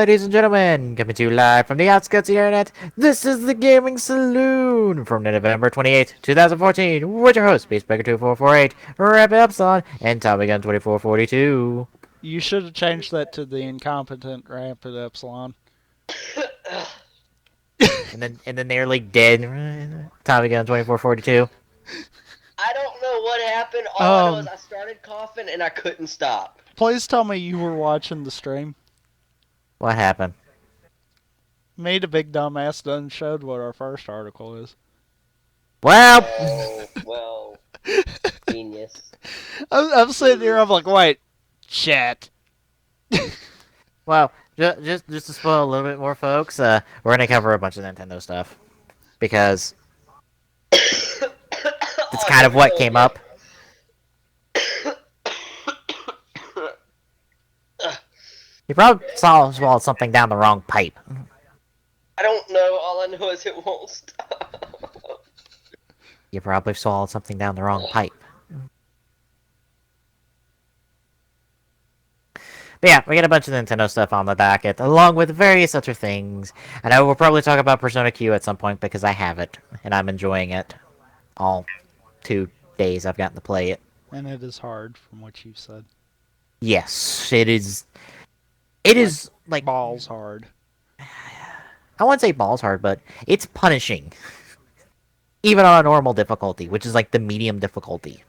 ladies and gentlemen, coming to you live from the outskirts of the internet. This is the Gaming Saloon from November 28th, 2014, with your host, Beastbreaker2448, Rapid Epsilon, and TommyGun2442. You should have changed that to the incompetent Rapid Epsilon. And the nearly dead TommyGun2442. I don't know what happened. All I know is I started coughing and I couldn't stop. Please tell me you were watching the stream. What happened? Me, the big dumbass, done showed what our first article is. Well, Well, genius. I'm sitting here, I'm like, wait, shit. well, just to spoil a little bit more, folks, we're gonna cover a bunch of Nintendo stuff because it's kind of what came up. You probably swallowed something down the wrong pipe. I don't know. All I know is it won't stop. You probably swallowed something down the wrong pipe. But yeah, we got a bunch of Nintendo stuff on the docket, along with various other things. And I will probably talk about Persona Q at some point because I have it, and I'm enjoying it. All 2 days I've gotten to play it. And it is hard, from what you've said. Yes, it is. It is like balls hard. I wouldn't say balls hard, but it's punishing. Even on a normal difficulty, which is like the medium difficulty.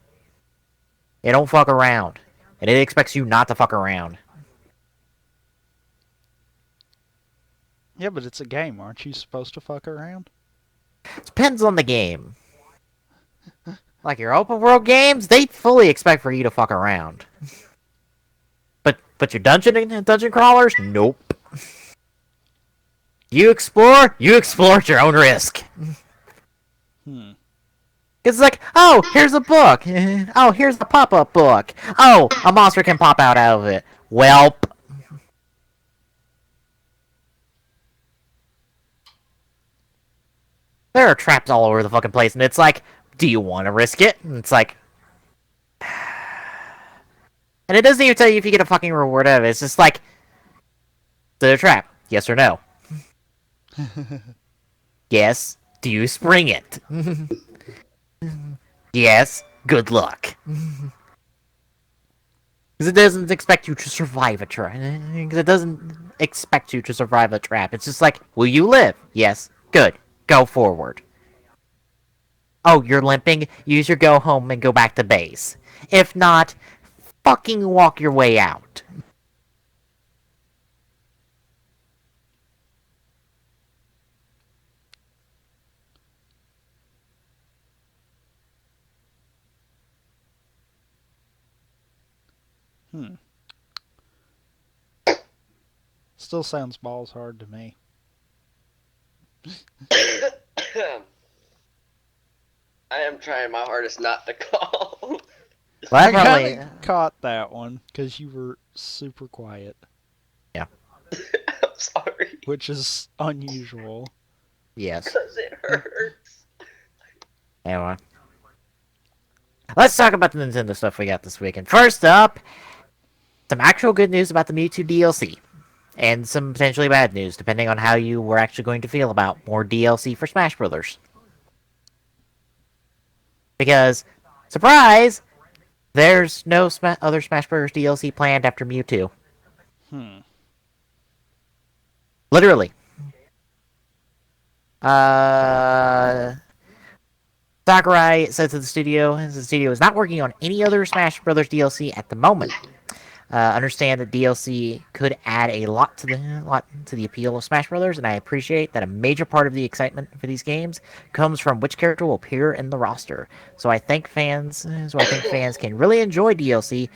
It don't fuck around. And it expects you not to fuck around. Yeah, but it's a game. Aren't you supposed to fuck around? Depends on the game. Like your open world games, they fully expect for you to fuck around. But your dungeon crawlers, nope. You explore at your own risk. It's like, oh, here's a book. Oh, here's the pop-up book. Oh, a monster can pop out of it. Welp. There are traps all over the fucking place, and it's like, do you want to risk it? And it's like... And it doesn't even tell you if you get a fucking reward out of it. It's just like, is it a trap? Yes or no? Yes. Do you spring it? Yes. Good luck. Because it doesn't expect you to survive a trap. Because it doesn't expect you to survive a trap. It's just like, will you live? Yes. Good. Go forward. Oh, you're limping? Use your go home and go back to base. If not, fucking walk your way out. Still sounds balls hard to me. I am trying my hardest not to cough. Well, I probably caught that one because you were super quiet. Yeah. I'm sorry. Which is unusual. Yes. Because it hurts. Anyway. Let's talk about the Nintendo stuff we got this weekend. First up, some actual good news about the Mewtwo DLC. And some potentially bad news, depending on how you were actually going to feel about more DLC for Smash Brothers. Because, surprise, there's no other Smash Bros. DLC planned after Mewtwo. Literally. Sakurai said to the studio is not working on any other Smash Brothers DLC at the moment. Understand that DLC could add a lot to the appeal of Smash Brothers, and I appreciate that a major part of the excitement for these games comes from which character will appear in the roster. So I think fans can really enjoy DLC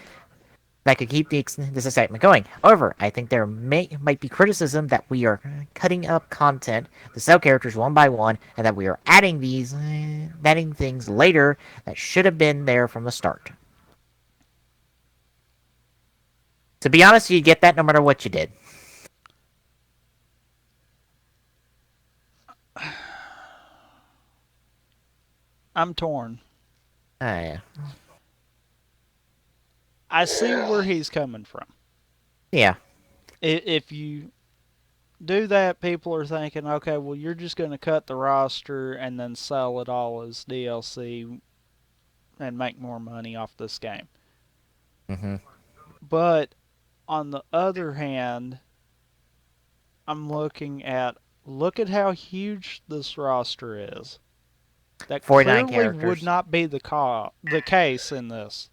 that could keep this excitement going. However, I think there might be criticism that we are cutting up content to sell characters one by one, and that we are adding things later that should have been there from the start. To be honest, you'd get that no matter what you did. I'm torn. Yeah. I see where he's coming from. Yeah. If you do that, people are thinking, okay, well, you're just going to cut the roster and then sell it all as DLC and make more money off this game. Mm-hmm. But on the other hand, I'm looking at look at how huge this roster is. That 49 clearly would characters. not be the case in this.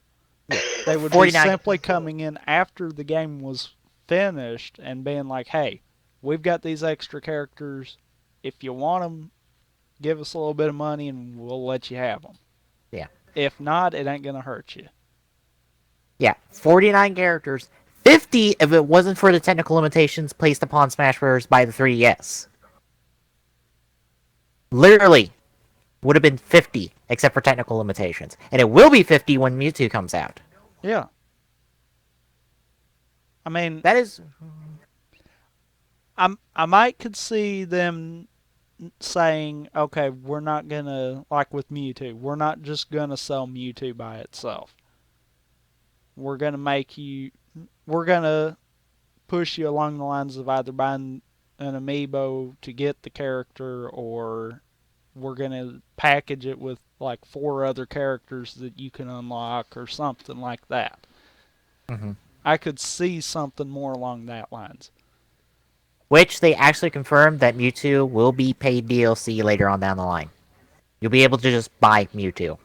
Yeah. They would be 49. simply coming in after the game was finished and being like, "Hey, we've got these extra characters. If you want them, give us a little bit of money and we'll let you have them. Yeah. If not, it ain't gonna hurt you." Yeah. 49 characters. 50 if it wasn't for the technical limitations placed upon Smash Bros. By the 3DS. Literally, would have been 50 except for technical limitations. And it will be 50 when Mewtwo comes out. Yeah. I mean, That is. I might could see them saying, okay, we're not gonna, like with Mewtwo, we're not just gonna sell Mewtwo by itself. We're gonna we're gonna push you along the lines of either buying an amiibo to get the character, or we're gonna package it with like 4 other characters that you can unlock or something like that. Mm-hmm. I could see something more along that lines. Which they actually confirmed that Mewtwo will be paid DLC later on down the line. You'll be able to just buy Mewtwo.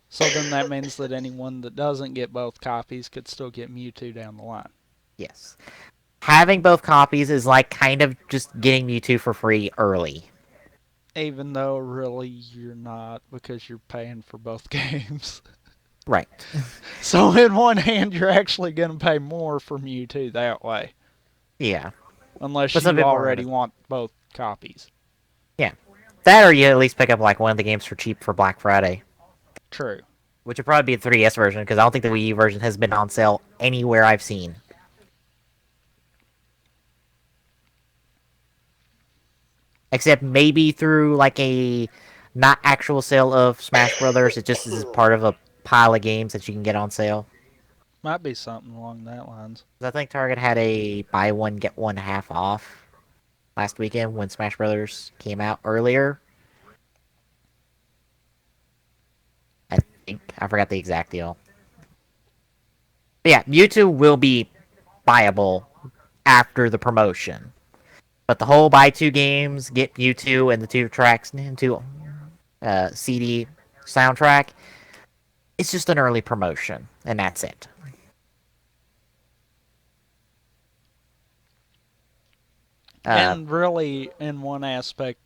So then that means that anyone that doesn't get both copies could still get Mewtwo down the line. Yes. Having both copies is like kind of just getting Mewtwo for free early. Even though really you're not, because you're paying for both games. Right. So in one hand, you're actually going to pay more for Mewtwo that way. Yeah. Unless But some you people already want both copies. Yeah. That or you at least pick up like one of the games for cheap for Black Friday. True. Which would probably be the 3DS version, because I don't think the Wii U version has been on sale anywhere I've seen. Except maybe through like a not actual sale of Smash Brothers. It just is part of a pile of games that you can get on sale. Might be something along that lines. I think Target had a buy one get one half off last weekend when Smash Brothers came out earlier. I think I forgot the exact deal. But yeah, Mewtwo will be buyable after the promotion. But the whole buy 2 games, get Mewtwo and the 2 tracks into CD soundtrack, it's just an early promotion, and that's it. And really, in one aspect,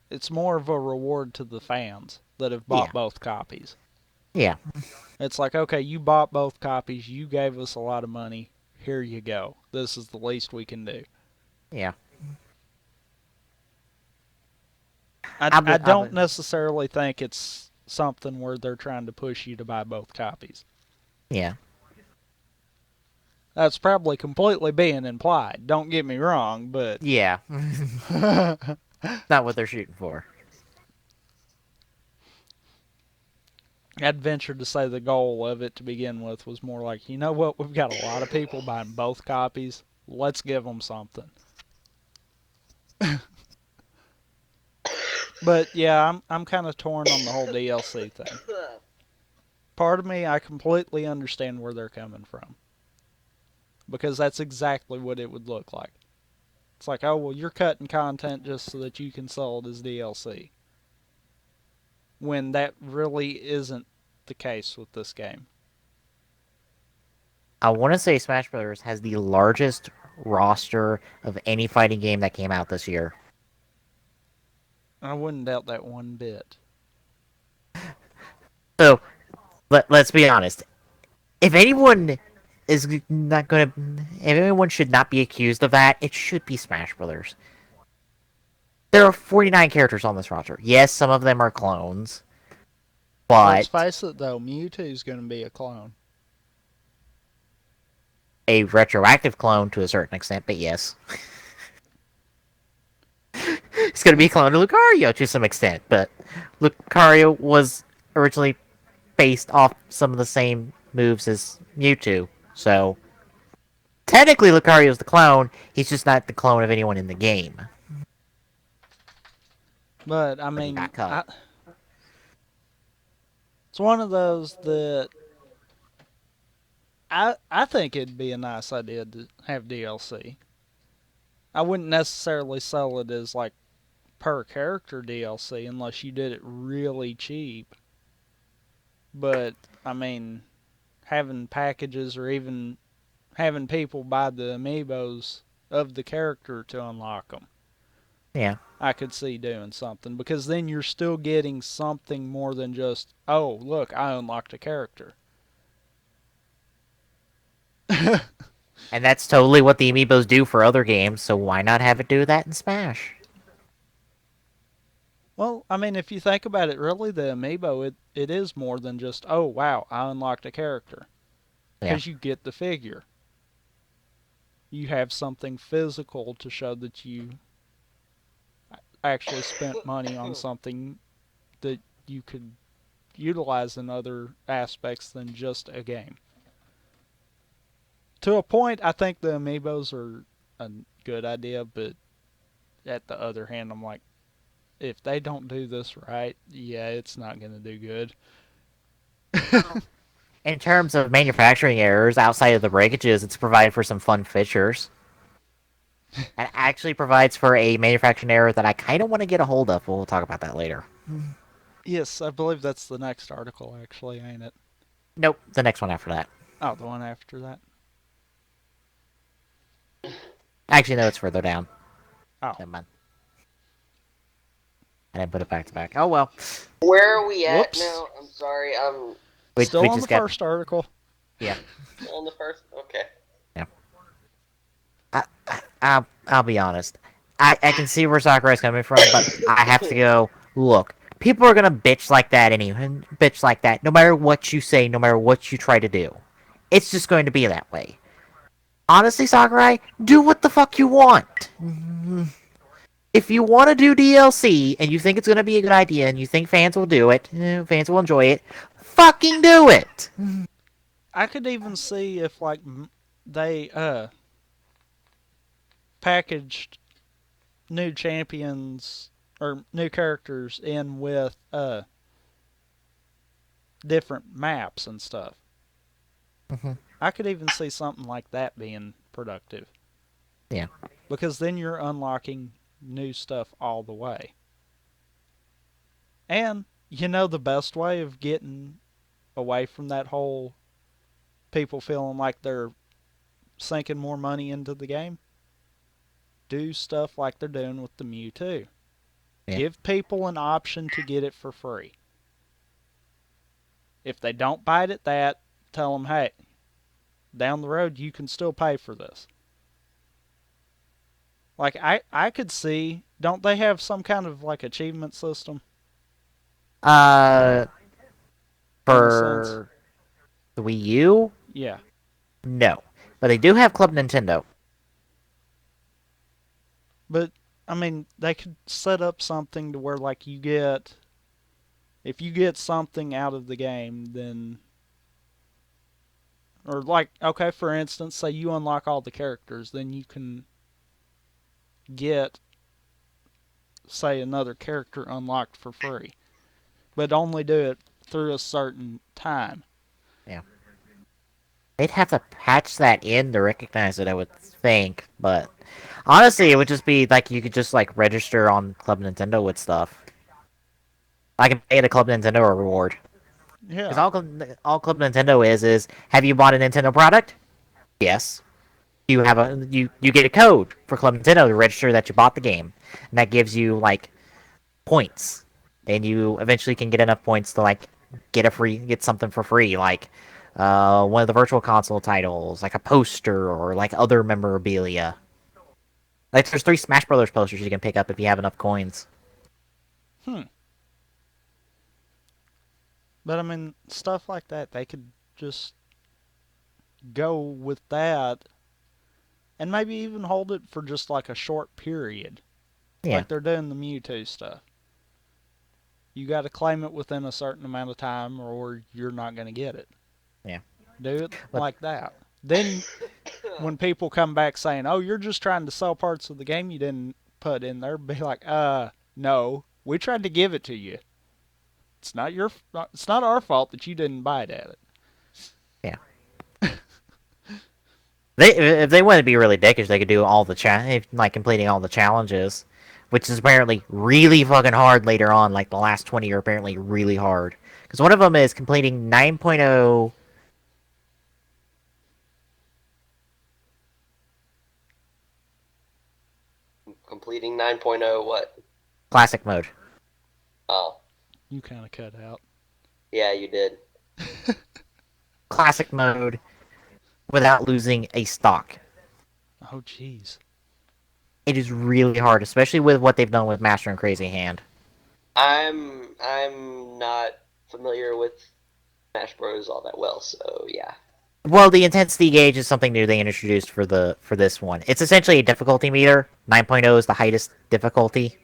it's more of a reward to the fans that have bought both copies. Yeah. It's like, okay, you bought both copies, you gave us a lot of money, here you go. This is the least we can do. Yeah. I don't necessarily think it's something where they're trying to push you to buy both copies. Yeah. That's probably completely being implied. Don't get me wrong, but Yeah. Not what they're shooting for. I'd venture to say the goal of it to begin with was more like, you know what, we've got a lot of people buying both copies. Let's give them something. But yeah, I'm kind of torn on the whole DLC thing. Part of me, I completely understand where they're coming from. Because that's exactly what it would look like. It's like, oh, well, you're cutting content just so that you can sell it as DLC. When that really isn't the case with this game. I want to say Smash Brothers has the largest roster of any fighting game that came out this year. I wouldn't doubt that one bit. So, let's be honest. If anyone is not going to... If anyone should not be accused of that, it should be Smash Brothers. There are 49 characters on this roster. Yes, some of them are clones. But... Let's face it, though, Mewtwo's going to be a clone. A retroactive clone to a certain extent, but yes. It's going to be a clone of Lucario to some extent, but Lucario was originally based off some of the same moves as Mewtwo, so technically Lucario's the clone. He's just not the clone of anyone in the game. But I Or he mean, got cut. it's one of those that I think it'd be a nice idea to have DLC. I wouldn't necessarily sell it as like per character DLC unless you did it really cheap. But I mean, having packages or even having people buy the amiibos of the character to unlock them, Yeah. I could see doing something because then you're still getting something more than just, oh, look, I unlocked a character. And that's totally what the amiibos do for other games, so why not have it do that in Smash? Well, I mean, if you think about it, really, the amiibo, it is more than just, oh, wow, I unlocked a character. Yeah. Because you get the figure. You have something physical to show that you actually spent money on something that you could utilize in other aspects than just a game. To a point, I think the amiibos are a good idea, but at the other hand, I'm like, if they don't do this right, yeah, it's not going to do good. Well, in terms of manufacturing errors outside of the breakages, it's provided for some fun features. It actually provides for a manufacturing error that I kind of want to get a hold of. We'll talk about that later. Yes, I believe that's the next article, actually, ain't it? Nope, the next one after that. Oh, the one after that. Actually, no, it's further down. Oh, Never mind. I didn't put it back to back. Oh well. Where are we at whoops. now? I'm sorry. We Still on the just got first article. yeah. Still on the first. Okay. Yeah. I'll be honest. I can see where Sakurai's coming from, but I have to go. Look, people are gonna bitch like that anyway. Bitch like that, no matter what you say, no matter what you try to do. It's just going to be that way. Honestly, Sakurai, do what the fuck you want. If you want to do DLC and you think it's gonna be a good idea and you think fans will do it, fans will enjoy it, fucking do it. I could even see if like they packaged new champions or new characters in with different maps and stuff. Mm-hmm. I could even see something like that being productive. Yeah. Because then you're unlocking new stuff all the way. And you know the best way of getting away from that whole people feeling like they're sinking more money into the game? Do stuff like they're doing with the Mewtwo. Yeah. Give people an option to get it for free. If they don't bite at that, tell them, hey, down the road you can still pay for this. Like I could see, don't they have some kind of like achievement system Uh, in a sense? for the Wii U, Yeah. no, but they do have Club Nintendo. But I mean, they could set up something to where like you get if you get something out of the game, then or like okay, for instance, say you unlock all the characters, then you can get say another character unlocked for free, but only do it through a certain time. Yeah, they'd have to patch that in to recognize it, I would think. But honestly, it would just be like you could just like register on Club Nintendo with stuff. I can pay the Club Nintendo a reward because Yeah. all Club Nintendo is have you bought a Nintendo product? Yes. You get a code for Club Nintendo to register that you bought the game, and that gives you like points, and you eventually can get enough points to like get something for free, like one of the virtual console titles, like a poster or like other memorabilia. Like there's 3 Smash Brothers posters you can pick up if you have enough coins. Hmm. But I mean, stuff like that, they could just go with that and maybe even hold it for just like a short period, Yeah, like they're doing the Mewtwo stuff. You got to claim it within a certain amount of time or you're not going to get it. yeah, Do it but like that. Then when people come back saying, "Oh, you're just trying to sell parts of the game you didn't put in there," be like, no, we tried to give it to you. It's not your, it's not our fault that you didn't bite at it." Yeah. If they want to be really dickish, they could do all the like completing all the challenges, which is apparently really fucking hard later on. Like the last 20 are apparently really hard because one of them is completing 9.0 Completing 9.0 what? classic mode. Oh, You kind of cut out. yeah, you did. Classic mode without losing a stock. Oh, jeez. It is really hard, especially with what they've done with Master and Crazy Hand. I'm not familiar with Smash Bros all that well, so yeah. Well, the intensity gauge is something new they introduced for this one. It's essentially a difficulty meter. 9.0 is the highest difficulty.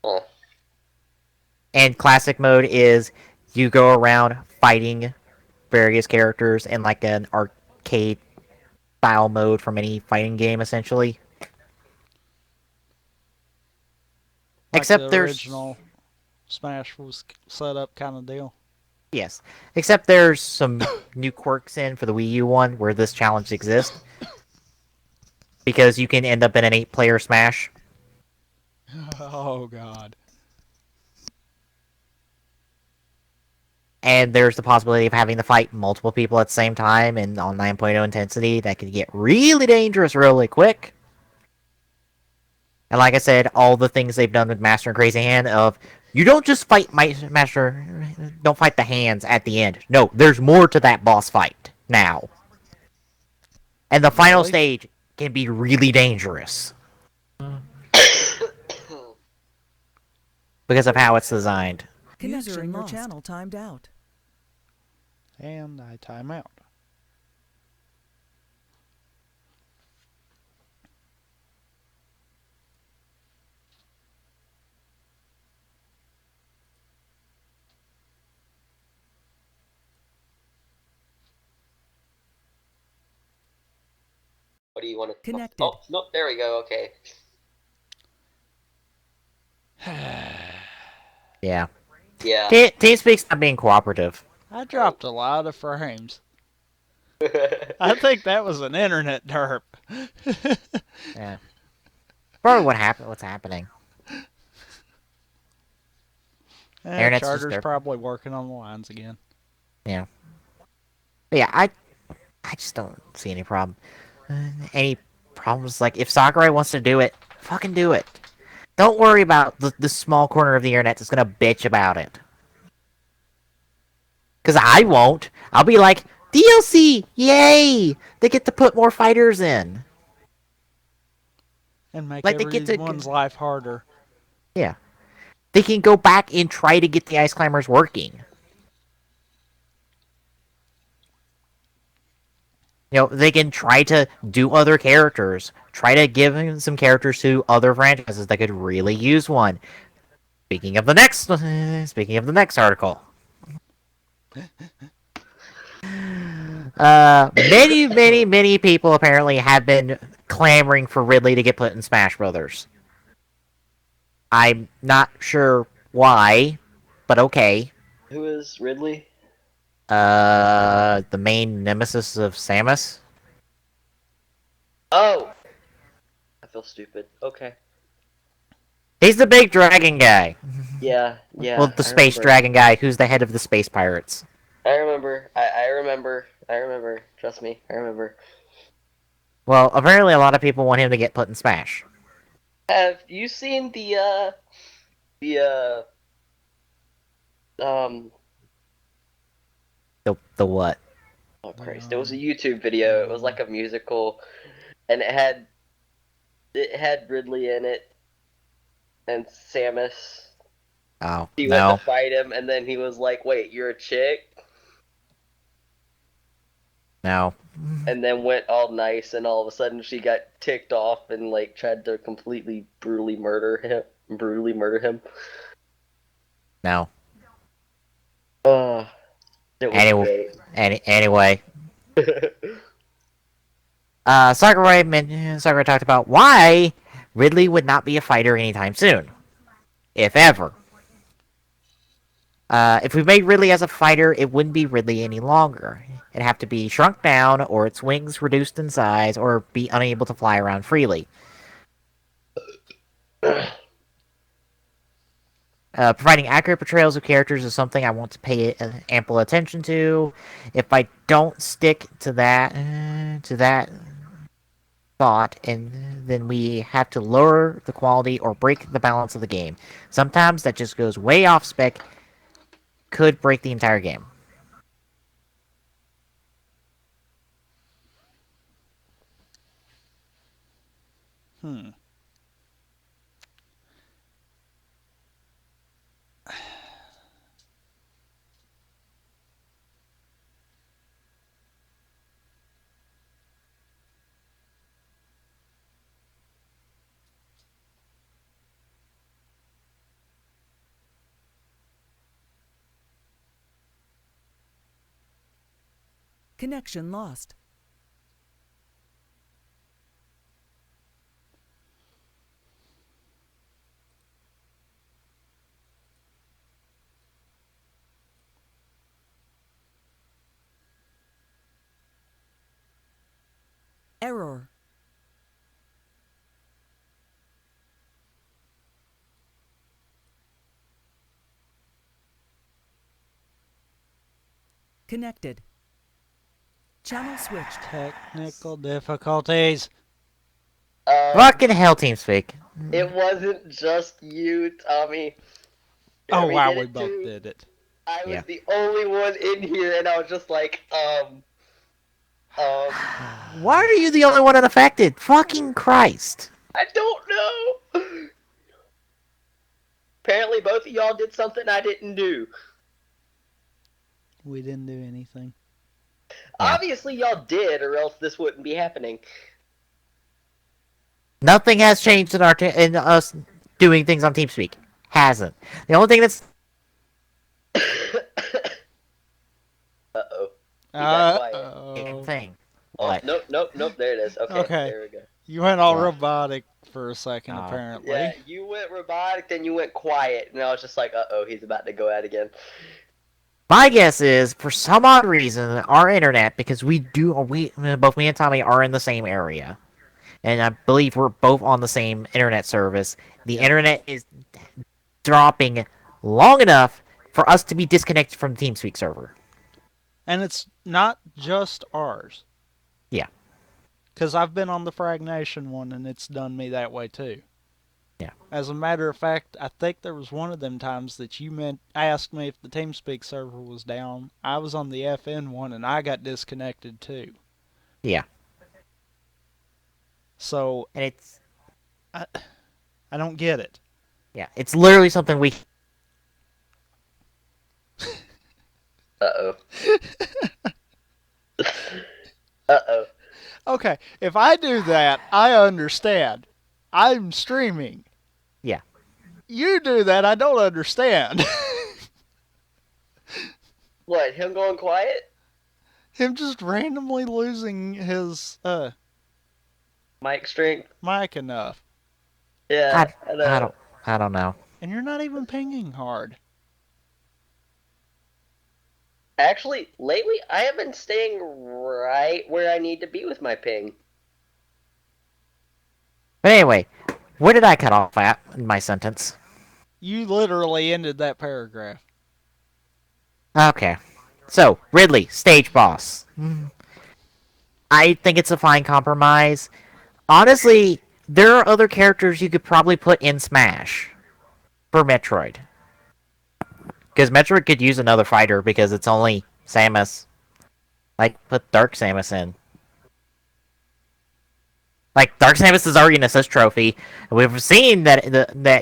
Huh. And classic mode is you go around fighting various characters in like an arcade style mode from any fighting game, essentially. Like the Except original Smash was set up kind of deal. yes, except there's some new quirks in for the Wii U one where this challenge exists because you can end up in an 8-player Smash. Oh, God. And there's the possibility of having to fight multiple people at the same time and on 9.0 intensity. That could get really dangerous really quick. And like I said, all the things they've done with Master and Crazy Hand of you don't just fight Master, don't fight the hands at the end. No, there's more to that boss fight now. And the final Really? stage can be really dangerous because of how it's designed. User in your channel timed out. And I time out. What do you want to? Connected. Oh, nope. There we go. Okay. Yeah. Yeah. TeamSpeak's not being cooperative. I dropped a lot of frames. I think that was an internet derp. Yeah. Probably what's happening. Internet's just Charter's derp. probably working on the lines again. Yeah. But yeah, I just don't see any problem. Any problems? Like, if Sakurai wants to do it, fucking do it. Don't worry about the small corner of the internet that's gonna bitch about it. Because I won't. I'll be like, DLC! Yay! They get to put more fighters in. And make Like, they get to... everyone's life harder. Yeah. They can go back and try to get the Ice Climbers working. You know, they can try to do other characters. Try to give some characters to other franchises that could really use one. Speaking of the next article. Many people apparently have been clamoring for Ridley to get put in Smash Brothers. I'm not sure why, but okay. Who is Ridley? The main nemesis of Samus. Oh, I feel stupid. Okay. He's the big dragon guy. Yeah, yeah. Well, the I space remember. dragon guy who's the head of the space pirates. I remember. I remember. I remember. Trust me, I remember. Well, apparently a lot of people want him to get put in Smash. Have you seen the um The what? oh Christ, it was a YouTube video. It was like a musical, and it had Ridley in it and Samus. Oh, He went to no. fight him, and then he was like, "Wait, you're a chick?" No. And then went all nice, and all of a sudden she got ticked off and like tried to completely brutally murder him. Brutally murder him. No. Oh, it was Anyway, great. anyway, Sakurai talked about why Ridley would not be a fighter anytime soon, if ever. If we made Ridley as a fighter, it wouldn't be Ridley any longer. It'd have to be shrunk down, or its wings reduced in size, or be unable to fly around freely. Providing accurate portrayals of characters is something I want to pay ample attention to. If I don't stick to that thought, and then we have to lower the quality or break the balance of the game. Sometimes that just goes way off spec, could break the entire game. Hmm. Connection lost. Error. Connected. Channel switched. Technical difficulties. Fucking hell, TeamSpeak. It wasn't just you, Tommy. Oh Jeremy wow, did we it both too. did it. I was Yeah. the only one in here, and I was just like, Why are you the only one unaffected? Fucking Christ. I don't know. Apparently, both of y'all did something I didn't do. We didn't do anything. Yeah. Obviously, y'all did, or else this wouldn't be happening. Nothing has changed in us doing things on TeamSpeak. Hasn't. The only thing that's Uh-oh. You got quiet. thing. Oh, What? nope, there it is. Okay, Okay. there we go. You went all What? robotic for a second, Oh. apparently. Yeah, you went robotic, then you went quiet, and I was just like, uh-oh, he's about to go out again. My guess is, for some odd reason, our internet, because both me and Tommy are in the same area, and I believe we're both on the same internet service. The internet is dropping long enough for us to be disconnected from the TeamSpeak server. And it's not just ours. Yeah. Because I've been on the Frag Nation one, and it's done me that way too. Yeah. As a matter of fact, I think there was one of them times that you asked me if the TeamSpeak server was down. I was on the FN one, and I got disconnected too. Yeah. So And it's I don't get it. it's literally something we Uh-oh. Uh-oh. Okay, if I do that, I understand. I'm streaming. Yeah. You do that, I don't understand. What, him going quiet? Him just randomly losing his Mic strength? mic enough. Yeah, I know. I don't know. And you're not even pinging hard. Actually, lately, I have been staying right where I need to be with my ping. But anyway, where did I cut off at in my sentence? You literally ended that paragraph. Okay. So, Ridley, stage boss. I think it's a fine compromise. Honestly, there are other characters you could probably put in Smash for Metroid. Because Metroid could use another fighter because it's only Samus. Like, put Dark Samus in. Like, Dark Samus is already an assist trophy. We've seen that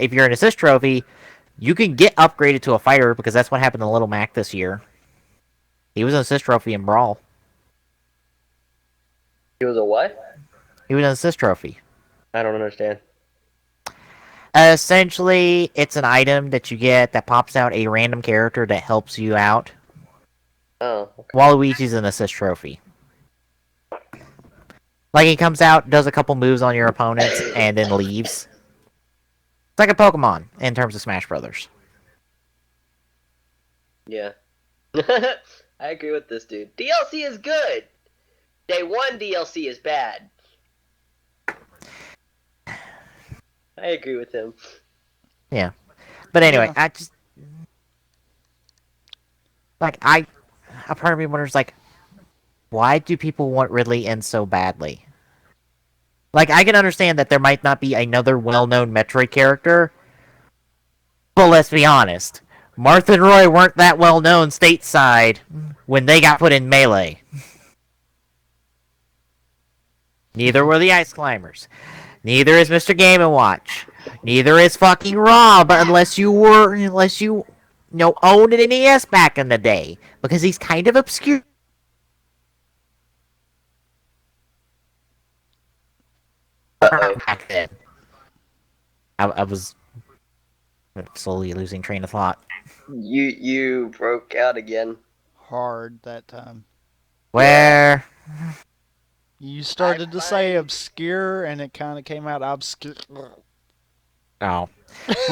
if you're an assist trophy, you can get upgraded to a fighter because that's what happened to Little Mac this year. He was an assist trophy in Brawl. He was a what? He was an assist trophy. I don't understand. Essentially, it's an item that you get that pops out a random character that helps you out. Oh, okay. Waluigi's an assist trophy. Like he comes out, does a couple moves on your opponents, and then leaves. It's like a Pokemon in terms of Smash Brothers. Yeah. I agree with this dude. DLC is good. Day 1 DLC is bad. I agree with him. Yeah. But anyway, Yeah. I just like a part of me wonders like, why do people want Ridley in so badly? Like I can understand that there might not be another well-known Metroid character, but let's be honest, Martha and Roy weren't that well-known stateside when they got put in Melee. Neither were the Ice Climbers. Neither is Mr. Game & Watch. Neither is fucking Rob, unless you owned an NES back in the day, because he's kind of obscure. Uh-oh. Back then. I was slowly losing train of thought. You broke out again. Hard that time. Where? You started to say find- obscure, and it kind of came out obscure. Oh.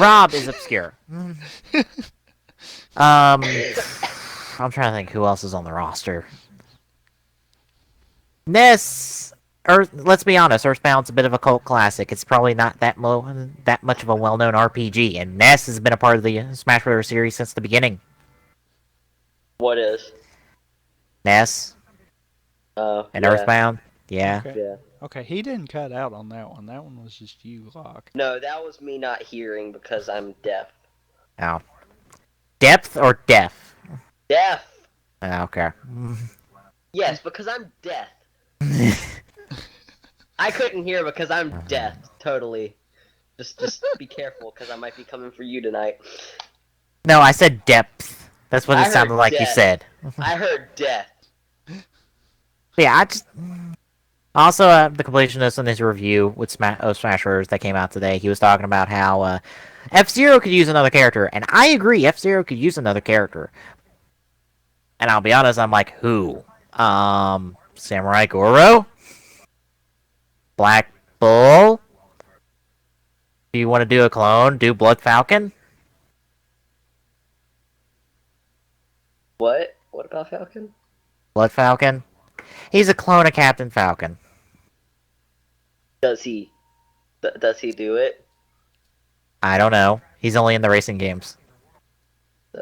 Rob is obscure. I'm trying to think who else is on the roster. Ness, let's be honest, Earthbound's a bit of a cult classic. It's probably not that much of a well-known RPG, and Ness has been a part of the Smash Bros. Series since the beginning. What is? Ness Oh, and yeah. Earthbound, yeah. Okay. Yeah. Okay, he didn't cut out on that one. That one was just you, Locke. No, that was me not hearing because I'm deaf. Oh. Depth or deaf? Deaf! Okay. Yes, because I'm deaf. I couldn't hear because I'm deaf. Totally. Just be careful because I might be coming for you tonight. No, I said depth. That's what I it sounded heard like you death. said. I heard death. Yeah, I just... Also, the completionist in his review with Smash Bros. That came out today, he was talking about how F-Zero could use another character, and I agree, F-Zero could use another character. And I'll be honest, I'm like, who? Samurai Goro? Black Bull? Do you want to do a clone? Do Blood Falcon? What? What about Falcon? Blood Falcon? He's a clone of Captain Falcon. Does he? Does he do it? I don't know. He's only in the racing games.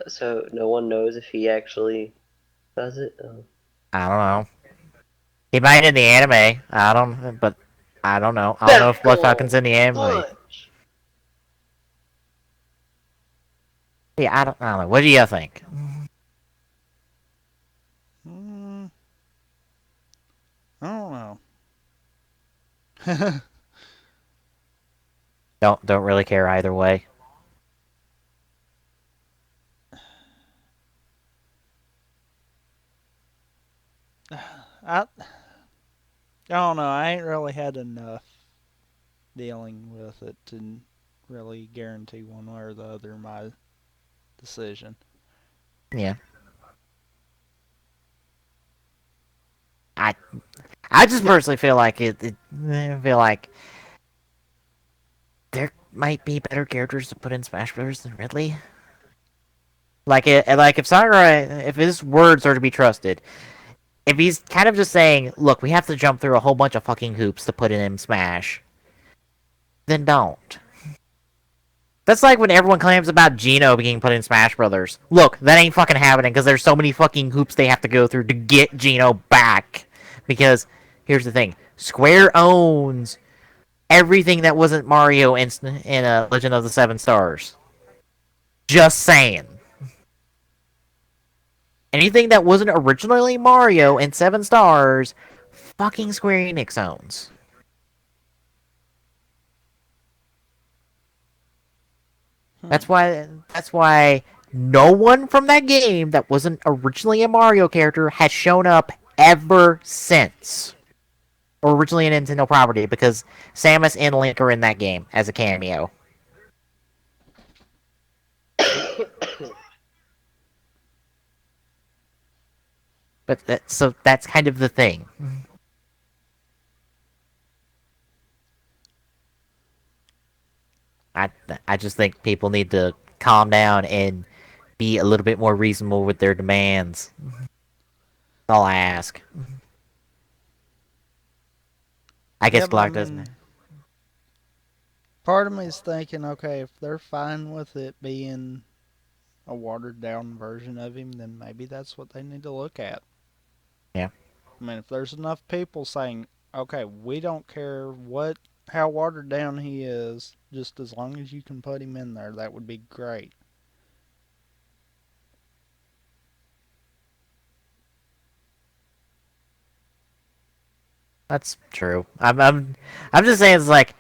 So no one knows if he actually does it? Oh. I don't know. He might in the anime. I don't know. I don't know if Blood Falcon's in the anime. Punch! Yeah, I don't know. What do you think? I don't know. Don't really care either way. I don't know. I ain't really had enough dealing with it to really guarantee one way or the other my decision. Yeah. I just personally feel like I feel like there might be better characters to put in Smash Bros. Than Ridley. Like if Sakurai, if his words are to be trusted, if he's kind of just saying, look, we have to jump through a whole bunch of fucking hoops to put it in Smash, then don't. That's like when everyone claims about Geno being put in Smash Brothers. Look, that ain't fucking happening because there's so many fucking hoops they have to go through to get Geno back. Because, here's the thing. Square owns everything that wasn't Mario in Legend of the Seven Stars. Just saying. Anything that wasn't originally Mario in Seven Stars, fucking Square Enix owns. That's why no one from that game that wasn't originally a Mario character has shown up ever since. Or originally a Nintendo property, because Samus and Link are in that game as a cameo. So that's kind of the thing. I I just think people need to calm down and be a little bit more reasonable with their demands. That's all I ask. I Yeah, guess but I Glock doesn't. mean, part of me is thinking, okay, if they're fine with it being a watered down version of him, then maybe that's what they need to look at. Yeah. I mean, if there's enough people saying, okay, we don't care how watered down he is, just as long as you can put him in there, that would be great. That's true. I'm just saying it's like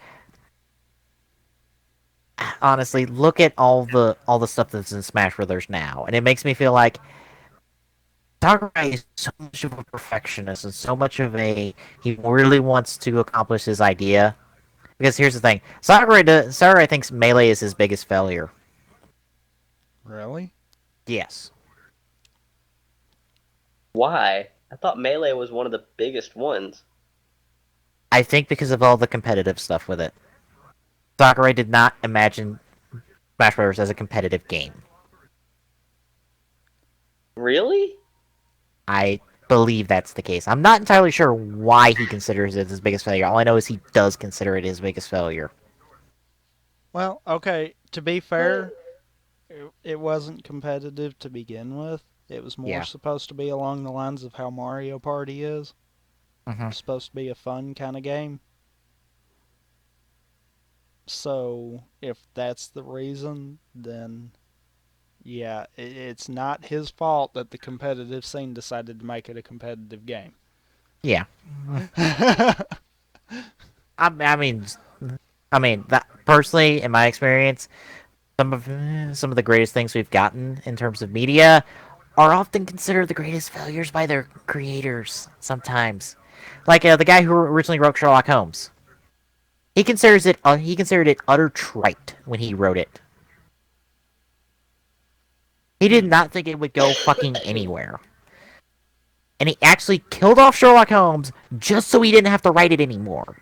honestly, look at all the stuff that's in Smash Brothers now, and it makes me feel like Sakurai is so much of a perfectionist and so much of a he really wants to accomplish his idea. Because here's the thing, Sakurai thinks Melee is his biggest failure. Really? Yes, Why? I thought Melee was one of the biggest ones. I think because of all the competitive stuff with it. Sakurai did not imagine Smash Bros. As a competitive game. Really? I believe that's the case. I'm not entirely sure why he considers it his biggest failure. All I know is he does consider it his biggest failure. Well, okay, to be But fair, it wasn't competitive to begin with. It was more Yeah. supposed to be along the lines of how Mario Party is. Mm-hmm. Supposed to be a fun kind of game. So, if that's the reason, then yeah, it's not his fault that the competitive scene decided to make it a competitive game. Yeah. I mean, that personally, in my experience, some of the greatest things we've gotten in terms of media are often considered the greatest failures by their creators. Sometimes, like the guy who originally wrote Sherlock Holmes, he considered it utter trite when he wrote it. He did Hmm. not think it would go fucking anywhere, and he actually killed off Sherlock Holmes just so he didn't have to write it anymore.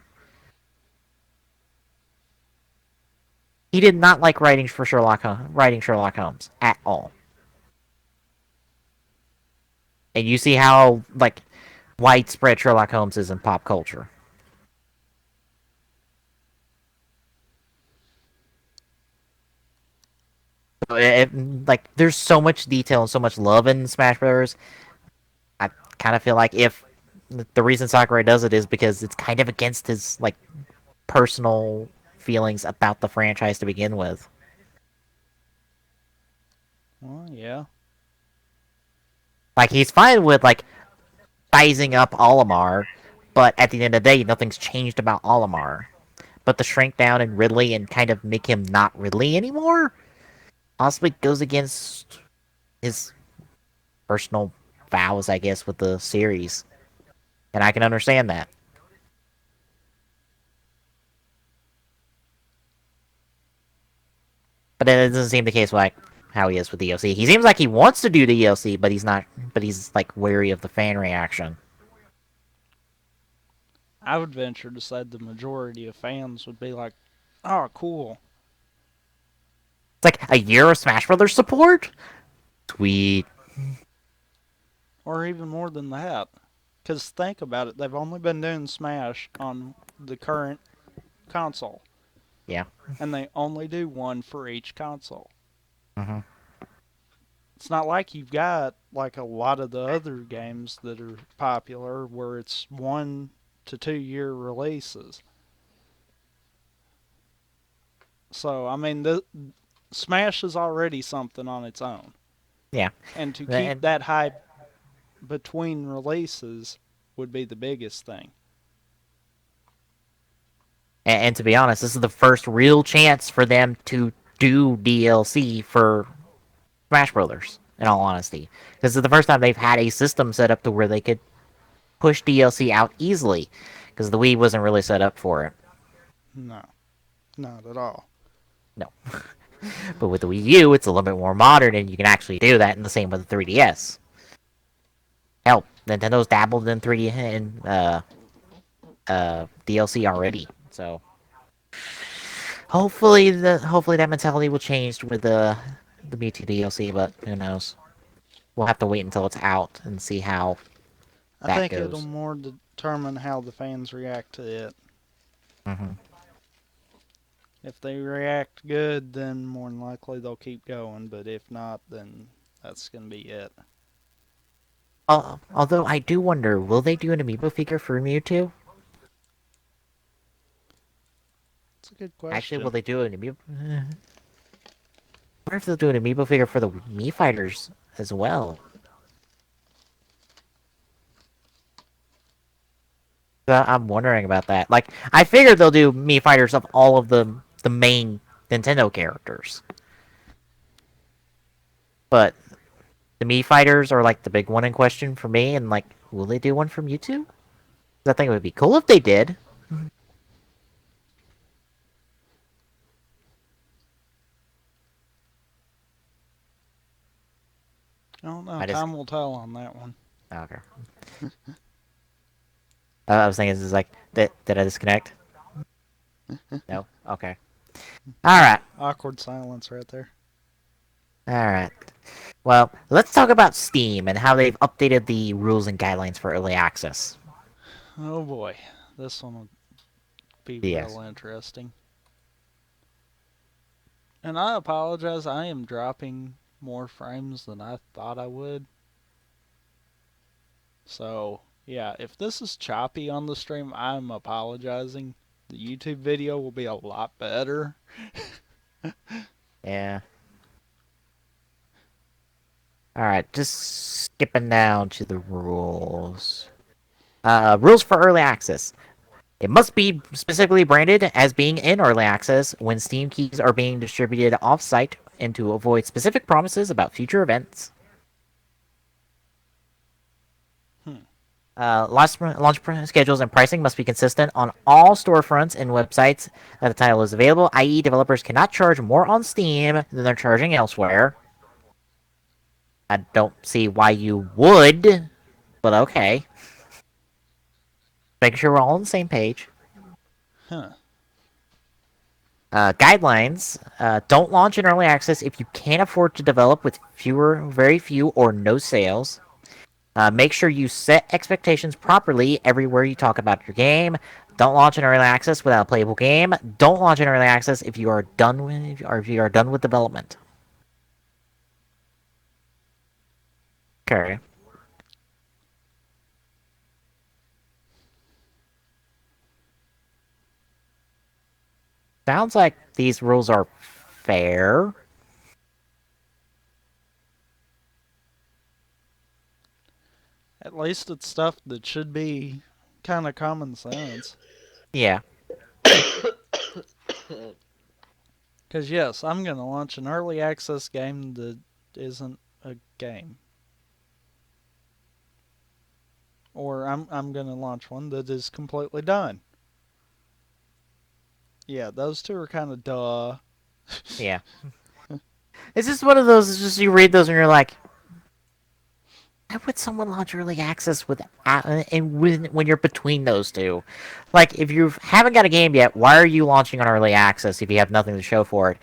He did not like writing Sherlock Holmes at all. And you see how like widespread Sherlock Holmes is in pop culture. So like there's so much detail and so much love in Smash Bros. I kind of feel like if the reason Sakurai does it is because it's kind of against his like personal feelings about the franchise to begin with. Well, yeah. Like he's fine with like sizing up Olimar, but at the end of the day, nothing's changed about Olimar. But the shrink down in Ridley and kind of make him not Ridley anymore possibly goes against his personal vows, I guess, with the series. And I can understand that. But it doesn't seem the case like how he is with DLC. He seems like he wants to do DLC, but he's not. But he's like wary of the fan reaction. I would venture to say the majority of fans would be like, oh, cool. It's like a year of Smash Brothers support. Sweet. Or even more than that. Because think about it, they've only been doing Smash on the current console. Yeah. And they only do one for each console. Mm-hmm. It's not like you've got like a lot of the other games that are popular where it's 1 to 2 year releases. So I mean, the Smash is already something on its own, Yeah. and to keep And, that hype between releases would be the biggest thing. and to be honest, this is the first real chance for them to do DLC for Smash Brothers. In all honesty, this is the first time they've had a system set up to where they could push DLC out easily, because the Wii wasn't really set up for it. No, not at all. No, but with the Wii U, it's a little bit more modern, and you can actually do that. And the same with the 3DS. Hell, Nintendo's dabbled in 3D and DLC already. So hopefully that mentality will change with the Mewtwo DLC, but who knows? We'll have to wait until it's out and see how I that think it'll goes. more determine how the fans react to it. Hmm. If they react good, then more than likely they'll keep going. But if not, then that's gonna be it. Although I do wonder, will they do an amiibo figure for Mewtwo? It's a good Actually, will question. they do an amiibo? I wonder if they'll do an amiibo figure for the Mii Fighters as well. I'm wondering about that. Like, I figured they'll do Mii Fighters of all of the main Nintendo characters, but the Mii Fighters are like the big one in question for me. And like, will they do one from Mewtwo? I think it would be cool if they did. I don't know. I just Time will tell on that one. okay. I was thinking, this is like, did I disconnect? No. Okay. All right. Awkward silence right there. All right. Well, let's talk about Steam and how they've updated the rules and guidelines for early access. Oh boy, this one will be Yes. real interesting. And I apologize. I am dropping more frames than I thought I would. So, yeah, if this is choppy on the stream, I'm apologizing. The YouTube video will be a lot better. Yeah. All right. Just skipping down to the rules. Rules for early access. It must be specifically branded as being in early access when Steam keys are being distributed off-site and to avoid specific promises about future events. Launch schedules and pricing must be consistent on all storefronts and websites that the title is available, i.e. developers cannot charge more on Steam than they're charging elsewhere. I don't see why you would, but okay. Making sure we're all on the same page. Huh. Guidelines: don't launch in early access if you can't afford to develop with very few, or no sales. Make sure you set expectations properly everywhere you talk about your game. Don't launch in early access without a playable game. Don't launch in early access if you are done with development. Okay. Sounds like these rules are fair. At least it's stuff that should be kind of common sense. Yeah. Because, yes, I'm going to launch an early access game that isn't a game. Or I'm going to launch one that is completely done. Yeah, those two are kind of duh. Yeah. It's just one of those. It's just you read those and you're like, why would someone launch early access when you're between those two? Like, if you haven't got a game yet, why are you launching on early access if you have nothing to show for it?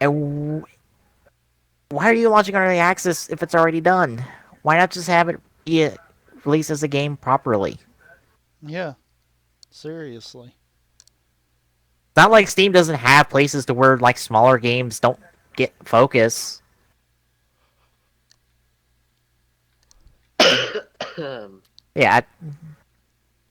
And why are you launching on early access if it's already done? Why not just have it be released as a game properly? Yeah, seriously. It's not like Steam doesn't have places to where like smaller games don't get focus. Yeah,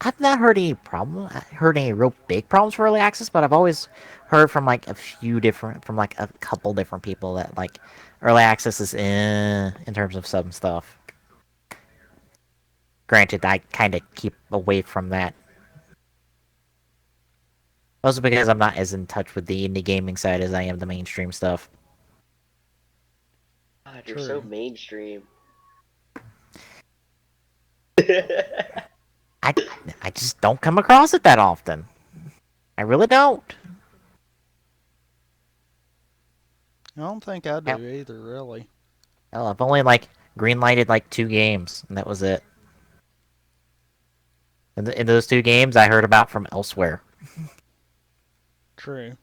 I've not heard any real big problems for early access, but I've always heard from like from like a couple different people that like early access is in terms of some stuff. Granted, I kind of keep away from that. Also because I'm not as in touch with the indie gaming side as I am the mainstream stuff. God, you're so True. mainstream. I I just don't come across it that often. I really don't. I don't think I do Hell, either, really. I've only like greenlighted like 2 games, and that was it. And those 2 games I heard about from elsewhere. True.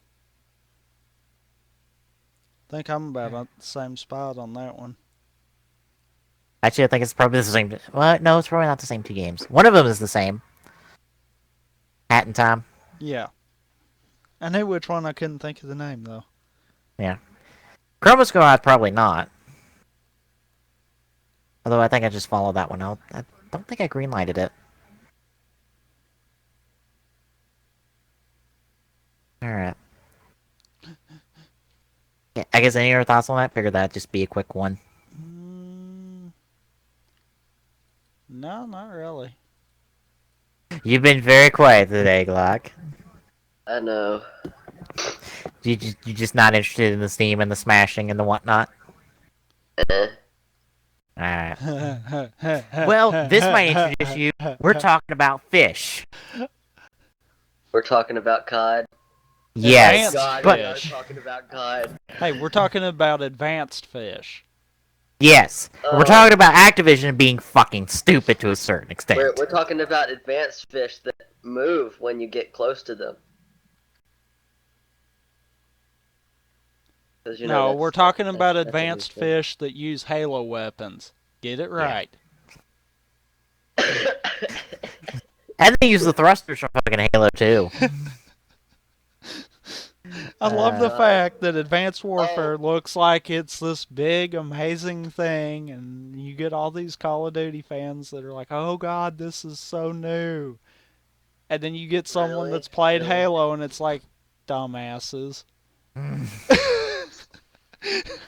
think I'm about on the same spot on that one. Actually, I think it's probably the same. Well, no, it's probably not the same two games. One of them is the same. Hat and Time. Yeah. I knew which one. I couldn't think of the name, though. Yeah. Chroma Squad, probably not. Although I think I just followed that one out. I don't think I greenlighted it. Alright. Yeah, I guess any other thoughts on that? Figured that'd just be a quick one. No, not really. You've been very quiet today, Glock. I know. You just not interested in the Steam and the smashing and the whatnot? Eh. Alright. Well, this might introduce you. We're talking about fish. We're talking about COD. Yes, Advanced God, we but are talking about COD. Hey, we're talking about advanced fish. yes, we're talking about Activision being fucking stupid to a certain extent. We're talking about advanced fish that move when you get close to them. 'Cause, you know, No, that's- we're talking about that's a new advanced thing. fish that use Halo weapons. Get it right. And they use the thrusters from fucking Halo too. I love the Uh, fact that Advanced Warfare looks like it's this big, amazing thing, and you get all these Call of Duty fans that are like, oh god, this is so new. And then you get someone Really? that's played Really? Halo, and it's like, dumbasses.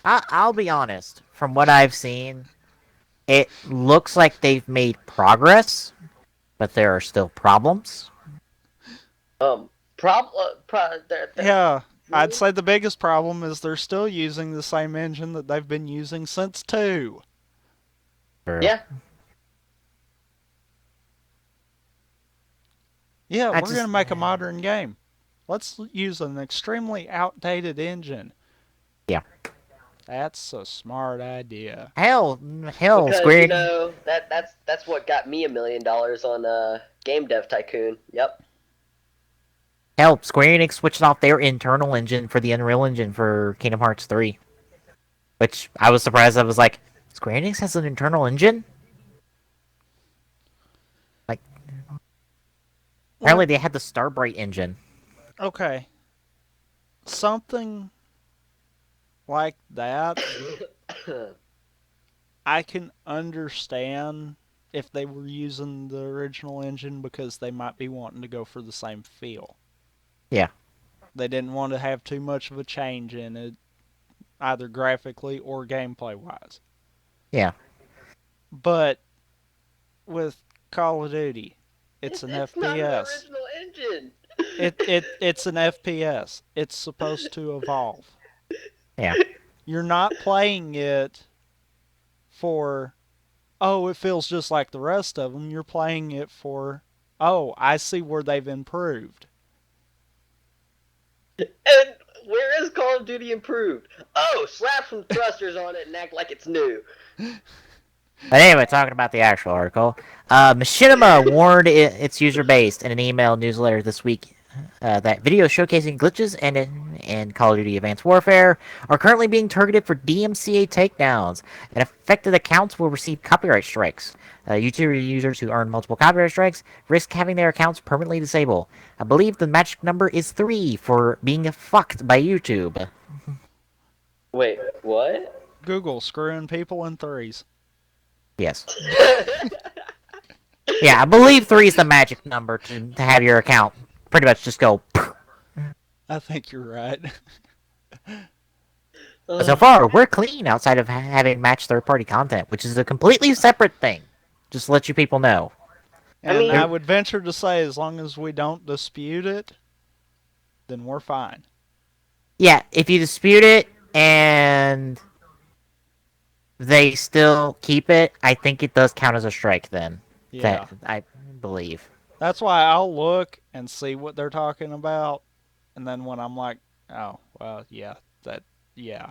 I'll be honest. From what I've seen, it looks like they've made progress, but there are still problems. Yeah, I'd say the biggest problem is they're still using the same engine that they've been using since 2. Yeah. Yeah, I we're just- going to make a modern game. Let's use an extremely outdated engine. Yeah. That's a smart idea. Hell, Because, Square. you know, that's what got me $1 million on Game Dev Tycoon. Yep. Hell, Square Enix switched off their internal engine for the Unreal Engine for Kingdom Hearts 3. Which, I was surprised. I was like, Square Enix has an internal engine? Like, apparently they had the Starbright engine. Okay. Something like that, I can understand if they were using the original engine because they might be wanting to go for the same feel. Yeah. They didn't want to have too much of a change in it, either graphically or gameplay-wise. Yeah. But with Call of Duty, it's an It's not an FPS. original engine. It's an FPS. It's supposed to evolve. Yeah. You're not playing it for, oh, it feels just like the rest of them. You're playing it for, oh, I see where they've improved. And where is Call of Duty improved? Oh, slap some thrusters on it and act like it's new. But anyway, talking about the actual article, Machinima warned its user base in an email newsletter this week that videos showcasing glitches and Call of Duty Advanced Warfare are currently being targeted for DMCA takedowns, and affected accounts will receive copyright strikes. YouTube users who earn multiple copyright strikes risk having their accounts permanently disabled. I believe the magic number is 3 for being fucked by YouTube. Wait, what? Google screwing people in threes. Yes. Yeah, I believe 3 is the magic number to have your account pretty much just go. I think you're right. So far, we're clean outside of having matched third-party content, which is a completely separate thing. Just to let you people know. And mean- I would venture to say, as long as we don't dispute it, then we're fine. Yeah, if you dispute it and they still keep it, I think it does count as a strike then. Yeah. That, I believe. That's why I'll look and see what they're talking about, and then when I'm like, oh, well, yeah, yeah.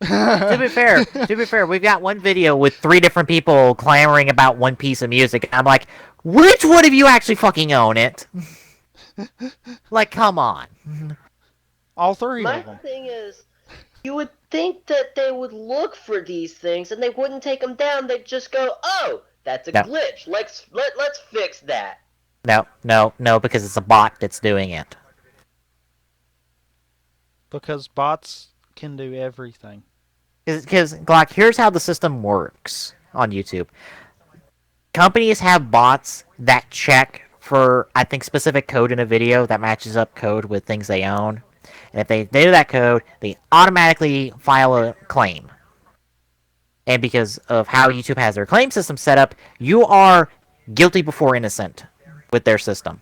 To be fair, we've got one video with 3 different people clamoring about one piece of music, and I'm like, which one of you actually fucking own it? Like, come on. All 3 My of them. thing is, You would think that they would look for these things and they wouldn't take them down. They'd just go, "Oh, that's a No. glitch. Let's fix that." No, because it's a bot that's doing it. Because bots can do everything. Because, Glock, here's how the system works on YouTube. Companies have bots that check for, I think, specific code in a video that matches up code with things they own. And if they do that code, they automatically file a claim. And because of how YouTube has their claim system set up, you are guilty before innocent with their system.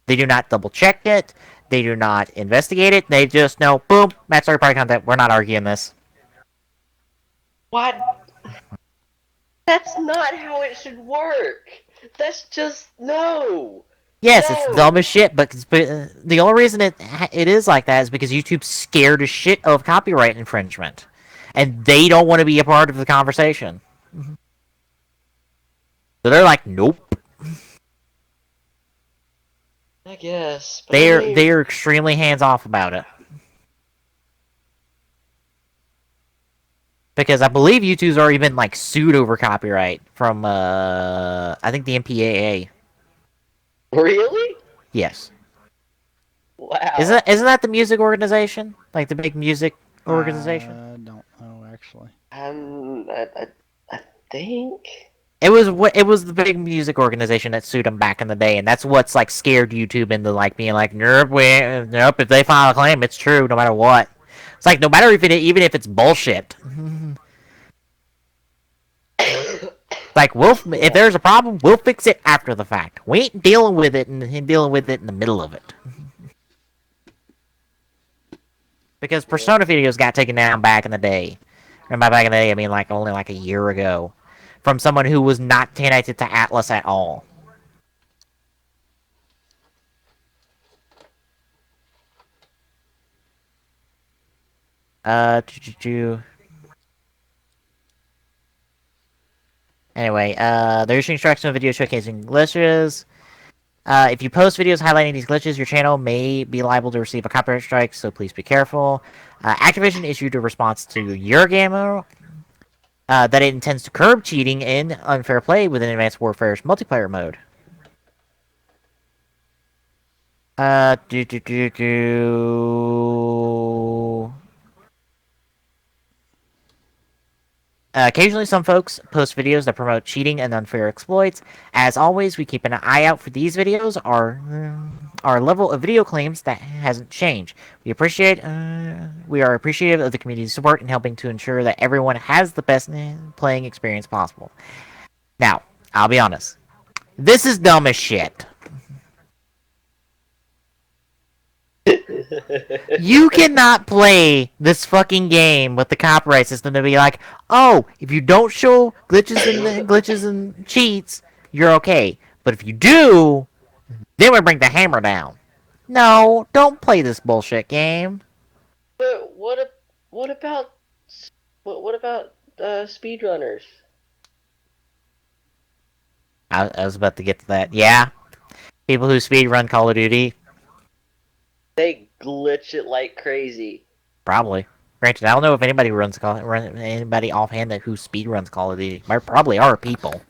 They do not double check it. They do not investigate it. They just know, boom, match third-party content. We're not arguing this. What? That's not how it should work. That's just no. Yes, No. it's dumb as shit, but the only reason it is like that is because YouTube's scared as shit of copyright infringement, and they don't want to be a part of the conversation. So they're like, nope. I guess. But They're extremely hands off about it. Because I believe YouTube's already been like sued over copyright from I think the MPAA. Really? Yes. Wow. Isn't that the music organization? Like the big music organization? I don't know, actually. I think. It was the big music organization that sued them back in the day, and that's what's like scared YouTube into like being like, nope, if they file a claim, it's true no matter what. It's like no matter even if it's bullshit. Like if there's a problem, we'll fix it after the fact. We ain't dealing with it and dealing with it in the middle of it. Because Persona videos got taken down back in the day. And by back in the day, I mean like only like a year ago. From someone who was not connected to Atlas at all. Anyway, they're issuing instructions on video showcasing glitches. If you post videos highlighting these glitches, your channel may be liable to receive a copyright strike, so please be careful. Activision issued a response to Eurogamer that it intends to curb cheating and unfair play within Advanced Warfare's multiplayer mode. Occasionally, some folks post videos that promote cheating and unfair exploits. As always, we keep an eye out for these videos. Our level of video claims that hasn't changed. We are appreciative of the community's support in helping to ensure that everyone has the best playing experience possible. Now, I'll be honest. This is dumb as shit. You cannot play this fucking game with the copyright system to be like, oh, if you don't show glitches and cheats, you're okay. But if you do, then we bring the hammer down. No, don't play this bullshit game. But what about speedrunners? I was about to get to that. Yeah, people who speedrun Call of Duty, They glitch it like crazy. probably. Granted, I don't know if anybody anybody offhand who speedruns Call of Duty. There probably are people.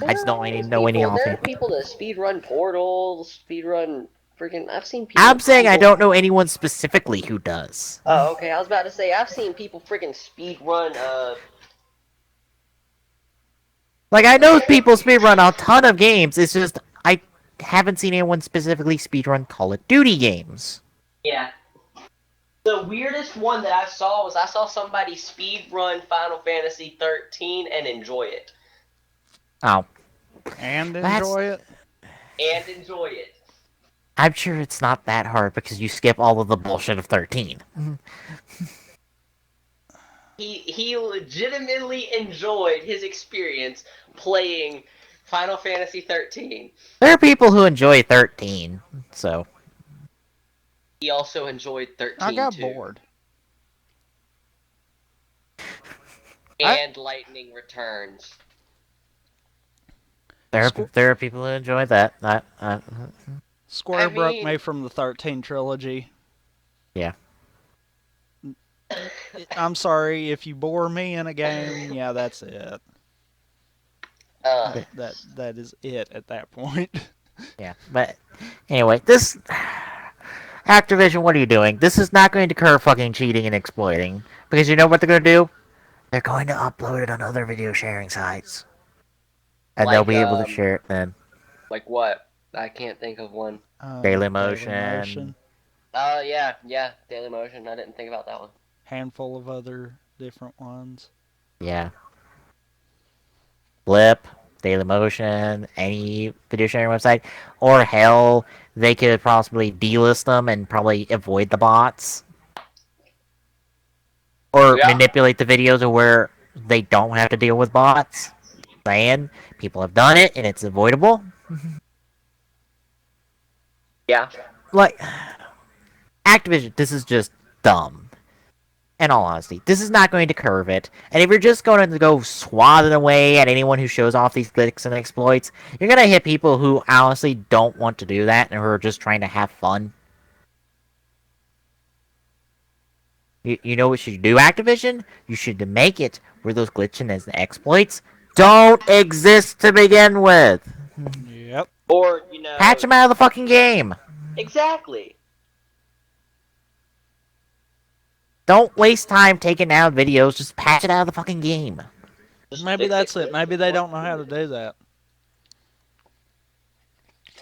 I just don't know any There offhand. are people that speedrun Portal, speedrun freaking. I've seen people. I'm saying I don't know anyone specifically who does. Oh, okay. I was about to say I've seen people freaking speedrun. Like, I know people speedrun a ton of games, it's just, I haven't seen anyone specifically speedrun Call of Duty games. Yeah. The weirdest one that I saw was I saw somebody speedrun Final Fantasy 13 and enjoy it. Oh. And enjoy it? And enjoy it. I'm sure it's not that hard because you skip all of the bullshit of 13. He legitimately enjoyed his experience playing Final Fantasy 13. There are people who enjoy 13, so. He also enjoyed 13 I got too. bored. And Lightning Returns. There are people who enjoy that. Square broke me from the 13 trilogy. Yeah. I'm sorry if you bore me in a game. Yeah, that's it. Uh, That is it at that point. Yeah, but anyway, this Activision, what are you doing? This is not going to curb fucking cheating and exploiting because you know what they're going to do? They're going to upload it on other video sharing sites, and they'll like be able to share it then. like what? I can't think of one. Daily Daily Motion. Motion, Oh yeah, Daily Motion. I didn't think about that one. handful of other different ones. Yeah. Blip, Daily Motion, any video sharing website, or hell, they could possibly delist them and probably avoid the bots, or Yeah, manipulate the videos to where they don't have to deal with bots. Saying people have done it and it's avoidable. yeah. Like Activision, this is just dumb. In all honesty, this is not going to curve it. And if you're just going to go swathing away at anyone who shows off these glitches and exploits, you're going to hit people who honestly don't want to do that and who are just trying to have fun. You know what you should do, Activision? You should make it where those glitches and exploits don't exist to begin with. Yep. Or Patch them out of the fucking game. exactly. Don't waste time taking down videos. Just patch it out of the fucking game. Just Maybe fix that's it. quickly. Maybe they don't know how to do that.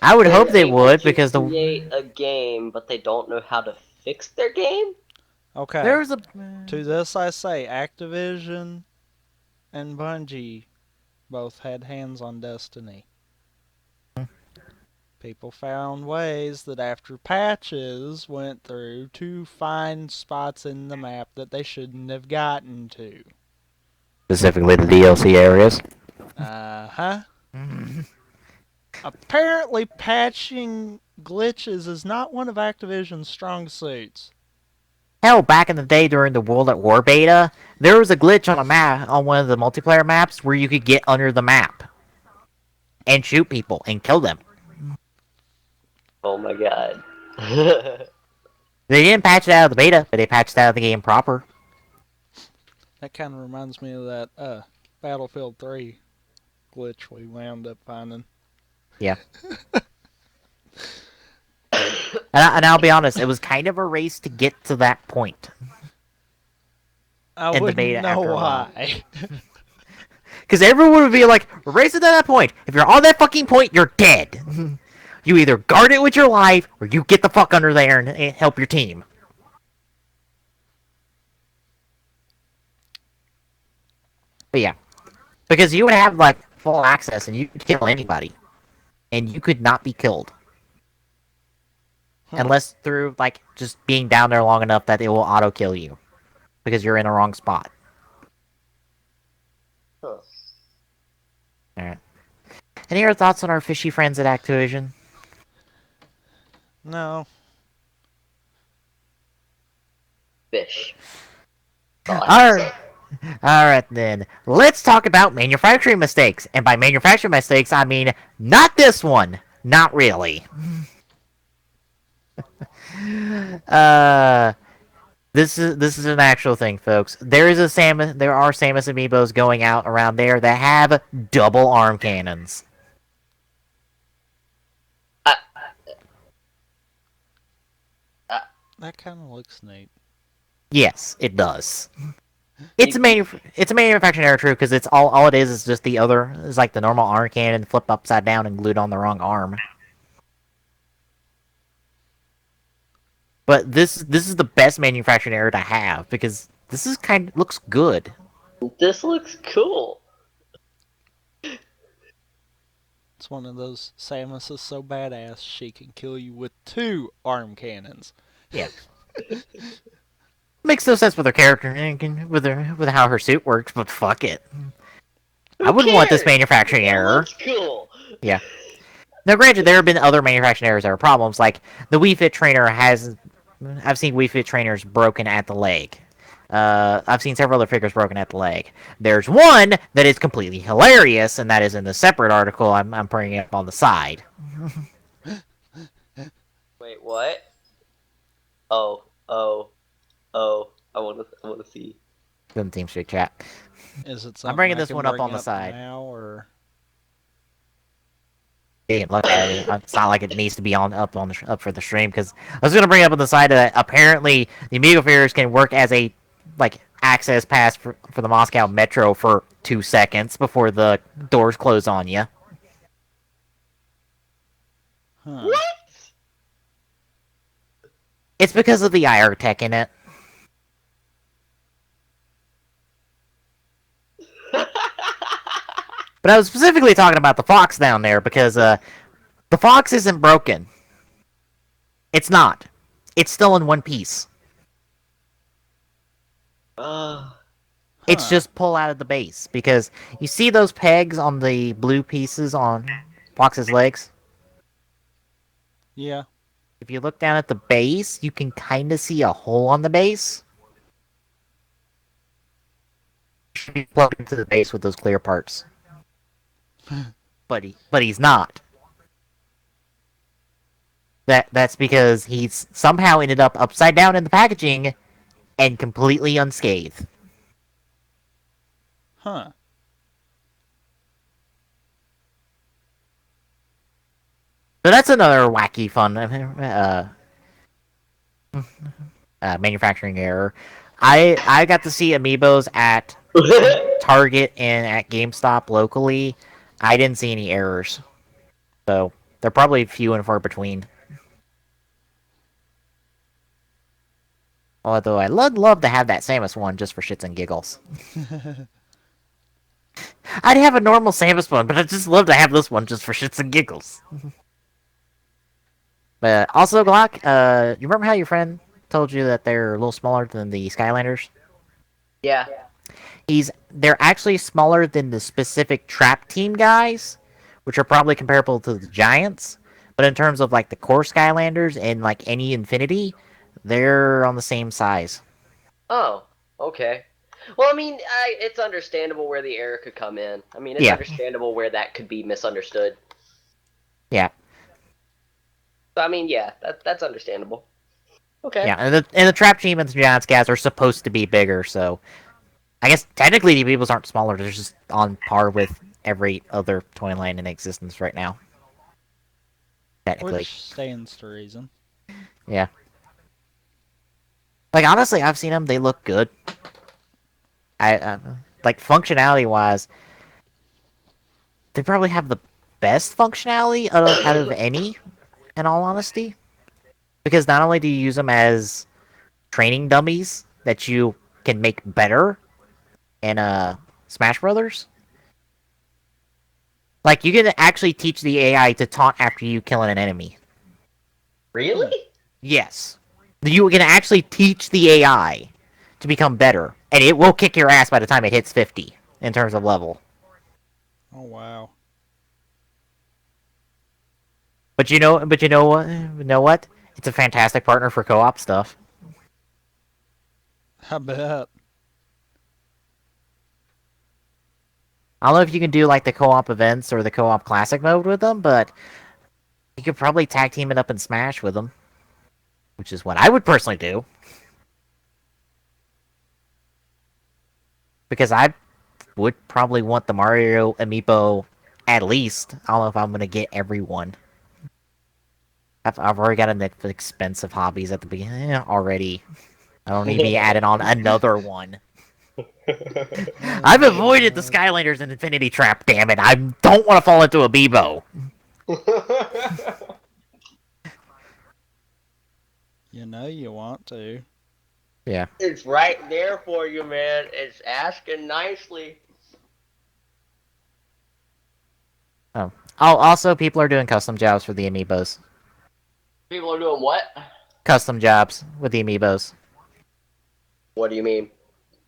I would hope They're they able would to because create a game, but they don't know how to fix their game. Okay. there's a To this I say, Activision and Bungie both had hands on Destiny. People found ways that after patches went through to find spots in the map that they shouldn't have gotten to. specifically the DLC areas. Uh-huh. Apparently patching glitches is not one of Activision's strong suits. Hell, back in the day during the World at War beta, there was a glitch on a map on one of the multiplayer maps where you could get under the map and shoot people and kill them. Oh my god. They didn't patch it out of the beta, but they patched it out of the game proper. That kind of reminds me of that Battlefield 3 glitch we wound up finding. Yeah. And I'll be honest, it was kind of a race to get to that point. I In the wouldn't beta know after a while. why. Because everyone would be like, we're racing to that point. If you're on that fucking point, you're dead. You either guard it with your life, or you get the fuck under there and help your team. But yeah. Because you would have, like, full access, and you could kill anybody. And you could not be killed. Unless through, like, just being down there long enough that it will auto-kill you. Because you're in the wrong spot. Huh. Alright. Any other thoughts on our fishy friends at Activision? No. Fish. Alright. Alright then. Let's talk about manufacturing mistakes. And by manufacturing mistakes, I mean not this one. Not really. This is an actual thing, folks. There are Samus amiibos going out around there that have double arm cannons. That kind of looks neat. Yes, it does. It's a manufacturing error, true, because it's all it is just the other is like the normal arm cannon flipped upside down and glued on the wrong arm. But this is the best manufacturing error to have because this is looks good. This looks cool. It's one of those Samus is so badass she can kill you with 2 arm cannons. Yeah. Makes no sense with her character and with how her suit works, but fuck it. I wouldn't want this manufacturing error. Looks cool. Yeah. Now, granted, there have been other manufacturing errors that are problems. Like the Wii Fit trainer I've seen Wii Fit trainers broken at the leg. I've seen several other figures broken at the leg. There's one that is completely hilarious, and that is in the separate article I'm putting it up on the side. Wait, what? Oh. I wanna see. Good Team Street chat. Is it I'm something bringing I this can one up bring on the side. now, or You can look at it. It's not like it needs to be up for the stream because I was gonna bring up on the side that apparently the Amigo Fairs can work as a access pass for the Moscow Metro for 2 seconds before the doors close on you. huh? What? It's because of the IR tech in it. But I was specifically talking about the Fox down there because the Fox isn't broken. It's not. It's still in one piece. It's Huh? just pull out of the base because you see those pegs on the blue pieces on Fox's legs. Yeah. If you look down at the base, you can kind of see a hole on the base. Should be plugged into the base with those clear parts. But he's not. That's because he's somehow ended up upside down in the packaging and completely unscathed. Huh? So that's another wacky fun manufacturing error. I got to see amiibos at Target and at GameStop locally. I didn't see any errors, so they're probably few and far between. Although I'd love to have that Samus one just for shits and giggles. I'd have a normal Samus one, but I'd just love to have this one just for shits and giggles. But also, Glock, you remember how your friend told you that they're a little smaller than the Skylanders? Yeah. They're actually smaller than the specific Trap Team guys, which are probably comparable to the Giants. But in terms of the core Skylanders and any Infinity, they're on the same size. Oh, okay. Well, I mean, it's understandable where the error could come in. I mean, it's Yeah. understandable where that could be misunderstood. Yeah. So, I mean, yeah, that's understandable. Okay. Yeah, and the Trap Team and the Giants guys are supposed to be bigger, so I guess technically the Amiibos aren't smaller. They're just on par with every other toy line in existence right now. Technically. Which stands to reason. Yeah. Honestly, I've seen them. They look good. Functionality wise, they probably have the best functionality out of any, in all honesty. Because not only do you use them as training dummies that you can make better in Smash Brothers, you can actually teach the AI to taunt after you killing an enemy. Really? Yes. You can actually teach the AI to become better, and it will kick your ass by the time it hits 50 in terms of level. Oh wow. But you know what? It's a fantastic partner for co-op stuff. I bet. I don't know if you can do the co-op events or the co-op classic mode with them, but you could probably tag team it up and Smash with them, which is what I would personally do. Because I would probably want the Mario amiibo at least. I don't know if I'm gonna get everyone. I've already got enough expensive hobbies at the beginning already. I don't need to be adding on another one. I've avoided the Skylanders and Infinity Trap, damn it. I don't want to fall into a Bebo. You know you want to. Yeah. It's right there for you, man. It's asking nicely. Oh, also, people are doing custom jobs for the amiibos. People are doing what? Custom jobs with the amiibos. What do you mean?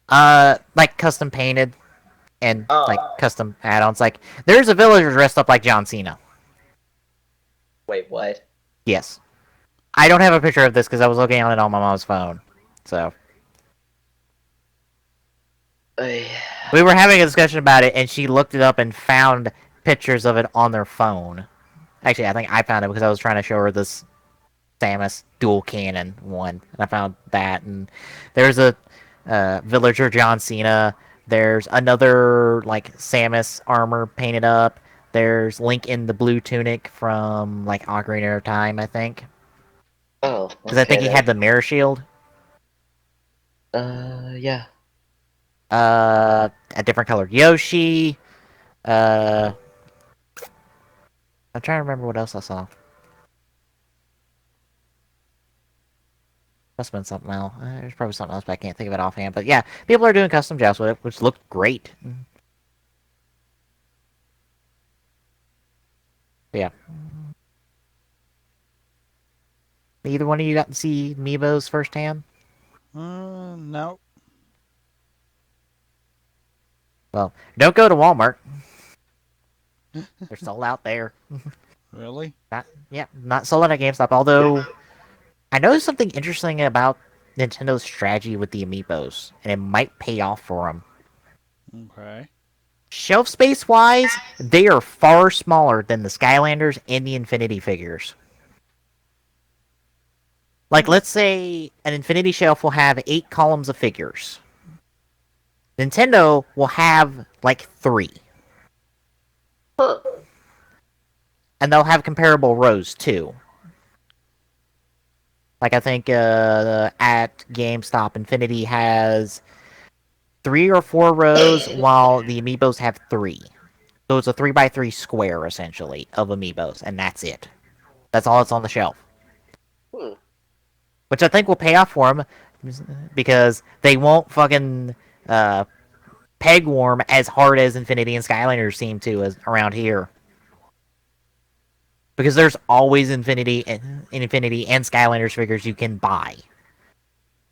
Custom painted and Oh. custom add-ons. There's a villager dressed up like John Cena. Wait, what? Yes. I don't have a picture of this because I was looking at it on my mom's phone. So we were having a discussion about it, and she looked it up and found pictures of it on their phone. Actually, I think I found it because I was trying to show her this Samus dual cannon one, and I found that. And there's a villager John Cena. There's another like Samus armor painted up. There's Link in the blue tunic from like Ocarina of Time, I think, Oh, because I think okay he then. had the mirror shield. Yeah. A different colored Yoshi. Uh, I'm trying to remember what else I saw. Must have been something else. There's probably something else, but I can't think of it offhand. But yeah, people are doing custom jousts with it, which looked great. But yeah. Either one of you got to see Meebo's firsthand? No. Well, don't go to Walmart. They're sold out there. Really? Not sold out at GameStop. Although I noticed something interesting about Nintendo's strategy with the amiibos, and it might pay off for them. Okay. Shelf space wise, they are far smaller than the Skylanders and the Infinity figures. Like, let's say an Infinity shelf will have 8 columns of figures. Nintendo will have like 3. Huh. And they'll have comparable rows too. Like I think at GameStop, Infinity has 3 or 4 rows, while the amiibos have 3. So it's a 3x3 square essentially of amiibos, and that's it. That's all that's on the shelf. Hmm. Which I think will pay off for them because they won't fucking peg warm as hard as Infinity and Skylanders seem to around here. Because there's always Infinity and Skylanders figures you can buy.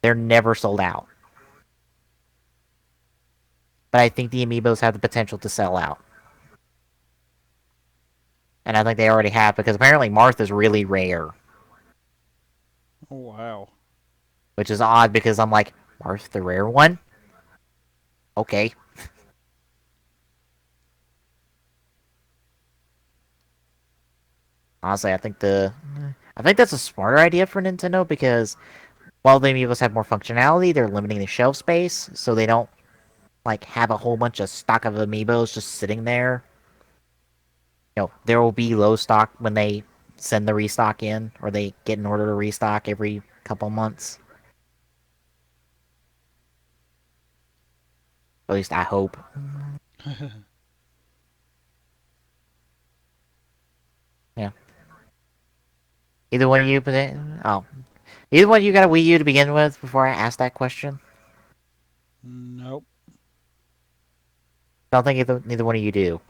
They're never sold out. But I think the amiibos have the potential to sell out. And I think they already have, because apparently Martha's really rare. Oh, wow. Which is odd, because I'm like, Marth, the rare one? Okay. Honestly, I think that's a smarter idea for Nintendo, because while the amiibos have more functionality, they're limiting the shelf space, so they don't like have a whole bunch of stock of amiibos just sitting there. There will be low stock when they send the restock in, or they get an order to restock every couple months. At least I hope. Yeah. Either one of you, either one of you got a Wii U to begin with before I asked that question? Nope. I don't think neither one of you do.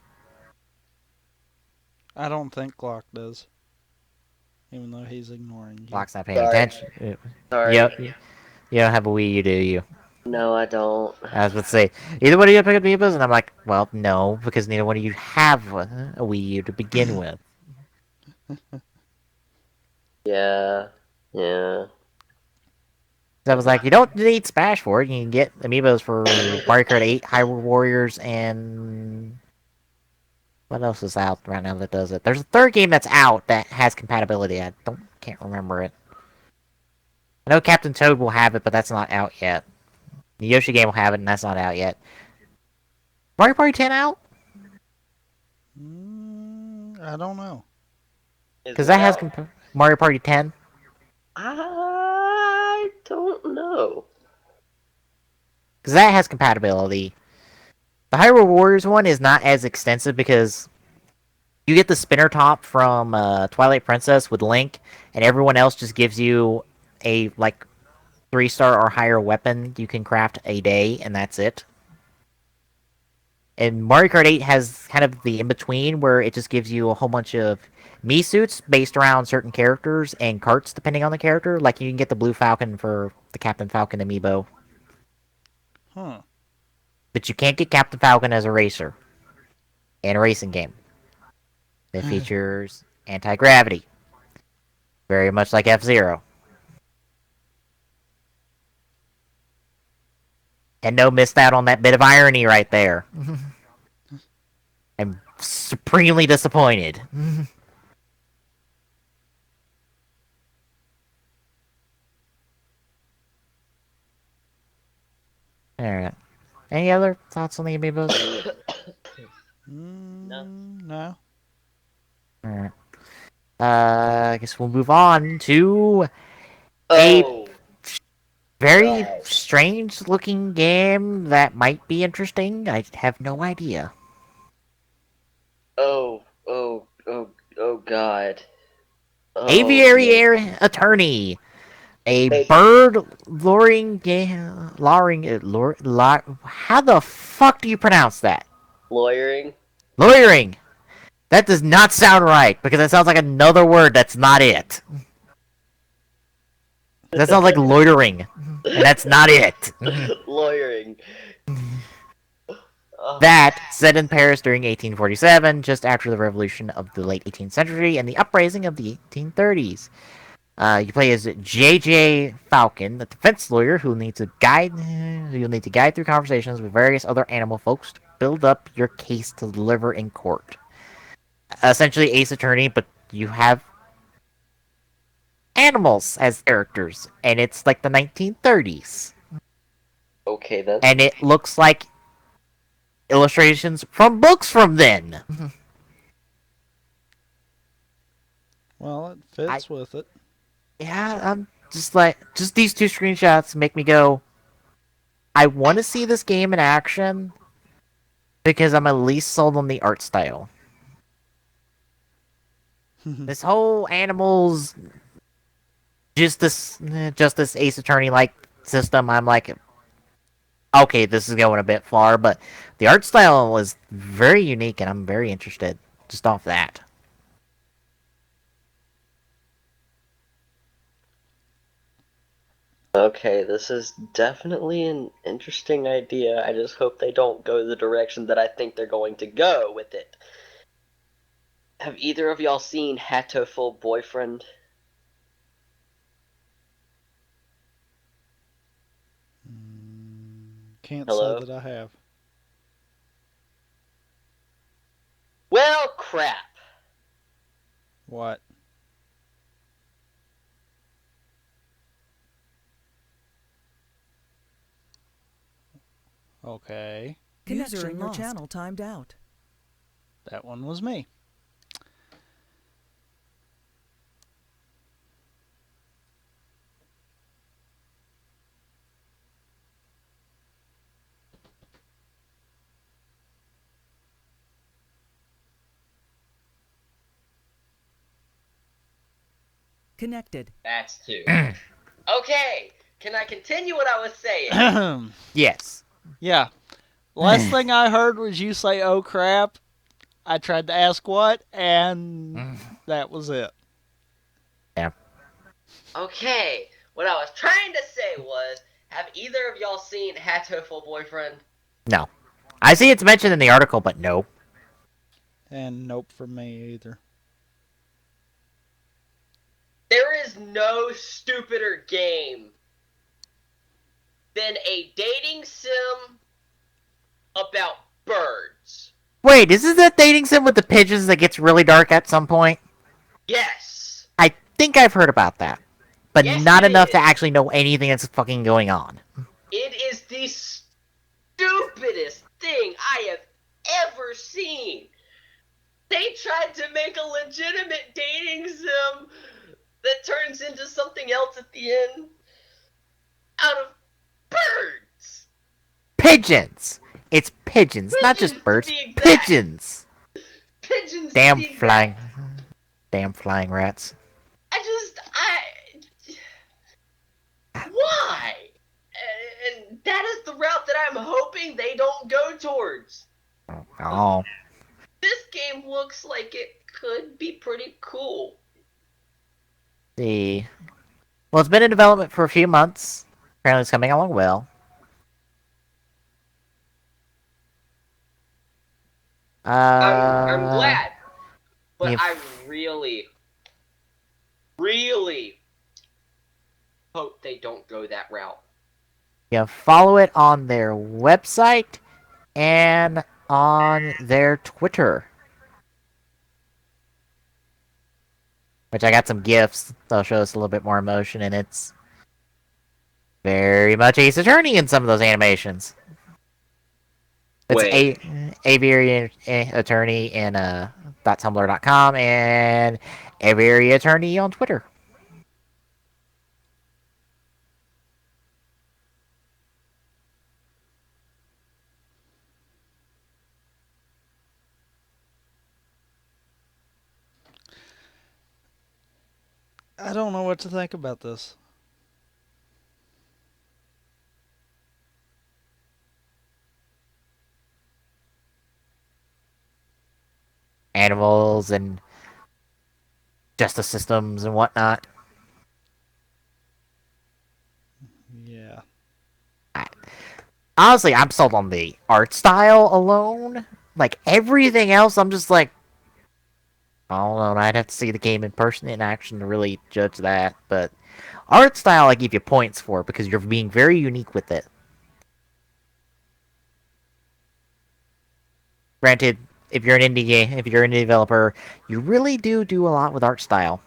I don't think Glock does. Even though he's ignoring you. Block's not paying Sorry. attention. Sorry. You don't have a Wii U, do you? No, I don't. I was about to say, either one of you pick up Amiibos, and I'm like, well, no, because neither one of you have a Wii U to begin with. Yeah. Yeah. So I was like, you don't need Smash for it. You can get Amiibos for Mario Kart 8, Hyrule Warriors, and what else is out right now that does it? There's a third game that's out that has compatibility. I can't remember it. I know Captain Toad will have it, but that's not out yet. The Yoshi game will have it, and that's not out yet. Mario Party 10 out? I don't know. Because that has Mario Party 10. I don't know. Because that has compatibility. The Hyrule Warriors one is not as extensive because you get the spinner top from Twilight Princess with Link, and everyone else just gives you a 3-star or higher weapon you can craft a day, and that's it. And Mario Kart 8 has kind of the in-between where it just gives you a whole bunch of Mii suits based around certain characters and carts depending on the character. Like you can get the Blue Falcon for the Captain Falcon amiibo. Huh. But you can't get Captain Falcon as a racer in a racing game. It features anti-gravity. Very much like F-Zero. And no missed out on that bit of irony right there. I'm supremely disappointed. Alright. Any other thoughts on the amiibos? No. No. Alright. I guess we'll move on to a Oh, very God. strange looking game that might be interesting. I have no idea. Oh, God. Oh, Aviary man. Attorney. A Hey, bird luring game. How the fuck do you pronounce that? lawyering? Lawyering. That does not sound right because that sounds like another word that's not it. That sounds like loitering, and that's not it. Lawyering. Oh, That, set in Paris during 1847, just after the revolution of the late 18th century and the uprising of the 1830s. You play as J.J. Falcon, a defense lawyer who you'll need to guide through conversations with various other animal folks to build up your case to deliver in court. Essentially, Ace Attorney, but you have animals as characters, and it's like the 1930s, okay then. and it looks like illustrations from books from then. Well, it I fits with it. Yeah, I'm just these two screenshots make me go, I want to see this game in action because I'm at least sold on the art style. This whole animals justice Ace Attorney like system, I'm like, okay, this is going a bit far, but the art style was very unique, and I'm very interested just off that. Okay, this is definitely an interesting idea. I just hope they don't go the direction that I think they're going to go with it. Have either of y'all seen Hatoful Boyfriend? Can't say Hello? that I have. Well, crap. What? Okay. User Connection in your lost. channel timed out. That one was me. Connected. That's two. Okay, can I continue what I was saying? Yes. Yeah. Last thing I heard was you say, oh crap. I tried to ask what, and that was it. Yeah. Okay, what I was trying to say was, have either of y'all seen Hatoful Boyfriend? No. I see it's mentioned in the article, but no. And nope for me either. There is no stupider game than a dating sim about birds. Wait, is this that dating sim with the pigeons that gets really dark at some point? Yes. I think I've heard about that, but Yes, not it enough to is. actually know anything that's fucking going on. It is the stupidest thing I have ever seen. They tried to make a legitimate dating sim that turns into something else at the end out of birds. Pigeons! It's pigeons, not just Pigeons, to birds. be exact. Pigeons! Pigeons, to Damn be exact. flying. Damn flying rats. Why? And that is the route that I'm hoping they don't go towards. Oh. This game looks like it could be pretty cool. See. Well, it's been in development for a few months. Apparently it's coming along well. I'm glad. But yeah. I really hope they don't go that route. Yeah, follow it on their website and on their Twitter. Which I got some gifs that'll show us a little bit more emotion, and it's Very much Ace Attorney in some of those animations. It's Wait, a Aviary Attorney in .tumblr.com and Aviary Attorney on Twitter. I don't know what to think about this. Animals and justice systems and whatnot. Yeah. Honestly, I'm sold on the art style alone. Like everything else, I'm just like, I don't know. I'd have to see the game in person in action to really judge that. But art style, I give you points for because you're being very unique with it. Granted, if you're an indie game, if you're an indie developer, you really do a lot with art style.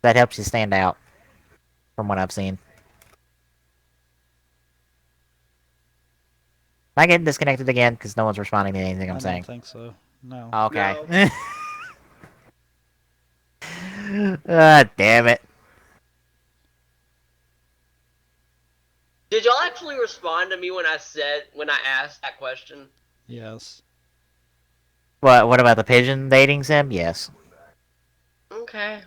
That helps you stand out, from what I've seen. Am I getting disconnected again because no one's responding to anything I'm I saying? don't think so. No. Okay. Ah, damn it. did y'all actually respond to me when I asked that question? Yes. What about the pigeon dating sim? Yes. Okay.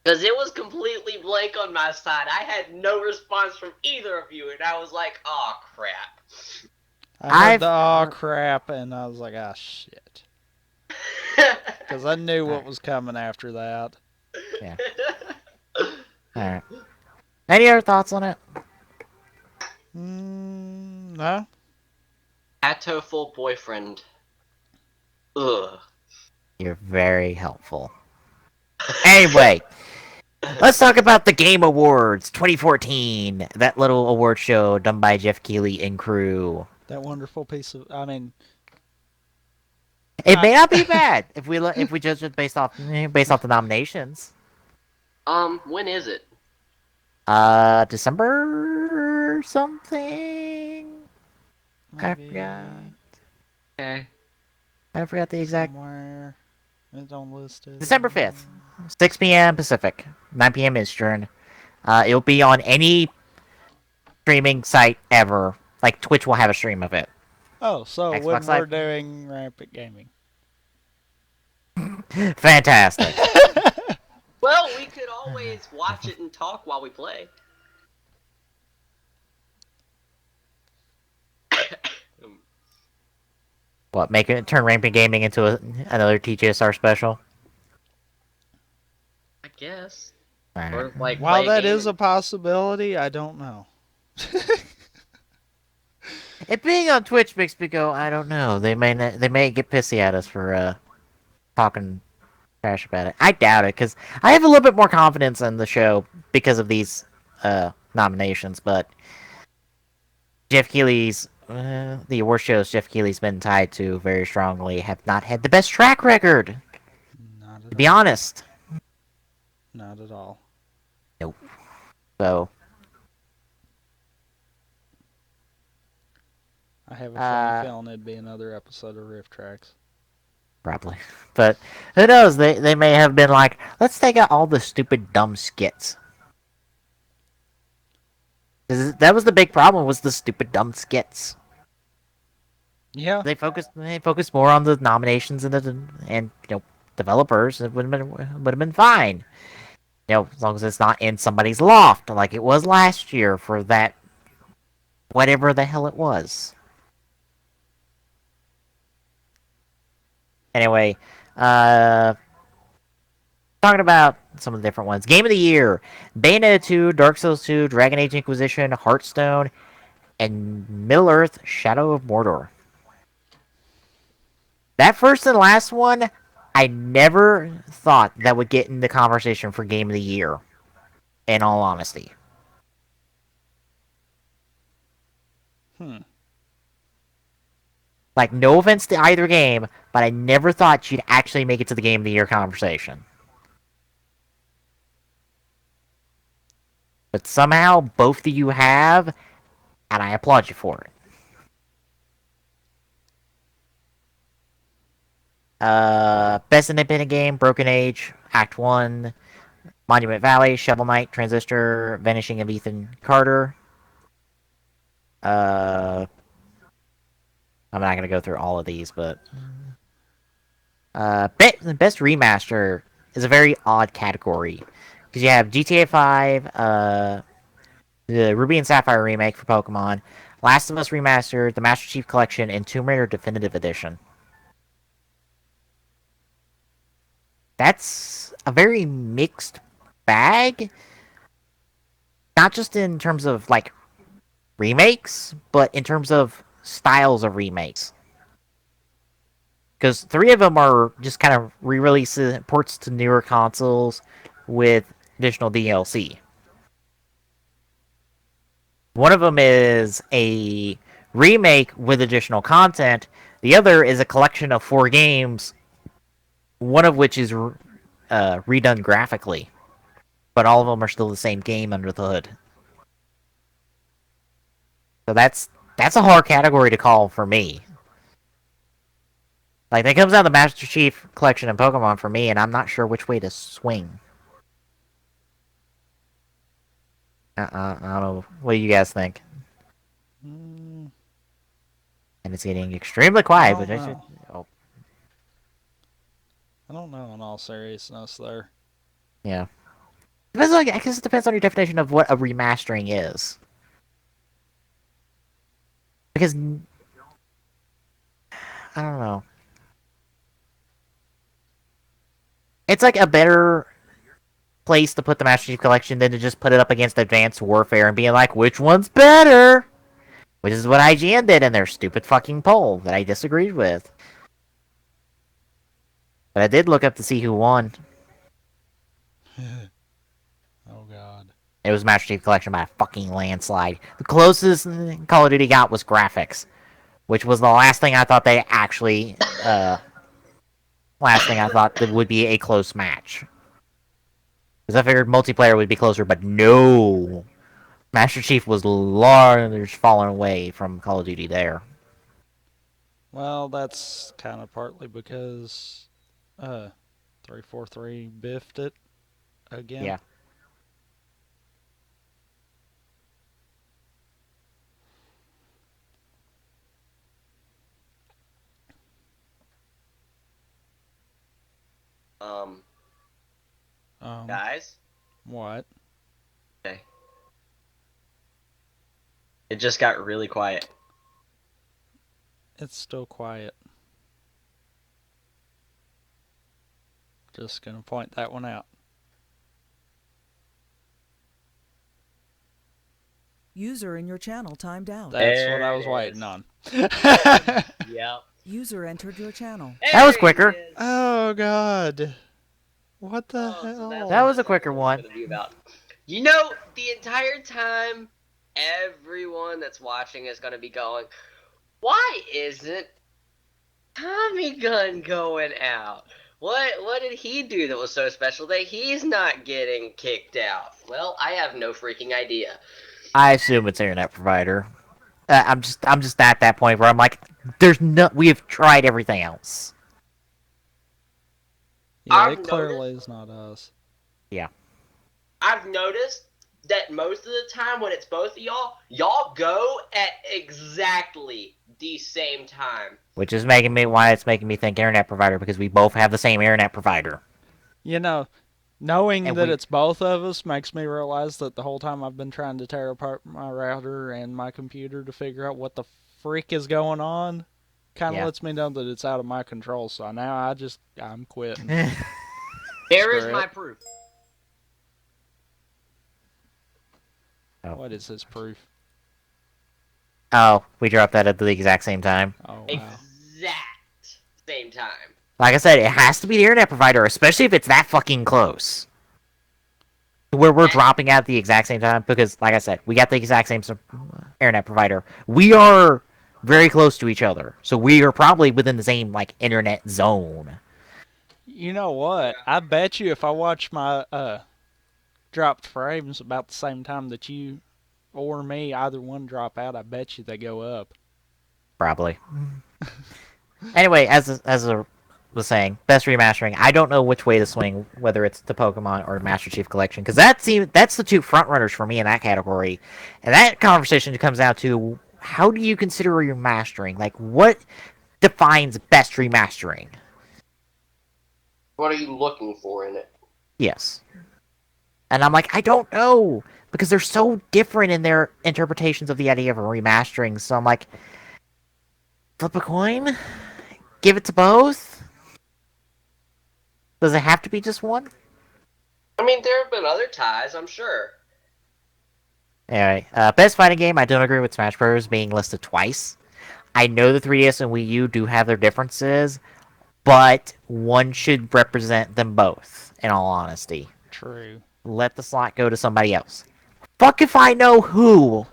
Because it was completely blank on my side. I had no response from either of you, and I was like, oh crap. I heard I've the aw crap, and I was like, ah, shit. Because I knew what was coming after that. Yeah. Alright. Any other thoughts on it? No. Atto full boyfriend. Ugh. You're very helpful. Anyway, let's talk about the Game Awards 2014. That little award show done by Jeff Keighley and crew. That wonderful piece of. I mean. It may not be bad if we judge it based off the nominations. When is it? December something. I forgot. Okay. I forgot the exact. Somewhere. It don't list it. December 5th, 6 p.m. Pacific, 9 p.m. Eastern. It'll be on any streaming site ever. Like Twitch will have a stream of it. Oh, so Xbox when Live. we're doing Rampant Gaming. Fantastic. Well, we could always watch it and talk while we play. What, turn Rampant Gaming into another TGSR special? I guess. Alright. Or like While play that game is a possibility, I don't know. It being on Twitch makes me go, I don't know. They may get pissy at us for talking trash about it. I doubt it because I have a little bit more confidence in the show because of these nominations. But Jeff Keighley's the award shows Jeff Keighley's been tied to very strongly have not had the best track record. Not To at be all. honest. Not at all. Nope. So. I have a funny feeling it'd be another episode of Rift Tracks. Probably. But who knows? They may have been like, let's take out all the stupid, dumb skits. That was the big problem, was the stupid, dumb skits. Yeah. They focused more on the nominations and developers. It would have been fine. As long as it's not in somebody's loft like it was last year for that whatever the hell it was. Anyway, talking about some of the different ones. Game of the Year: Bayonetta 2, Dark Souls 2, Dragon Age Inquisition, Hearthstone, and Middle Earth: Shadow of Mordor. That first and last one, I never thought that would get in the conversation for Game of the Year, in all honesty. Like, no offense to either game, but I never thought you'd actually make it to the Game of the Year conversation. but somehow both of you have, and I applaud you for it. Best independent game: Broken Age, Act One, Monument Valley, Shovel Knight, Transistor, Vanishing of Ethan Carter. Uh, I'm not gonna go through all of these, but best remaster is a very odd category because you have GTA 5, the Ruby and Sapphire remake for Pokemon, Last of Us Remastered, the Master Chief Collection, and Tomb Raider Definitive Edition. That's a very mixed bag, not just in terms of like remakes, but in terms of styles of remakes. Because three of them are just kind of re-releases, ports to newer consoles with additional DLC. One of them is a remake with additional content. The other is a collection of 4 games, one of which is redone graphically, but all of them are still the same game under the hood. So that's a hard category to call for me. Like, that comes out of the Master Chief Collection and Pokemon for me, and I'm not sure which way to swing. I don't know. What do you guys think? Mm, And it's getting extremely quiet, but I don't know. In all seriousness, there. yeah. Depends on, I guess it depends on your definition of what a remastering is. Because I don't know. It's like a better place to put the Master Chief Collection than to just put it up against Advanced Warfare and being like, which one's better? Which is what IGN did in their stupid fucking poll that I disagreed with. But I did look up to see who won. Oh God. It was Master Chief Collection by a fucking landslide. The closest Call of Duty got was graphics, which was the last thing I thought they actually, last thing I thought that would be a close match. Because I figured multiplayer would be closer, but no. Master Chief was large falling away from Call of Duty there. Well, that's kind of partly because 343 biffed it again. Yeah. Guys, What? okay. It just got really quiet. It's still quiet. Just gonna point that one out. User in your channel timed out. That's what There I was it waiting is. on. Yep. User entered your channel. That was There quicker. it is. Oh God. What the Oh, so hell? that's That what was a quicker it's one. gonna be about. You know, the entire time, everyone that's watching is gonna be going, "Why isn't Tommy Gun going out? What did he do that was so special that he's not getting kicked out?" Well, I have no freaking idea. I assume it's internet provider. I'm just at that point where I'm like, we have tried everything else. Yeah, I've it clearly is not us. I've noticed that most of the time when it's both of y'all go at exactly the same time. Which is why it's making me think internet provider, because we both have the same internet provider. You know, knowing And that we- it's both of us makes me realize that the whole time I've been trying to tear apart my router and my computer to figure out what the freak is going on, kind of Yeah. lets me know that it's out of my control. So now I'm quitting. There is Screw my it. proof. What is his proof? Oh, we dropped that at the exact same time. Oh wow. Exact same time. Like I said, it has to be the internet provider, especially if it's that fucking close. Where we're dropping at the exact same time, because, like I said, we got the exact same internet provider. We are very close to each other, so we are probably within the same, like, internet zone. You know what? I bet you if I watch my dropped frames about the same time that you or me, either one drop out, I bet you they go up. Probably. Anyway, as I was saying, best remastering. I don't know which way to swing, whether it's the Pokemon or Master Chief Collection, because that's the two front runners for me in that category. And that conversation comes down to how do you consider remastering? Like, what defines best remastering? What are you looking for in it? Yes. And I'm like, I don't know, because they're so different in their interpretations of the idea of a remastering. So I'm like, flip a coin, give it to both. Does it have to be just one? I mean, there have been other ties, I'm sure. Anyway, best fighting game. I don't agree with Smash Bros. Being listed twice. I know the 3DS and Wii U do have their differences, but one should represent them both. In all honesty, True. let the slot go to somebody else. Fuck if I know who,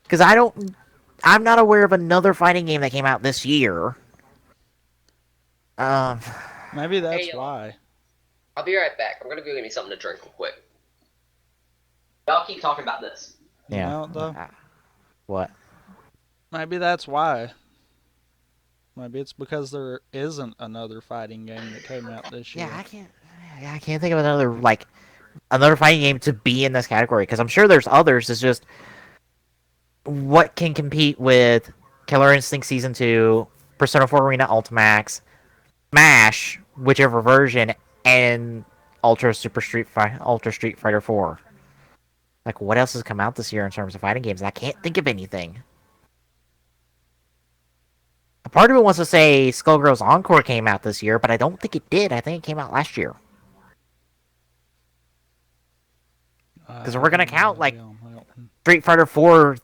because I don't. I'm not aware of another fighting game that came out this year. Um, Maybe that's Hey, why. I'll be right back. I'm gonna go get me something to drink real quick. Y'all keep talking about this. You yeah. know, though? What? Maybe that's why. Maybe it's because there isn't another fighting game that came out this year. I can't think of another fighting game to be in this category because I'm sure there's others. It's just what can compete with Killer Instinct Season 2, Persona 4 Arena Ultimax, Smash, whichever version, and Ultra Street Fighter 4. Like, what else has come out this year in terms of fighting games? I can't think of anything. A part of it wants to say Skullgirls Encore came out this year, but I don't think it did. I think it came out last year. Because we're gonna count like Street Fighter 4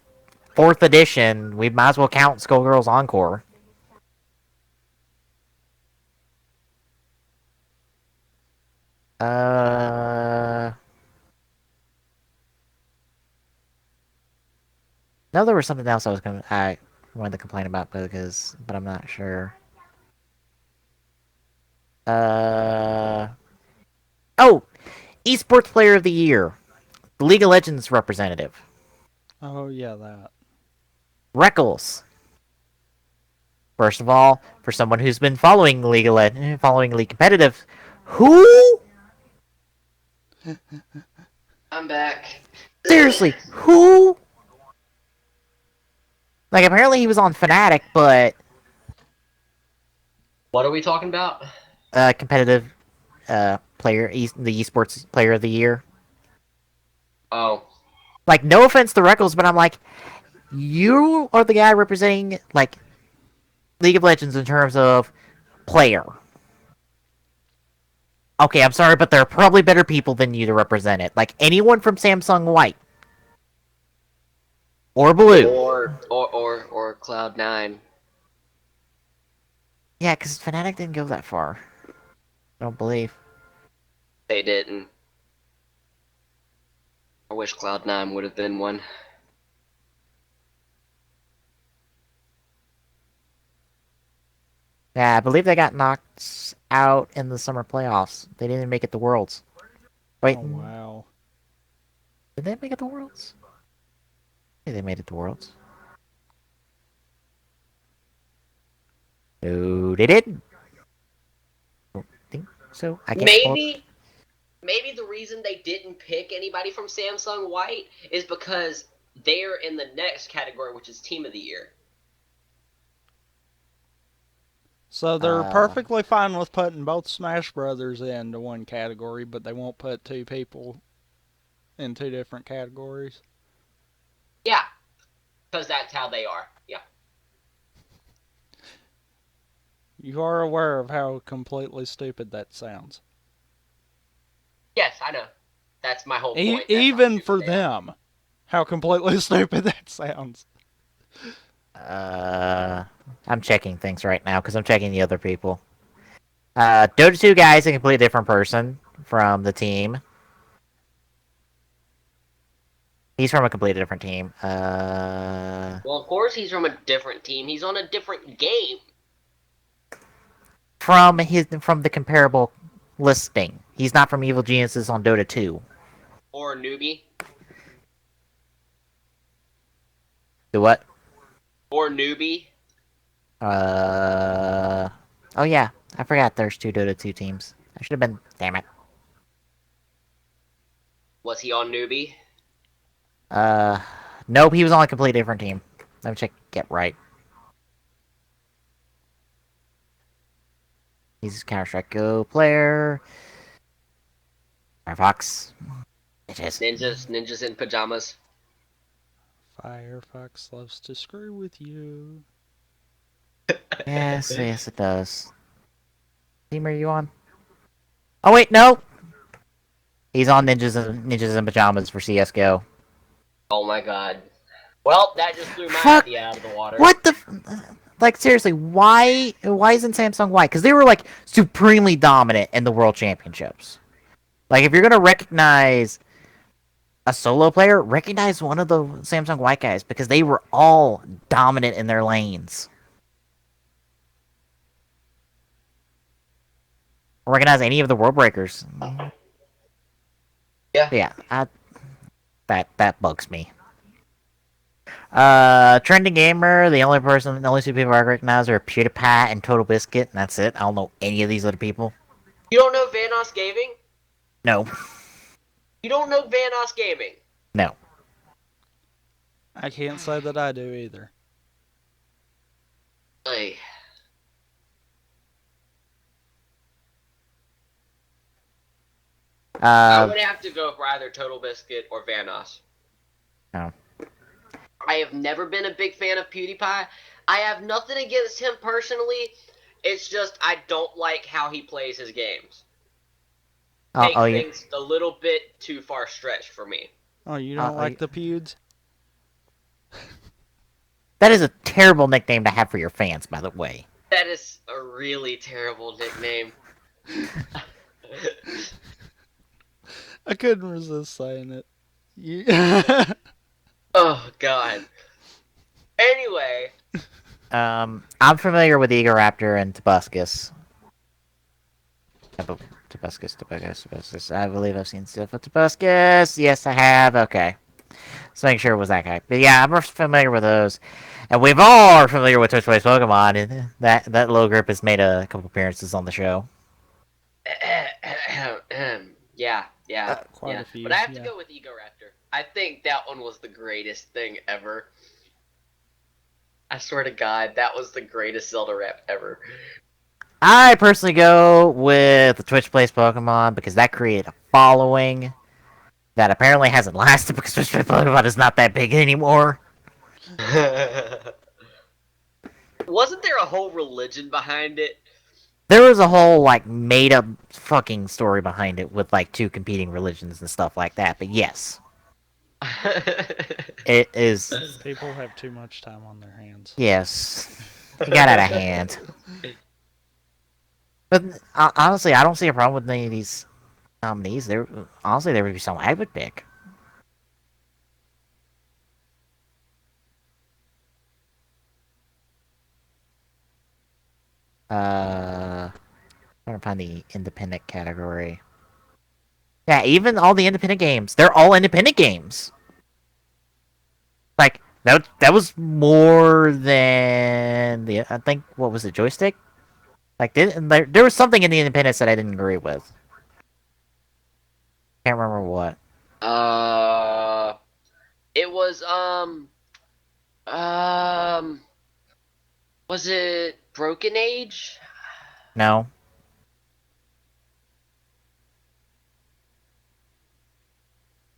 4th edition, we might as well count Skullgirls Encore. No, there was something else I wanted to complain about but I'm not sure. Oh, Esports Player of the Year, the League of Legends representative, Oh, yeah, that. Reckles. First of all, for someone who's been following following League competitive, who? I'm back. Seriously, who? Like, apparently he was on Fnatic, but What are we talking about? competitive player, the Esports Player of the Year. Oh, Like, no offense to Reckles, but I'm like, you are the guy representing, like, League of Legends in terms of player. Okay, I'm sorry, but there are probably better people than you to represent it. Like, anyone from Samsung White. Or Blue. or Cloud9. Yeah, because Fnatic didn't go that far. I don't believe. They didn't. I wish Cloud9 would have been one. Yeah, I believe they got knocked out in the summer playoffs. They didn't make it to Worlds. Wait, Oh, wow. did they make it to Worlds? Yeah, they made it to Worlds. No, they didn't. I don't think so. I can't pull up. Maybe the reason they didn't pick anybody from Samsung White is because they're in the next category, which is Team of the Year. So they're perfectly fine with putting both Smash Brothers into one category, but they won't put two people in two different categories. Yeah, because that's how they are. Yeah. You are aware of how completely stupid that sounds. Yes, I know. That's my whole point. Even for them, how completely stupid that sounds. I'm checking things right now because I'm checking the other people. Dota 2 guy is a completely different person from the team. He's from a completely different team. Well, of course he's from a different team. He's on a different game. From the comparable listing. He's not from Evil Geniuses on Dota 2. Or newbie. The what? Or newbie. Oh yeah, I forgot there's two Dota 2 teams. I should have been. Damn it. Was he on newbie? Uh, nope, he was on a completely different team. Let me check. Get right. He's a Counter-Strike Go player. Firefox. Bitches. Ninjas in pajamas. Firefox loves to screw with you. Yes, yes, it does. Team are you on? Oh wait, no. He's on Ninjas in Pajamas for CS:GO. Oh my god. Well, that just threw my Fuck. idea out of the water. What the? Like seriously, why isn't Samsung white? Because they were like supremely dominant in the World Championships. Like if you're gonna recognize a solo player, recognize one of the Samsung white guys because they were all dominant in their lanes. Recognize any of the world breakers. Yeah. Yeah, that bugs me. Trending gamer. The only two people I recognize are PewDiePie and Total Biscuit, and that's it. I don't know any of these other people. You don't know Vanos Gaming? No, You don't know Vanos Gaming? no. I can't say that I do either. Ay. I would have to go for either Total Biscuit or Vanos. No. I have never been a big fan of PewDiePie. I have nothing against him personally. It's just I don't like how he plays his games. Takes things a little bit too far stretched for me. Oh, you don't like the Pewds? That is a terrible nickname to have for your fans, by the way. That is a really terrible nickname. I couldn't resist saying it. You... Oh, God. Anyway. I'm familiar with Egoraptor and Tobuscus. Tobuscus. I believe I've seen stuff with Tobuscus. Yes, I have. Okay. Just making sure it was that guy. But yeah, I'm familiar with those. And we've all are familiar with Twitch Plays Pokemon, and that little group has made a couple appearances on the show. Yeah. Quite a few, but I have to go with Egoraptor. I think that one was the greatest thing ever. I swear to God, that was the greatest Zelda rap ever. I personally go with the Twitch Plays Pokemon because that created a following that apparently hasn't lasted because Twitch Plays Pokemon is not that big anymore. Wasn't there a whole religion behind it? There was a whole, like, made-up fucking story behind it with, like, two competing religions and stuff like that, but yes. It is... People have too much time on their hands. Yes. It got out of hand. But, honestly, I don't see a problem with any of these nominees. Honestly, there would be some I would pick. Trying to find the independent category. Yeah, even all the independent games. They're all independent games. Like, that was more than the... I think, what was it, Joystick? Like, there was something in the independents that I didn't agree with. Can't remember what. It was, was it Broken Age? No.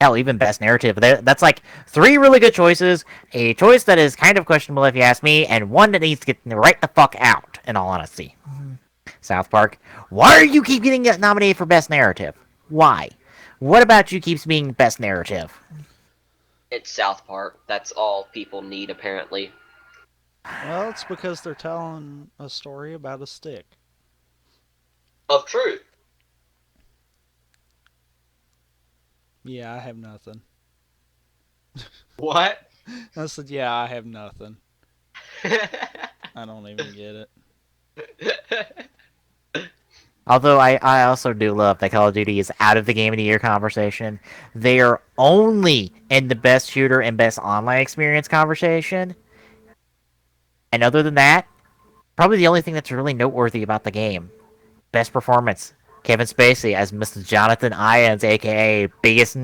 Hell, even best narrative. That's like 3 really good choices, a choice that is kind of questionable if you ask me, and one that needs to get right the fuck out, in all honesty. South Park. Why are you keep getting nominated for best narrative? Why? What about you keeps being best narrative? It's South Park. That's all people need, apparently. Well, it's because they're telling a story about a stick. Of truth. Yeah, I have nothing. What? I said, yeah, I have nothing. I don't even get it. Although I also do love that Call of Duty is out of the Game of the Year conversation. They are only in the best shooter and best online experience conversation. And other than that, probably the only thing that's really noteworthy about the game. Best performance. Kevin Spacey as Mr. Jonathan Irons, aka biggest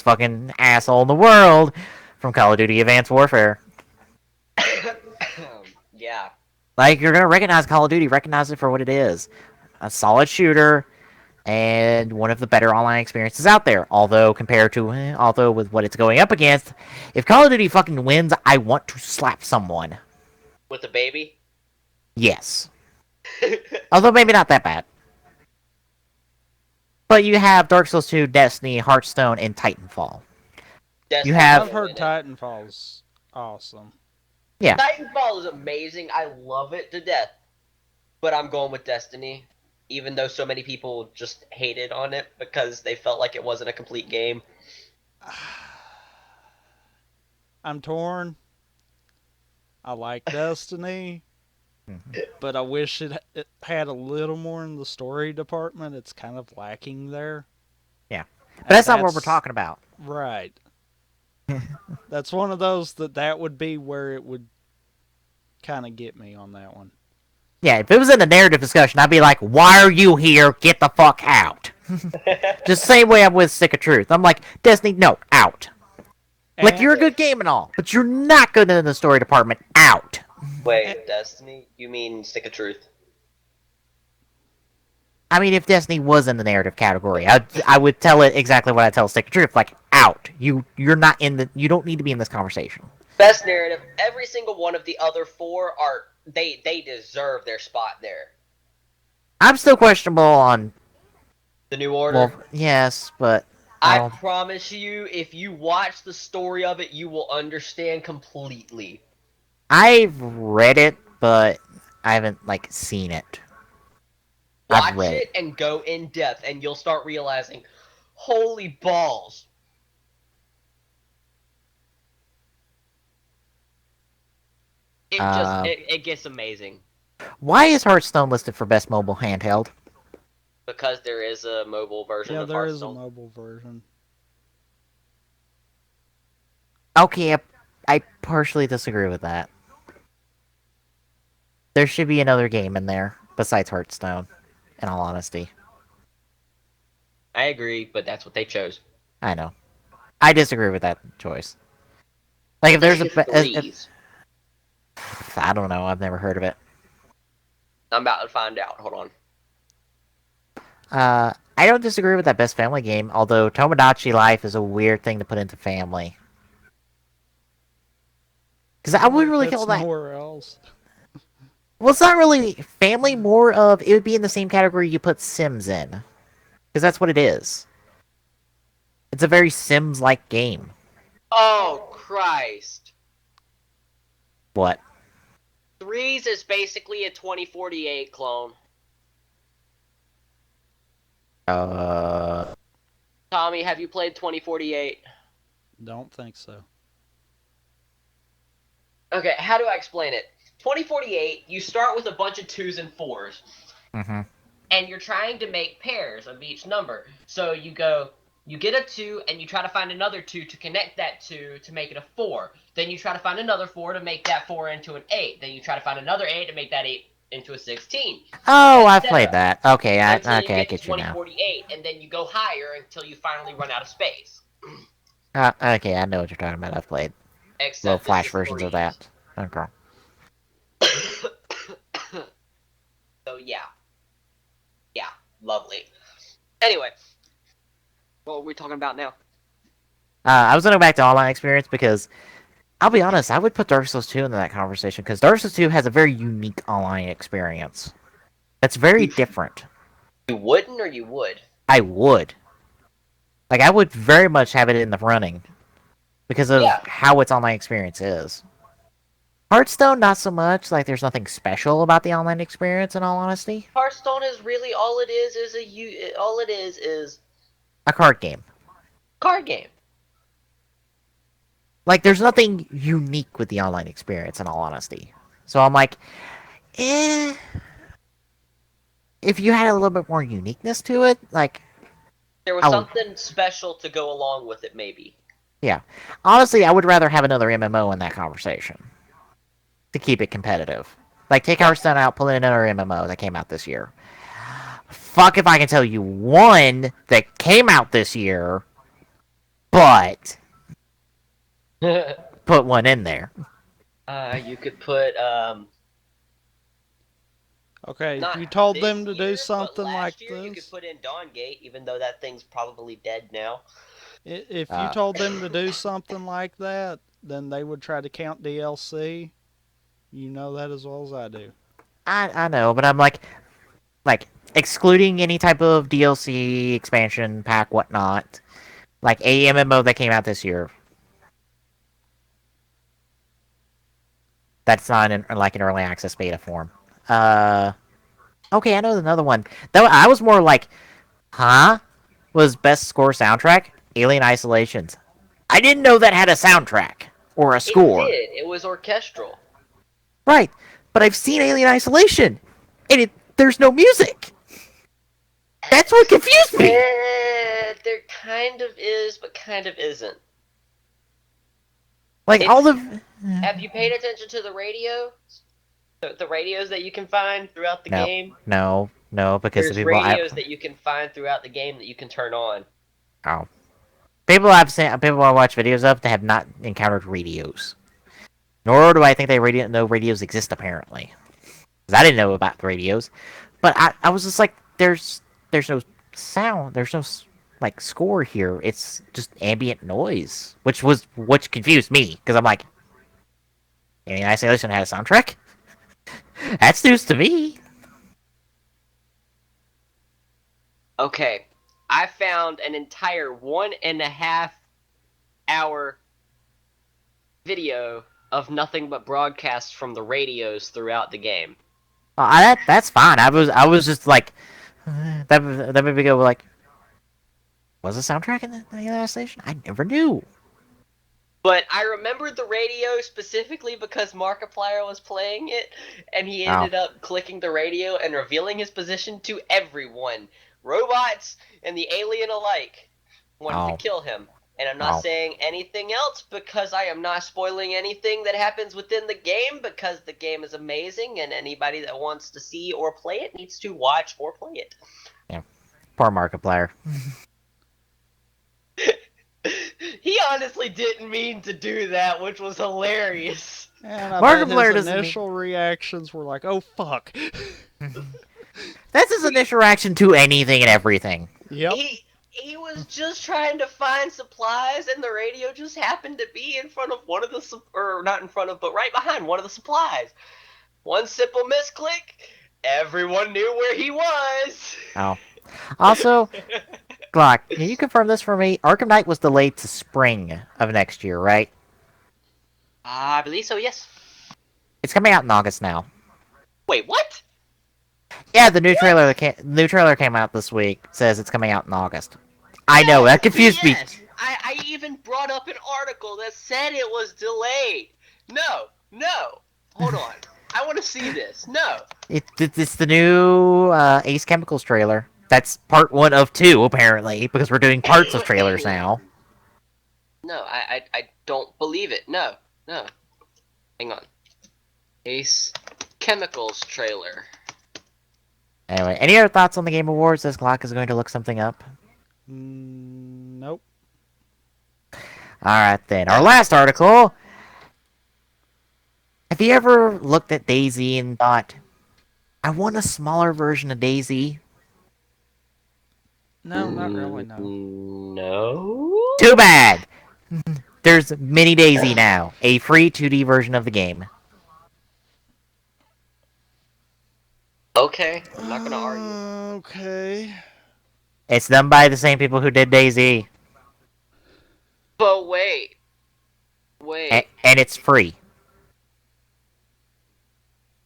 fucking asshole in the world from Call of Duty Advanced Warfare. Yeah. Like, you're gonna recognize Call of Duty, recognize it for what it is. A solid shooter, and one of the better online experiences out there. Although with what it's going up against, if Call of Duty fucking wins, I want to slap someone. With a baby? Yes. Although maybe not that bad. But you have Dark Souls 2, Destiny, Hearthstone, and Titanfall. Destiny have- I've heard Titanfall's awesome. Yeah. Titanfall is amazing. I love it to death. But I'm going with Destiny. Even though so many people just hated on it because they felt like it wasn't a complete game. I'm torn. I like Destiny, but I wish it had a little more in the story department. It's kind of lacking there. Yeah. But that's not what we're talking about. Right. That's one of those that would be where it would kind of get me on that one. Yeah, if it was in a narrative discussion, I'd be like, why are you here? Get the fuck out. Just same way I'm with Stick of Truth. I'm like, Destiny, no, out. Like, you're a good game and all, but you're not good in the story department. Out. Wait, Destiny? You mean Stick of Truth? I mean, if Destiny was in the narrative category, I would tell it exactly what I tell Stick of Truth. Like, out. You're not in the. You don't need to be in this conversation. Best narrative. Every single one of the other four are they deserve their spot there. I'm still questionable on. The New Order. Well, yes, but I promise you, if you watch the story of it, you will understand completely. I've read it, but I haven't like seen it. Watch it and go in depth, and you'll start realizing, holy balls. It gets amazing. Why is Hearthstone listed for best mobile handheld? Because there is a mobile version of there is Hearthstone. a mobile version. Okay, I partially disagree with that. There should be another game in there besides Hearthstone, in all honesty. I agree, but that's what they chose. I know. I disagree with that choice. Like, if there's I don't know, I've never heard of it. I'm about to find out. Hold on. I don't disagree with that best family game, although Tomodachi Life is a weird thing to put into family. Because I wouldn't really call that. Nowhere else. Well, it's not really family, more of it would be in the same category you put Sims in. Because that's what it is. It's a very Sims-like game. Oh, Christ. What? Threes is basically a 2048 clone. Tommy, have you played 2048? Don't think so. Okay, how do I explain it? 2048, you start with a bunch of 2s and 4s. Mm-hmm. And you're trying to make pairs of each number. So you get a 2, and you try to find another 2 to connect that 2 to make it a 4. Then you try to find another 4 to make that 4 into an 8. Then you try to find another 8 to make that 8 into a 16. Oh, I've played that. Okay, I get get you now. 2048, and then you go higher until you finally run out of space. Okay, I know what you're talking about. I've played Except little this flash is versions of threes. that. Okay. So yeah, lovely. Anyway, what are we talking about now? I was gonna go back to online experience because I'll be honest, I would put Dark Souls 2 into that conversation because Dark Souls 2 has a very unique online experience. That's very different. You wouldn't, or you would? I would. Like, I would very much have it in the running because of how its online experience is. Hearthstone, not so much. Like, there's nothing special about the online experience, in all honesty. Hearthstone is really all it is A card game. card game. Like, there's nothing unique with the online experience, in all honesty. So I'm like, eh. if you had a little bit more uniqueness to it, like There was I would, something special to go along with it, maybe. yeah. Honestly, I would rather have another MMO in that conversation to keep it competitive. Like take Yeah. Hearthstone out, pull in another MMO that came out this year. Fuck if I can tell you one that came out this year, but put one in there. You could put Okay, if not you told this them to do year, but something like last year you could this, put in Dawngate, even though that thing's probably dead now. if you Uh, told them to do something like that, then they would try to count DLC. You know that as well as I do. I know, but I'm like excluding any type of DLC expansion pack, whatnot. Like a MMO that came out this year. That's not in like an early access beta form. Uh, okay, I know another one. Though I was more like, huh? Was best score soundtrack Alien Isolations? I didn't know that had a soundtrack or a It score. did. It was orchestral. Right, but I've seen Alien Isolation, and there's no music. That's what confused me. There kind of is, but kind of isn't. Like all It's. the Have you paid attention to the radio? The radios that you can find throughout the no, game? no, because the There's people radios that you can find throughout the game that you can turn on. oh people I've seen people I watch videos of that have not encountered radios. Nor do I think they know radios exist apparently. Because I didn't know about the radios, but I was just like, there's no sound, there's no like score here. It's just ambient noise, which confused me because I'm like, Alien Isolation had a soundtrack. That's news to me. Okay, I found an entire 1.5 hour video of nothing but broadcasts from the radios throughout the game. That's fine. I was just like that made me go like, was the soundtrack in the Alien Isolation? I never knew. But I remembered the radio specifically because Markiplier was playing it, and he Oh, ended up clicking the radio and revealing his position to everyone. Robots and the alien alike wanted to oh, kill him. And I'm not oh. saying anything else because I am not spoiling anything that happens within the game because the game is amazing and anybody that wants to see or play it needs to watch or play it. Yeah, poor Markiplier. He honestly didn't mean to do that, which was hilarious. And I bet Markiplier his doesn't initial reactions were like, "Oh fuck." That's his initial reaction to anything and everything. Yep. He was just trying to find supplies, and the radio just happened to be in front of one of the or not in front of, but right behind one of the supplies. One simple misclick, everyone knew where he was. Oh. Also, Glock, can you confirm this for me? Arkham Knight was delayed to spring of next year, right? I believe so. Yes. It's coming out in August now. Wait, what? Yeah, the new trailer came out this week. It says it's coming out in August. I know that confused me. Yes. I even brought up an article that said it was delayed. No. Hold on. I want to see this. No. It's the new Ace Chemicals trailer. That's part 1 of 2 apparently because we're doing parts of trailers now. No, I don't believe it. No. Hang on. Ace Chemicals trailer. Anyway, any other thoughts on the Game Awards as Glock is going to look something up? Nope. Alright then, our last article. Have you ever looked at DayZ and thought, I want a smaller version of DayZ? No, not really. No. No. Too bad! There's Mini DayZ now, a free 2D version of the game. Okay, I'm not gonna argue. Okay. It's done by the same people who did DayZ, But wait. and it's free.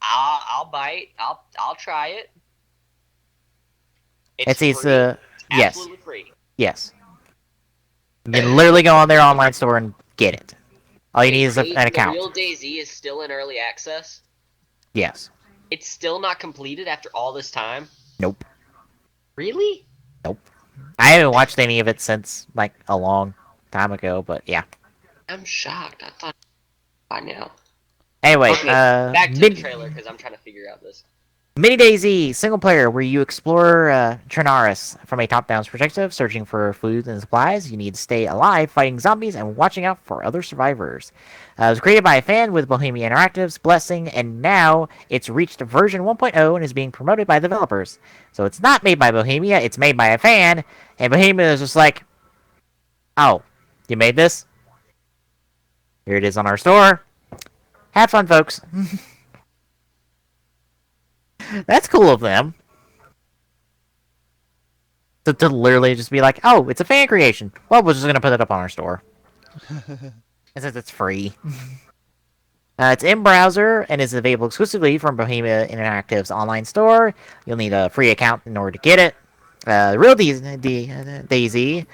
I'll bite. I'll try it. It's free. yes, Absolutely free. yes. You can literally go on their online store and get it. All you need is an account. The real DayZ is still in early access. Yes. It's still not completed after all this time. Nope. Really? Nope. I haven't watched any of it since like a long time ago, but yeah. I'm shocked. I thought by now. Anyway, Okay, back to the trailer because I'm trying to figure out this. Mini DayZ, single player, where you explore Trinaris from a top-down perspective, searching for food and supplies. You need to stay alive, fighting zombies, and watching out for other survivors. It was created by a fan with Bohemia Interactive's blessing, and now it's reached version 1.0 and is being promoted by developers. So it's not made by Bohemia, it's made by a fan, and Bohemia is just like, oh, you made this? Here it is on our store. Have fun, folks. That's cool of them. To literally just be like, oh, it's a fan creation. Well, we're just going to put it up on our store. And since it's free. It's in browser and is available exclusively from Bohemia Interactive's online store. You'll need a free account in order to get it. Real DayZ,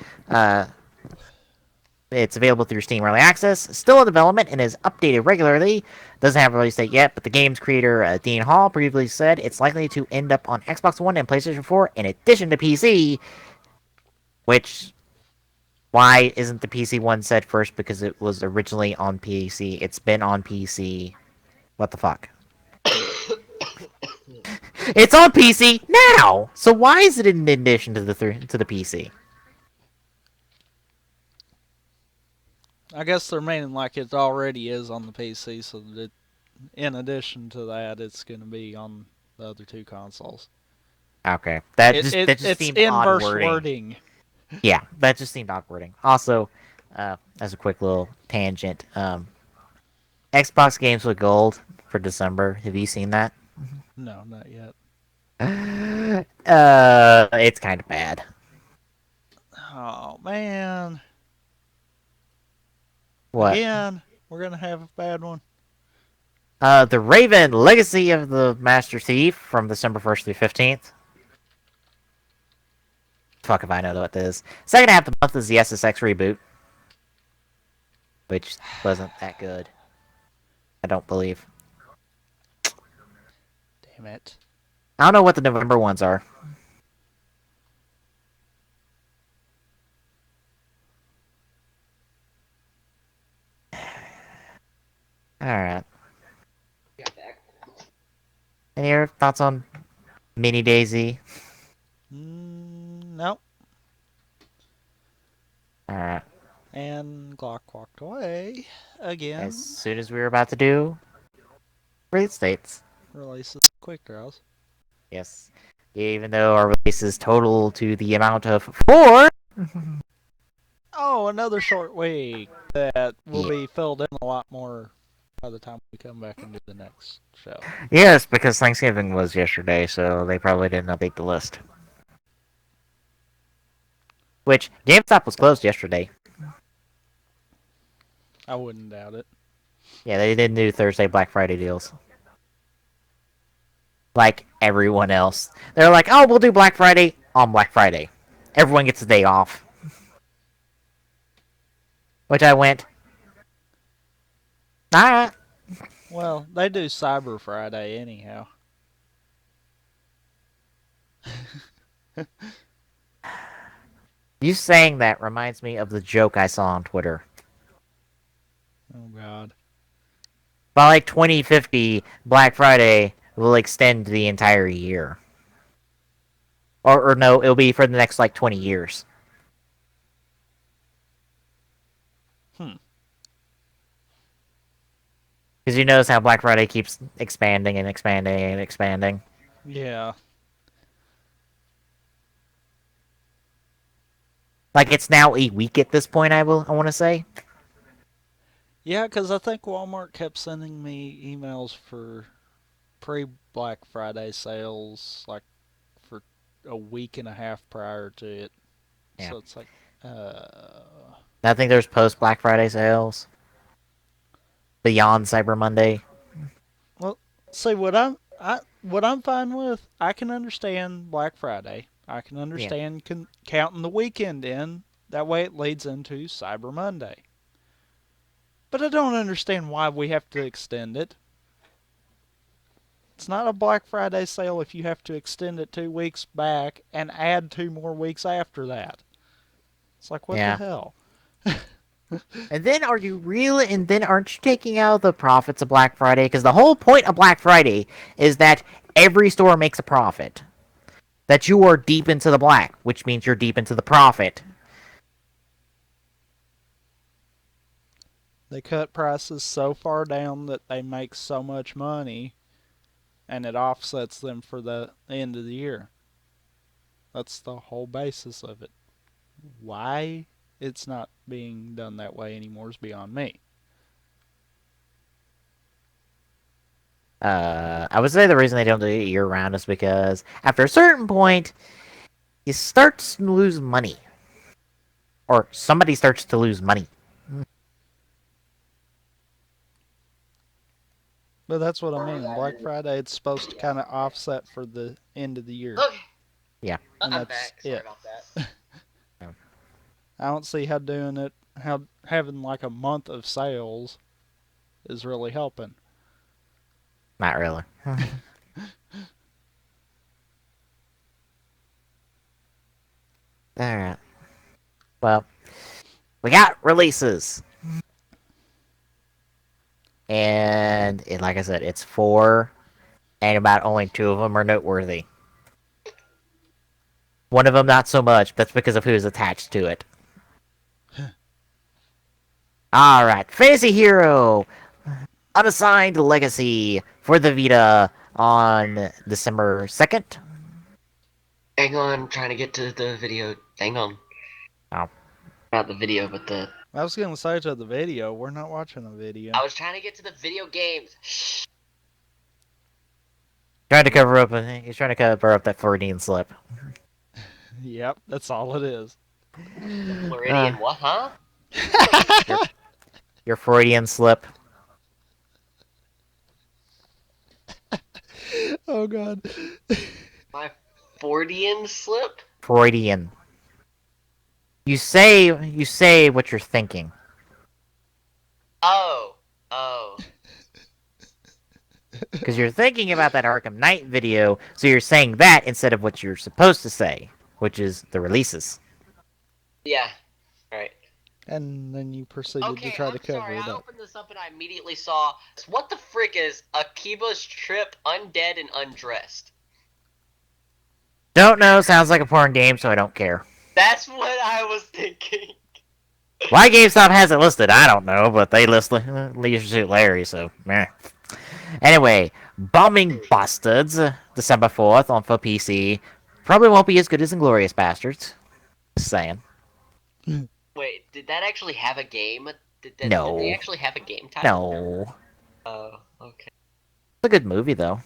it's available through Steam Early Access. Still in development and is updated regularly. Doesn't have a release date yet, but the game's creator, Dean Hall, previously said it's likely to end up on Xbox One and PlayStation 4 in addition to PC. Which, why isn't the PC one said first? Because it was originally on PC. It's been on PC. What the fuck? It's on PC now! So why is it in addition to the PC? I guess they're meaning like it already is on the PC, so that in addition to that, it's going to be on the other two consoles. Okay. That just it's seemed inverse odd wording. Yeah, that just seemed odd wording. Also, as a quick little tangent, Xbox games with gold for December. Have you seen that? No, not yet. It's kind of bad. Oh, man. What? Again, we're going to have a bad one. The Raven Legacy of the Master Thief from December 1st through 15th. Fuck if I know what this is. Second half of the month is the SSX reboot, which wasn't that good. I don't believe. Damn it. I don't know what the November ones are. Alright. Got back. Any other thoughts on Mini DayZ? Nope. Alright. And Glock walked away again. As soon as we were about to do release dates. Releases quick draws. Yes. Even though our releases total to the amount of 4. Oh, another short week that will be filled in a lot more by the time we come back and do the next show. Yes, because Thanksgiving was yesterday, so they probably didn't update the list. Which, GameStop was closed yesterday. I wouldn't doubt it. Yeah, they didn't do Thursday Black Friday deals. Like everyone else. They're like, oh, we'll do Black Friday on Black Friday. Everyone gets a day off. Which I went, alright. Well, they do Cyber Friday anyhow. You saying that reminds me of the joke I saw on Twitter. Oh, God. By like 2050, Black Friday will extend the entire year. Or no, it'll be for the next like 20 years. Because you notice how Black Friday keeps expanding and expanding and expanding. Yeah. Like it's now a week at this point. I want to say. Yeah, because I think Walmart kept sending me emails for pre-Black Friday sales, like for a week and a half prior to it. Yeah. So it's like, I think there's post Black Friday sales. Beyond Cyber Monday. Well, see what I'm fine with. I can understand Black Friday. I can understand counting the weekend in. That way it leads into Cyber Monday. But I don't understand why we have to extend it. It's not a Black Friday sale if you have to extend it 2 weeks back and add 2 more weeks after that. It's like, what the Yeah. hell? And then are you really? And then aren't you taking out the profits of Black Friday? Because the whole point of Black Friday is that every store makes a profit. That you are deep into the black, which means you're deep into the profit. They cut prices so far down that they make so much money and it offsets them for the end of the year. That's the whole basis of it. Why it's not being done that way anymore is beyond me. I would say the reason they don't do it year round is because after a certain point, you start to lose money, or somebody starts to lose money. But that's what I mean. Black Friday, it's supposed to kind of offset for the end of the year. Okay, Yeah. And I'm that's back. Sorry it. about that. I don't see how doing it, how having like a month of sales is really helping. Not really. All right. Well, we got releases, and like I said, it's four, and about only two of them are noteworthy. One of them not so much. That's because of who's attached to it. All right, Fantasy Hero Unassigned Legacy for the Vita on December 2nd. Hang on, trying to get to the video. Hang on. Oh. Not the video, but the. I was gonna say to the video, we're not watching a video. I was trying to get to the video games. Shh. Trying to cover up. He's trying to cover up that Freudian slip. Yep, that's all it is. Floridian, what, huh? Your Freudian slip. Oh god. My Fordian slip? Freudian. You say what you're thinking. Oh. Because you're thinking about that Arkham Knight video, so you're saying that instead of what you're supposed to say, which is the releases. Yeah. Right. And then you proceeded Okay, to try I'm to cover sorry. it I up. opened this up and I immediately saw what the frick is Akiba's Trip Undead and Undressed. Don't know, sounds like a porn game, so I don't care. That's what I was thinking. Why GameStop has it listed, I don't know, but they list Leisure Suit Larry, so meh. Anyway, Bombing Bastards, December 4th on for PC. Probably won't be as good as Inglorious Bastards. Just saying. Wait, did that actually have a game? Did No. they actually have a game title? No. Oh, okay. It's a good movie, though.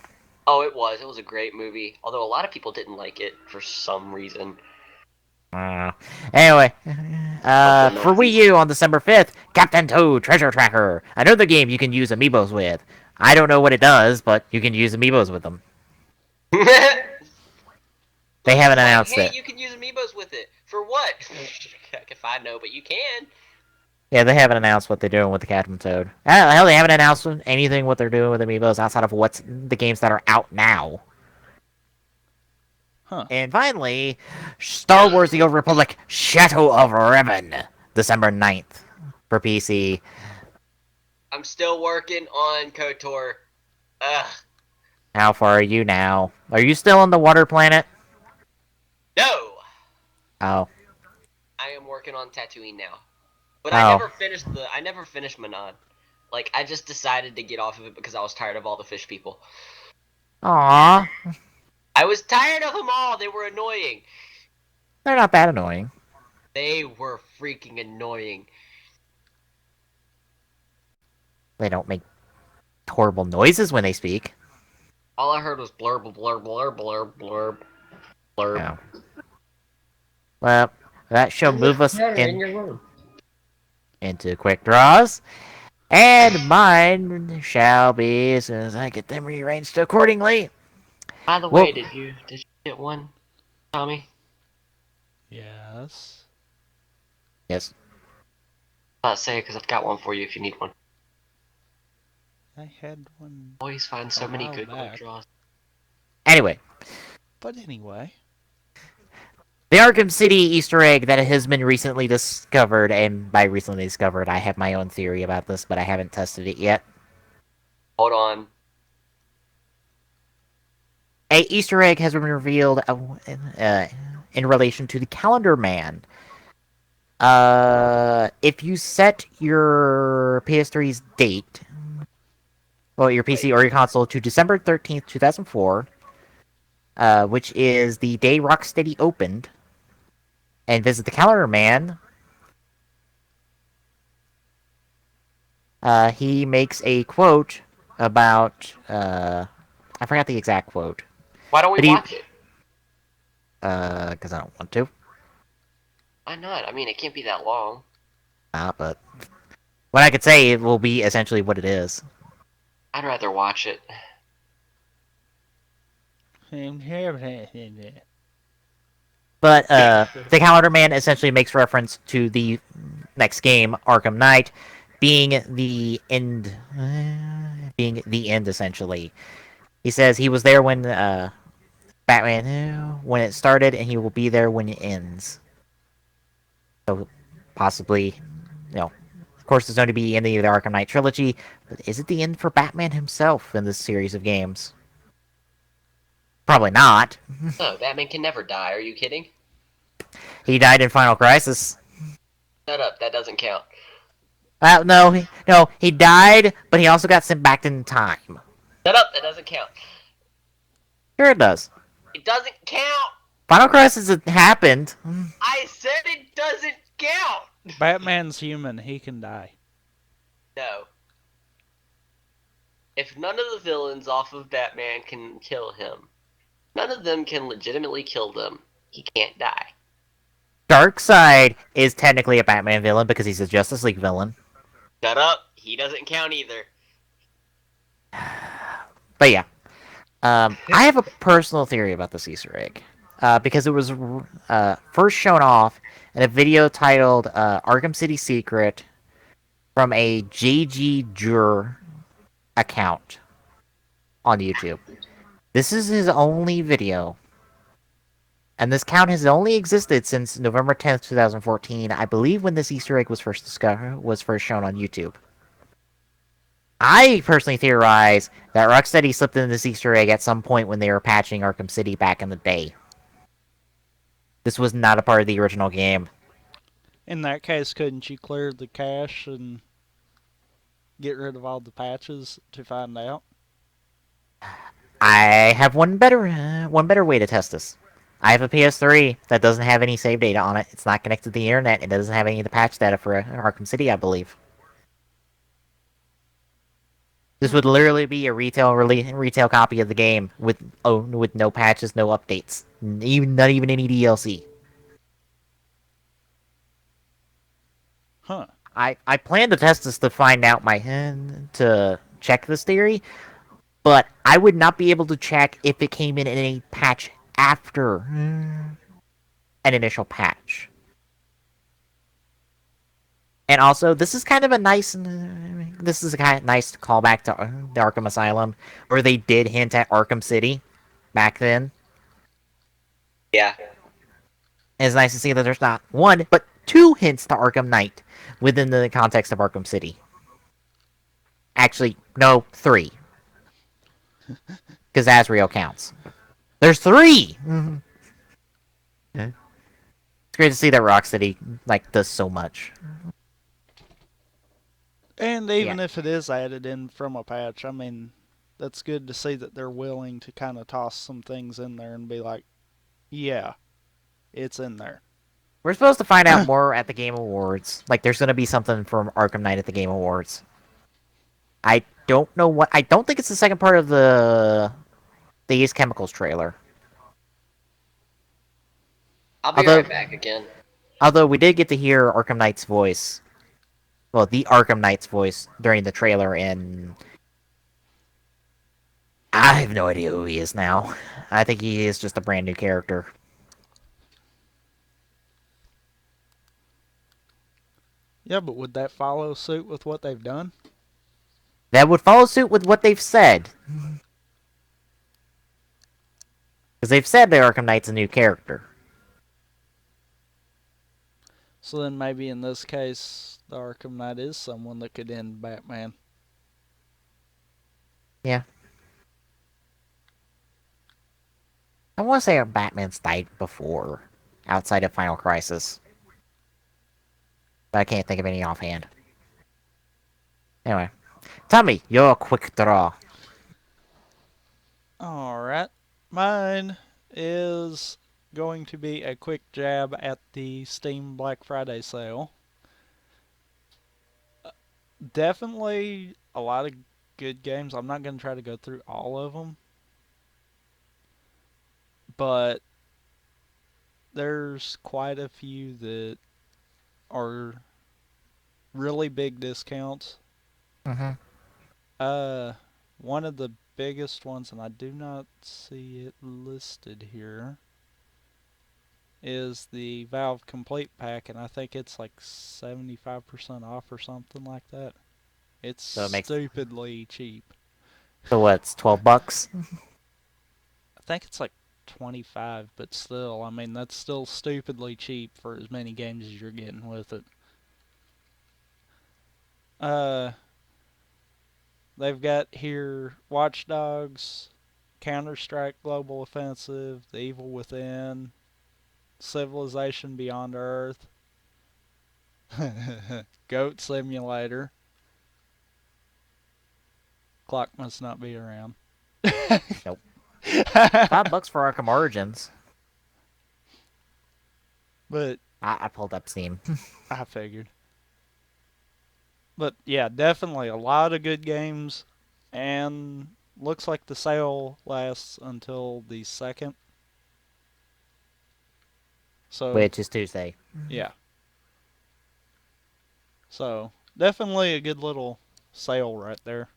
Oh, it was. It was a great movie. Although a lot of people didn't like it for some reason. Anyway, for Wii U on December 5th, Captain Toad Treasure Tracker. Another game you can use amiibos with. I don't know what it does, but you can use amiibos with them. They haven't announced hey, it. you can use amiibos with it. For what? If I know, but you can. Yeah, they haven't announced what they're doing with the Captain Toad. Hell, they haven't announced anything what they're doing with amiibos outside of what's the games that are out now. Huh. And finally, Star Wars The Old Republic Shadow of Revan, December 9th for PC. I'm still working on KOTOR. Ugh. How far are you now? Are you still on the water planet? No! Oh. I am working on Tatooine now. But Oh. I never finished Manon. Like, I just decided to get off of it because I was tired of all the fish people. Aww. I was tired of them all! They were annoying! They're not that annoying. They were freaking annoying. They don't make horrible noises when they speak. All I heard was blurb, blurb, blurb, blurb, blurb, blurb. No. Well, that shall move us into quick draws. And mine shall be, as soon as I get them rearranged accordingly. By the Well- way, did you get one, Tommy? Yes. Yes. I'll say because I've got one for you if you need one. I had one Always find a so many while good quick back. draws. Anyway, But anyway, the Arkham City Easter egg that has been recently discovered, and by recently discovered, I have my own theory about this, but I haven't tested it yet. Hold on. A Easter egg has been revealed in relation to the Calendar Man. If you set your PS3's date, well, your PC or your console to December 13th, 2004, which is the day Rocksteady opened, and visit the Calendar Man, he makes a quote about, I forgot the exact quote, Why don't we but he, watch it? because I don't want to, Why not? I mean, it can't be that long. but what I could say it will be essentially what it is. I'd rather watch it. But the Calendar Man essentially makes reference to the next game, Arkham Knight, being the end, essentially. He says he was there when Batman when it started, and he will be there when it ends. So possibly, of course, there's going to be the end of the Arkham Knight trilogy, but is it the end for Batman himself in this series of games? Probably not. No, Batman can never die. Are you kidding? He died in Final Crisis. Shut up. That doesn't count. No, he died, but he also got sent back in time. Shut up. That doesn't count. Sure, it does. It doesn't count. Final Crisis happened. I said it doesn't count. Batman's human. He can die. No. If none of the villains off of Batman can kill him, none of them can legitimately kill them. He can't die. Darkseid is technically a Batman villain because he's a Justice League villain. Shut up. He doesn't count either. But yeah, I have a personal theory about this Easter egg because it was first shown off in a video titled "Arkham City Secret" from a JG Jur account on YouTube. This is his only video, and this count has only existed since November 10th, 2014. I believe when this Easter egg was first shown on YouTube. I personally theorize that Rocksteady slipped in this Easter egg at some point when they were patching Arkham City back in the day. This was not a part of the original game. In that case, couldn't you clear the cache and get rid of all the patches to find out? I have one better way to test this. I have a PS3 that doesn't have any save data on it. It's not connected to the internet. It doesn't have any of the patch data for Arkham City, I believe. This would literally be a retail copy of the game with no patches, no updates, not even any DLC. Huh. I plan to test this to find out to check this theory, but I would not be able to check if it came in a patch after an initial patch. And also, this is kind of a nice callback to the Arkham Asylum, where they did hint at Arkham City back then. Yeah. And it's nice to see that there's not one, but two hints to Arkham Knight within the context of Arkham City. Actually, no, three. Because Azrael counts. There's three! It's great to see that Rocksteady does so much. And even if it is added in from a patch, I mean, that's good to see that they're willing to kind of toss some things in there and be like, yeah, it's in there. We're supposed to find out more at the Game Awards. There's going to be something from Arkham Knight at the Game Awards. I don't know what... I don't think it's the second part of the Ace Chemicals trailer. I'll be right back again. Although we did get to hear Arkham Knight's voice. Well, the Arkham Knight's voice during the trailer, and I have no idea who he is now. I think he is just a brand new character. Yeah, but would that follow suit with what they've done? that would follow suit with what they've said. Because they've said the Arkham Knight's a new character. So then maybe in this case, the Arkham Knight is someone that could end Batman. Yeah. I want to say Batman's died before, outside of Final Crisis. But I can't think of any offhand. Anyway, tell me your quick draw. Alright. Mine is going to be a quick jab at the Steam Black Friday sale. Definitely a lot of good games. I'm not going to try to go through all of them. But there's quite a few that are really big discounts. Mm-hmm. One of the biggest ones, and I do not see it listed here, is the Valve Complete Pack, and I think it's like 75% off or something like that. It's So it makes stupidly cheap. so what's $12? I think it's like 25, but still, I mean, that's still stupidly cheap for as many games as you're getting with it. They've got here Watch Dogs, Counter-Strike Global Offensive, The Evil Within, Civilization Beyond Earth, Goat Simulator. Clock must not be around. Nope. $5 for Arkham Origins. But I pulled up Steam. I figured. But yeah, definitely a lot of good games, and looks like the sale lasts until the 2nd. So Which is Tuesday. yeah. So definitely a good little sale right there.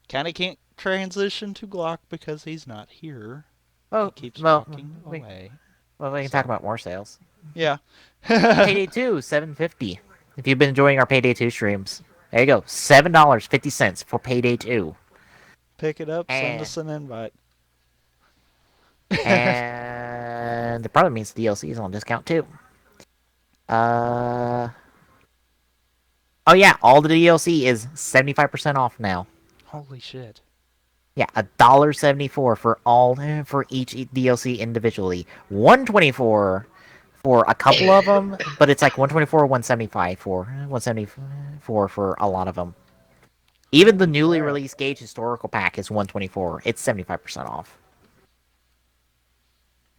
Kind of can't transition to Glock because he's not here. He keeps walking away. We can talk about more sales. Yeah. Payday 2, $7.50. If you've been enjoying our Payday 2 streams, there you go. $7.50 for Payday 2. Pick it up, send And, us an invite. and it probably means the DLC is on discount too. Oh yeah, all the DLC is 75% off now. Holy shit. Yeah, $1.74 for all for each DLC individually. $1.24 for a couple of them, but it's like $1.24 or $1.75 for $1.74 for a lot of them. Even the Holy newly crap. released Gauge Historical Pack is $1.24. It's 75% off.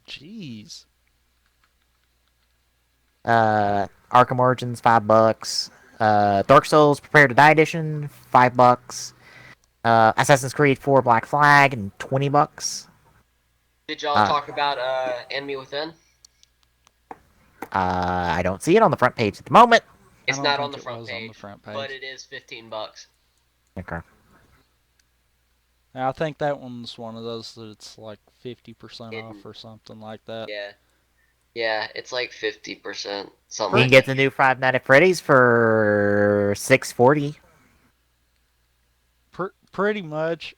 Jeez. Arkham Origins $5. Dark Souls Prepare to Die Edition $5. Assassin's Creed 4 Black Flag and $20. Did y'all talk about Enemy Within? I don't see it on the front page at the moment. It's I don't not think on the it front was page, on the front page. but it is $15. Okay. Now, I think that one's one of those that it's like 50% Hidden. off or something like that. Yeah, it's like 50%, something You like can get that. the new Five Nights at Freddy's for $6.40. Pretty much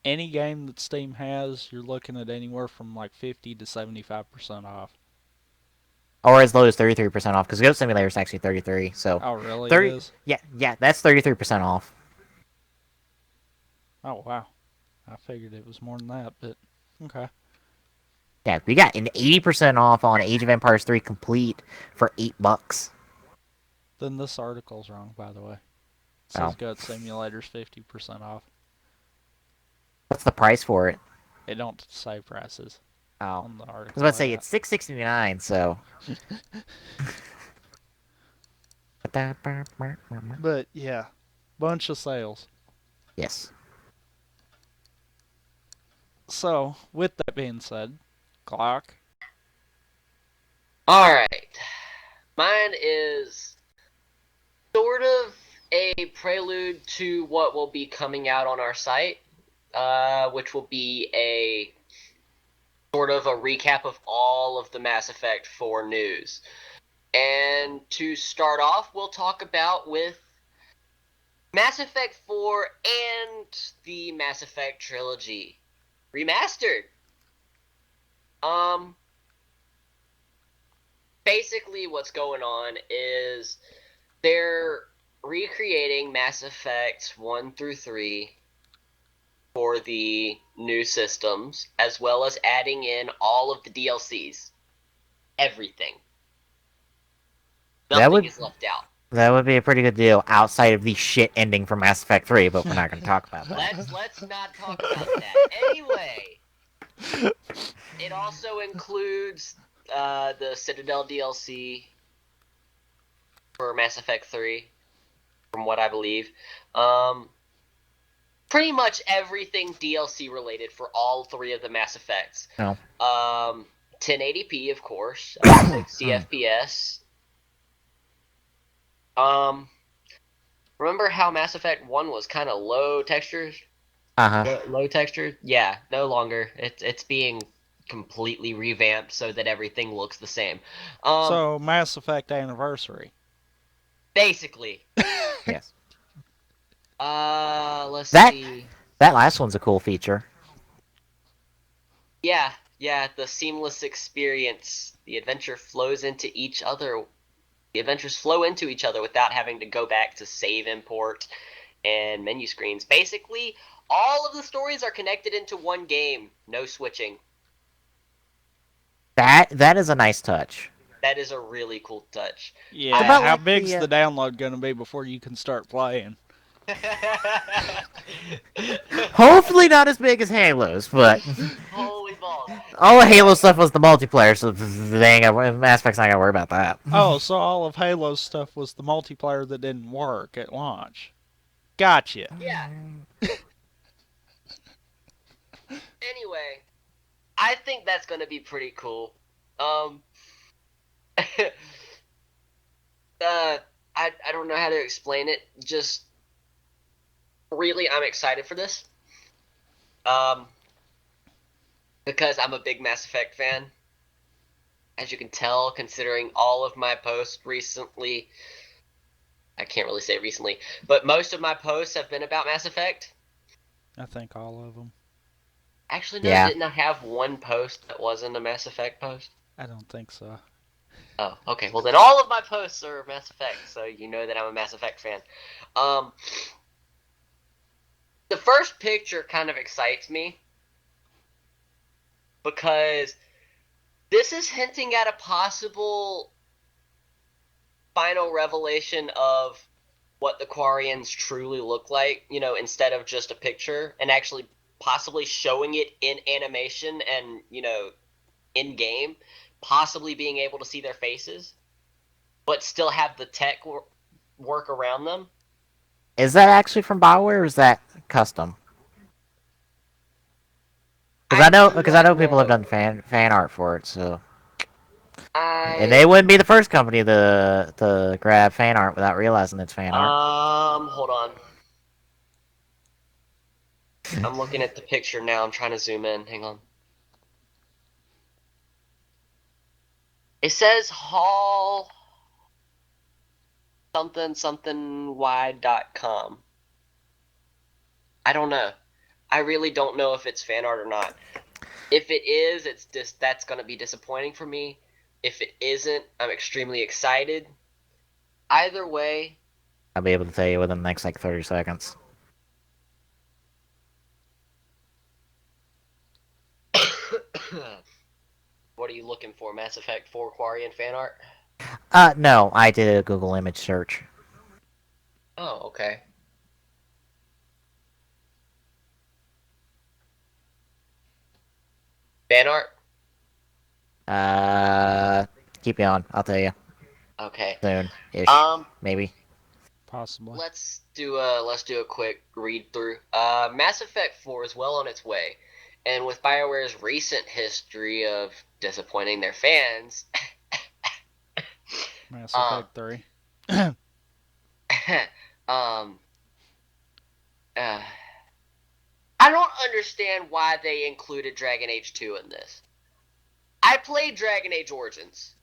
any game that Steam has, you're looking at anywhere from like 50 to 75% off. Or as low as 33% off, because Ghost Simulator is actually 33. So Oh, really? 30, It is? yeah, that's 33% off. Oh, wow. I figured it was more than that, but okay. Yeah, we got an 80% off on Age of Empires 3 Complete for $8. Then this article's wrong, by the way. It Oh. says Goat Simulator's 50% off. What's the price for it? It don't say prices Oh, on the I article. was about to say it's $6.69. So. But yeah, bunch of sales. Yes. So, with that being said, Glock. Alright. Mine is sort of a prelude to what will be coming out on our site, which will be a sort of a recap of all of the Mass Effect 4 news. And to start off, we'll talk about with Mass Effect 4 and the Mass Effect trilogy remastered. Basically what's going on is they're recreating Mass Effect 1 through 3 for the new systems, as well as adding in all of the DLCs. Everything. That Nothing would is left out. that would be a pretty good deal outside of the shit ending for Mass Effect 3, but we're not going to talk about that. Let's not talk about that. Anyway, it also includes the Citadel DLC for Mass Effect 3, from what I believe. Pretty much everything DLC related for all three of the Mass Effects. No. 1080p, of course, 60 FPS. Remember how Mass Effect 1 was kind of low textures? Low texture? Yeah, no longer. It's being completely revamped so that everything looks the same. So, Mass Effect Anniversary. Basically. Yes. Let's That- see. That last one's a cool feature. Yeah, the seamless experience. The adventure flows into each other. The adventures flow into each other without having to go back to save import and menu screens. Basically, all of the stories are connected into one game. No switching. That is a nice touch. That is a really cool touch. Yeah, about how like big's the, the download going to be before you can start playing? Hopefully not as big as Halo's, but Holy balls. all the Halo stuff was the multiplayer, so they ain't got, Mass Effect's not gonna worry about that. Oh, so all of Halo's stuff was the multiplayer that didn't work at launch. Gotcha. Yeah. Anyway, I think that's going to be pretty cool. I don't know how to explain it. Just really, I'm excited for this. Because I'm a big Mass Effect fan. As you can tell, considering all of my posts recently, I can't really say recently, but most of my posts have been about Mass Effect. I think all of them. Actually, no, Yeah. didn't I have one post that wasn't a Mass Effect post? I don't think so. Oh, okay. Well, then all of my posts are Mass Effect, so you know that I'm a Mass Effect fan. The first picture kind of excites me because this is hinting at a possible final revelation of what the Quarians truly look like, instead of just a picture, and actually possibly showing it in animation and, in game, possibly being able to see their faces, but still have the tech work around them. Is that actually from BioWare or is that custom? Because I know people have done fan art for it, so and they wouldn't be the first company to grab fan art without realizing it's fan art. Hold on. I'm looking at the picture now. I'm trying to zoom in. Hang on. It says Hall something wide.com. I don't know. I really don't know if it's fan art or not. If it is, that's going to be disappointing for me. If it isn't, I'm extremely excited. Either way, I'll be able to tell you within the next 30 seconds. What are you looking for? Mass Effect 4 Quarian fan art? No, I did a Google image search. Oh, okay. Fan art? Keep you on. I'll tell you Okay. soon-ish, maybe. Possibly. Let's do a quick read through. Mass Effect 4 is well on its way, and with BioWare's recent history of disappointing their fans, Mass Effect 3. I don't understand why they included Dragon Age 2 in this. I played Dragon Age Origins.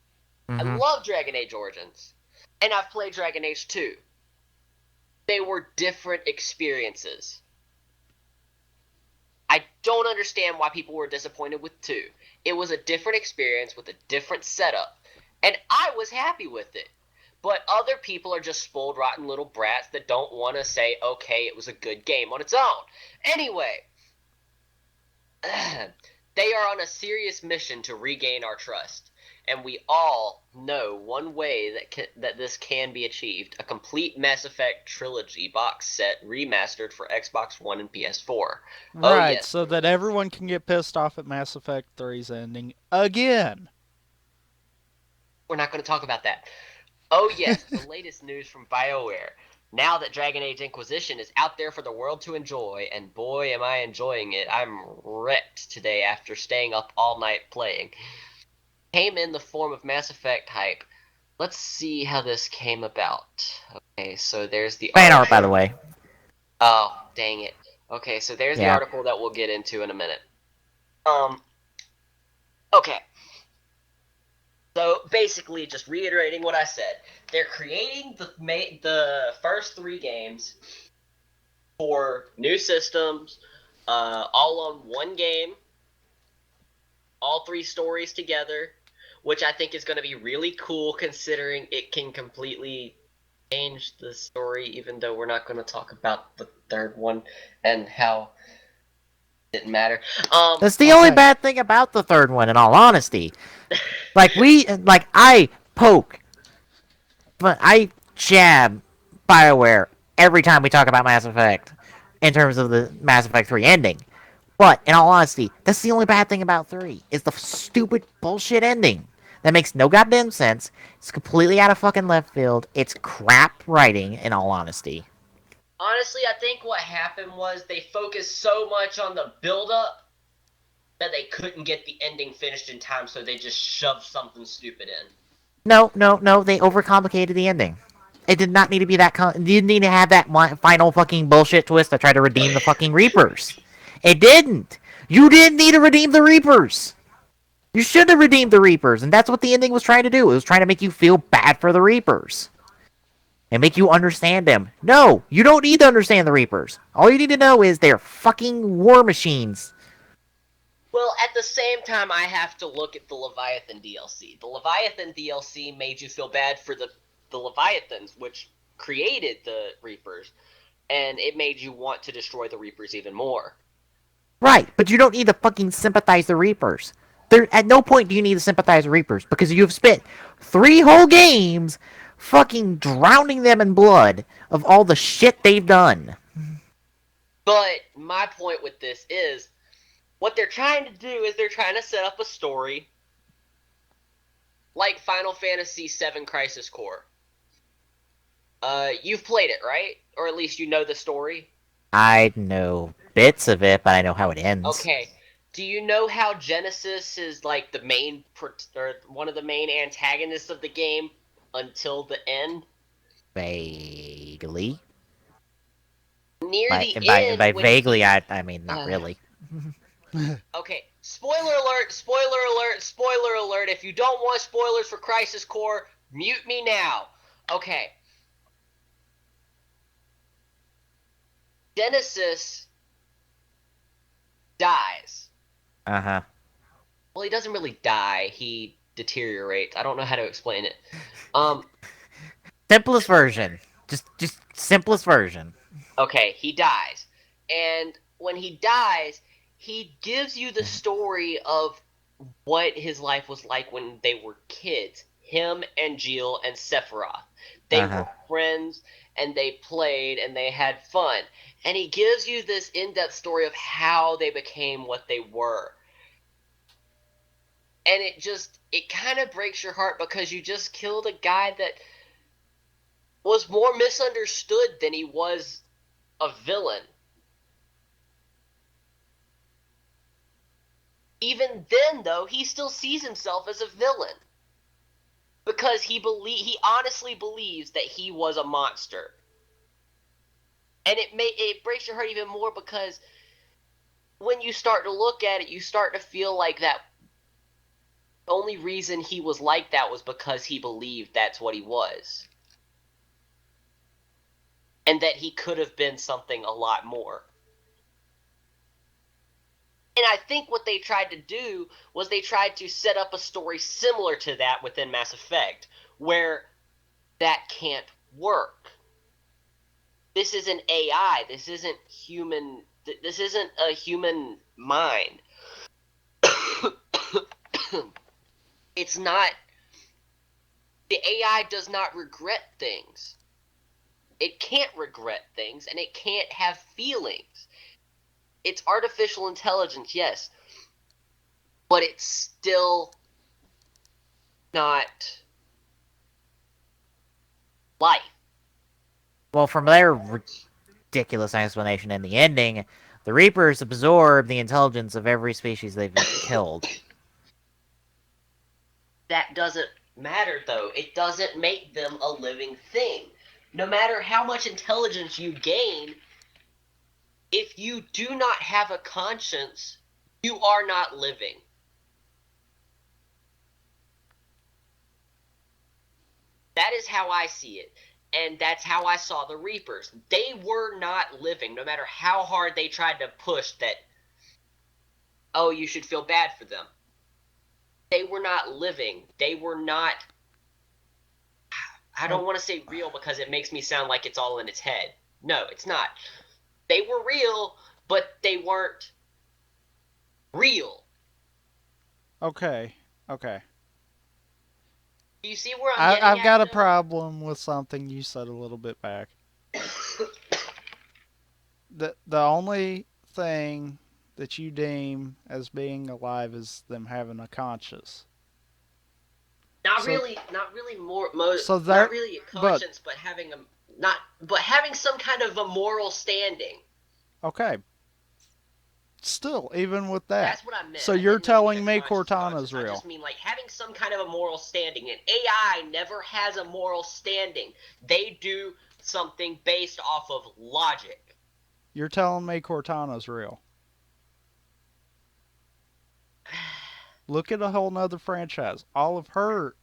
I love Dragon Age Origins. And I've played Dragon Age 2. They were different experiences. I don't understand why people were disappointed with 2. It was a different experience with a different setup, and I was happy with it. But other people are just spoiled, rotten little brats that don't want to say, okay, it was a good game on its own. Anyway, they are on a serious mission to regain our trust. And we all know one way that this can be achieved: a complete Mass Effect trilogy box set remastered for Xbox One and PS4. Oh Right, yes, so that everyone can get pissed off at Mass Effect 3's ending again. we're not going to talk about that. Oh yes, the latest news from BioWare. Now that Dragon Age Inquisition is out there for the world to enjoy, and boy am I enjoying it. I'm wrecked today after staying up all night playing. Came in the form of Mass Effect hype. Let's see how this came about. Okay, so there's the Fan article. art, by the way. Oh, dang it. Okay, so there's the Yeah. article that we'll get into in a minute. Okay. So basically, just reiterating what I said, they're creating the first 3 games for new systems, all on one game, all 3 stories together, which I think is going to be really cool considering it can completely change the story, even though we're not going to talk about the 3rd one and how it didn't matter. That's the only bad thing about the 3rd one, in all honesty. I poke, but I jab BioWare every time we talk about Mass Effect in terms of the Mass Effect 3 ending. But, in all honesty, that's the only bad thing about 3, is the stupid bullshit ending. That makes no goddamn sense. It's completely out of fucking left field. It's crap writing, in all honesty. Honestly, I think what happened was they focused so much on the build-up that they couldn't get the ending finished in time, so they just shoved something stupid in. No, they overcomplicated the ending. It did not need to be that. It didn't need to have that final fucking bullshit twist to try to redeem the fucking Reapers. It didn't. You didn't need to redeem the Reapers. You should have redeemed the Reapers, and that's what the ending was trying to do. It was trying to make you feel bad for the Reapers and make you understand them. No, you don't need to understand the Reapers. All you need to know is they're fucking war machines. Well, at the same time, I have to look at the Leviathan DLC. The Leviathan DLC made you feel bad for the Leviathans, which created the Reapers, and it made you want to destroy the Reapers even more. Right, but you don't need to fucking sympathize the Reapers. At no point do you need to sympathize with Reapers because you've spent 3 whole games fucking drowning them in blood of all the shit they've done. But my point with this is, what they're trying to do is they're trying to set up a story like Final Fantasy VII Crisis Core. You've played it, right? Or at least you know the story? I know bits of it, but I know how it ends. Okay. Do you know how Genesis is like the main, or one of the main antagonists of the game until the end? Vaguely. Near the And by end, when vaguely, I mean not really. Okay, spoiler alert, spoiler alert, spoiler alert. If you don't want spoilers for Crisis Core, mute me now. Okay. Genesis dies. Uh-huh. Well, he doesn't really die. He deteriorates. I don't know how to explain it. Simplest version. Just simplest version. Okay, he dies. And when he dies, he gives you the story of what his life was like when they were kids. Him and Jill and Sephiroth. They were friends, and they played, and they had fun. And he gives you this in-depth story of how they became what they were. And it kind of breaks your heart because you just killed a guy that was more misunderstood than he was a villain. Even then, though, he still sees himself as a villain. Because he honestly believes that he was a monster. And it breaks your heart even more because when you start to look at it, you start to feel like that only reason he was like that was because he believed that's what he was. and that he could have been something a lot more. And I think what they tried to do was they tried to set up a story similar to that within Mass Effect, where that can't work. This is an AI. This isn't human. This isn't a human mind. It's not. The AI does not regret things. It can't regret things, and it can't have feelings. It's artificial intelligence, yes, but it's still not life. Well, from their ridiculous explanation in the ending, the Reapers absorb the intelligence of every species they've killed. That doesn't matter, though. It doesn't make them a living thing. No matter how much intelligence you gain, if you do not have a conscience, you are not living. That is how I see it. And that's how I saw the Reapers. They were not living, no matter how hard they tried to push that, oh, you should feel bad for them. They were not living. They were not, I don't want to say real because it makes me sound like it's all in its head. No, it's not. They were real, but they weren't real. Okay. Do you see where I'm getting I've got a at, problem with something you said a little bit back. The only thing that you deem as being alive is them having a conscience. Not really more So not really a conscience, but having some kind of a moral standing. Okay. Still, even with that. That's what I meant. So I you're didn't mean telling a me conscious. Cortana's real. I just mean like having some kind of a moral standing. An AI never has a moral standing. They do something based off of logic. You're telling me Cortana's real. Look at a whole nother franchise. All of her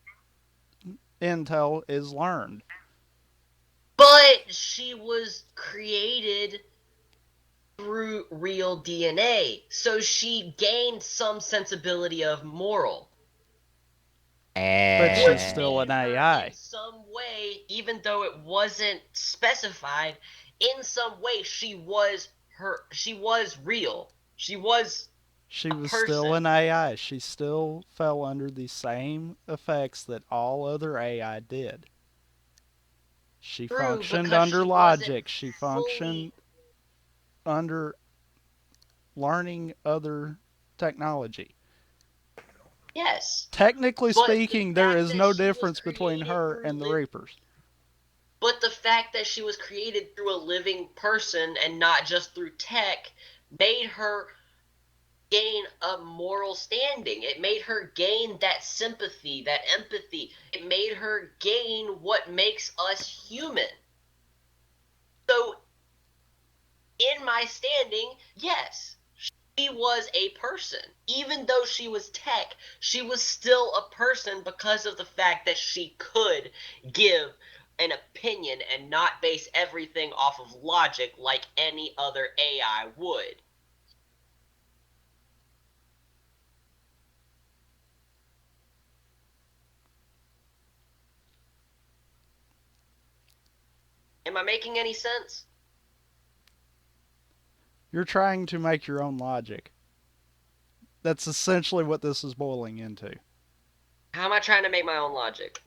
intel is learned. But she was created through real DNA, so she gained some sensibility of moral. But she's And still an Made her AI. in some way, even though it wasn't specified, in some way she was real. She was still an AI. She still fell under the same effects that all other AI did. She functioned under logic. She functioned under learning other technology. Yes. Technically speaking, there is no difference between her and the Reapers. But the fact that she was created through a living person and not just through tech made her gain a moral standing. It made her gain that sympathy, that empathy. It made her gain what makes us human. So, in my standing, yes, she was a person. Even though she was tech, she was still a person because of the fact that she could give an opinion and not base everything off of logic like any other AI would. Am I making any sense? You're trying to make your own logic. That's essentially what this is boiling into. How am I trying to make my own logic?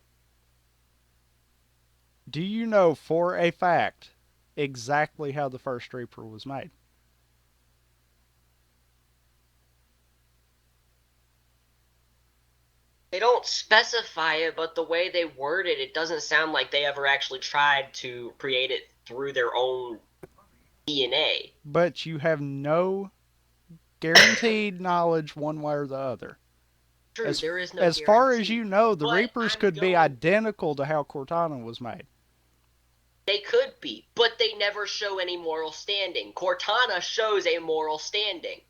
Do you know for a fact exactly how the first Reaper was made? They don't specify it, but the way they word it, it doesn't sound like they ever actually tried to create it through their own DNA. But you have no guaranteed knowledge one way or the other. True, there is no as guarantee. far as you know, the But Reapers could be identical to how Cortana was made. They could be, but they never show any moral standing. Cortana shows a moral standing.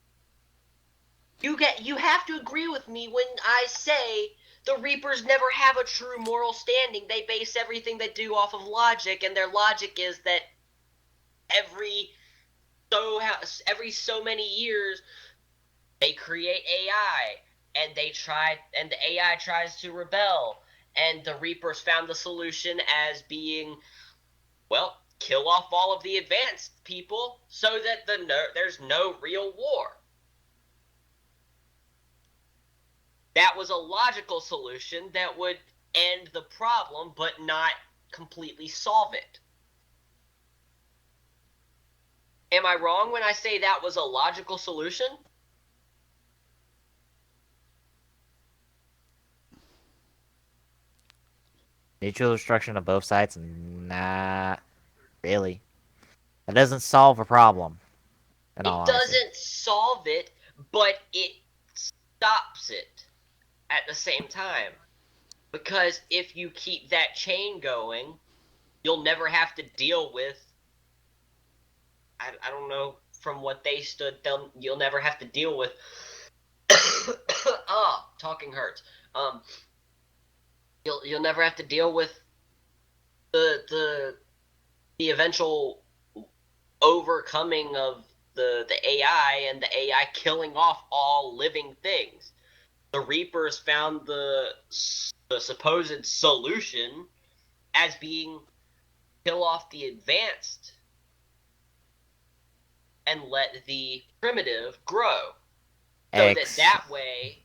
You have to agree with me when I say the Reapers never have a true moral standing. They base everything they do off of logic, and their logic is that every so many years they create AI and the AI tries to rebel, and the Reapers found the solution as being, well, kill off all of the advanced people so that there's no real war. That was a logical solution that would end the problem but not completely solve it. Am I wrong when I say that was a logical solution? Mutual destruction of both sides? Not really. That doesn't solve a problem, in all It honesty. doesn't solve it, but it stops it at the same time. Because if you keep that chain going, you'll never have to deal with. I don't know from what they stood. You'll never have to deal with. Talking hurts. You'll never have to deal with the eventual overcoming of the AI and the AI killing off all living things. The Reapers found the supposed solution as being kill off the advanced and let the primitive grow, so that way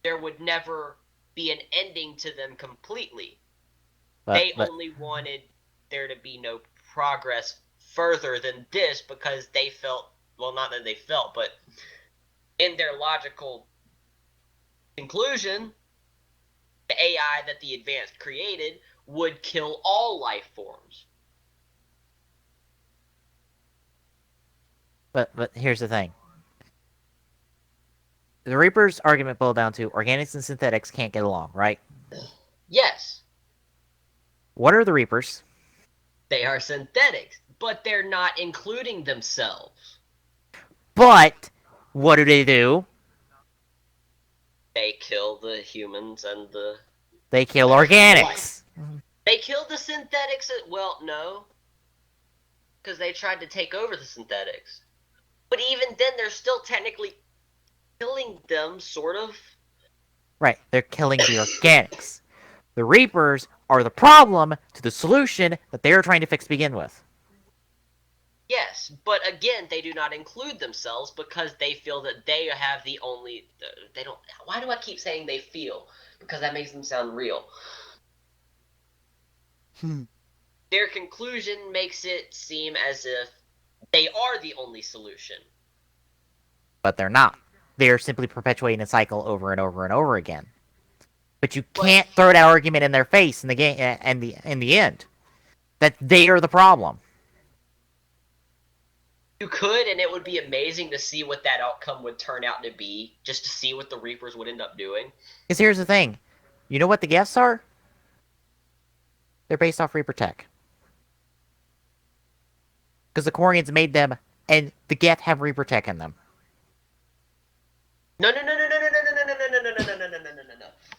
there would never be an ending to them completely. They but only wanted there to be no progress further than this because they felt, well, not that they felt, but in their logical conclusion, the AI that the advanced created would kill all life forms. but here's the thing. The Reaper's argument boiled down to organics and synthetics can't get along, right? Yes, What are the Reapers? they are synthetics, but they're not including themselves. But what do? They kill the humans and the. They kill organics. They killed the synthetics. Well, no, because they tried to take over the synthetics. But even then, they're still technically killing them, sort of. Right, they're killing the organics. The Reapers are the problem to the solution that they are trying to fix to begin with. Yes, but again, they do not include themselves because they feel that they have the only. They don't. Why do I keep saying they feel? Because that makes them sound real. Their conclusion makes it seem as if they are the only solution. But they're not. They are simply perpetuating a cycle over and over and over again. But you can't throw that argument in their face in the game in the end. That they are the problem. You could, and it would be amazing to see what that outcome would turn out to be, just to see what the Reapers would end up doing. Because here's the thing. You know what the Geths are? They're based off Reaper tech. Because the Quarians made them, and the Geth have Reaper tech in them. No.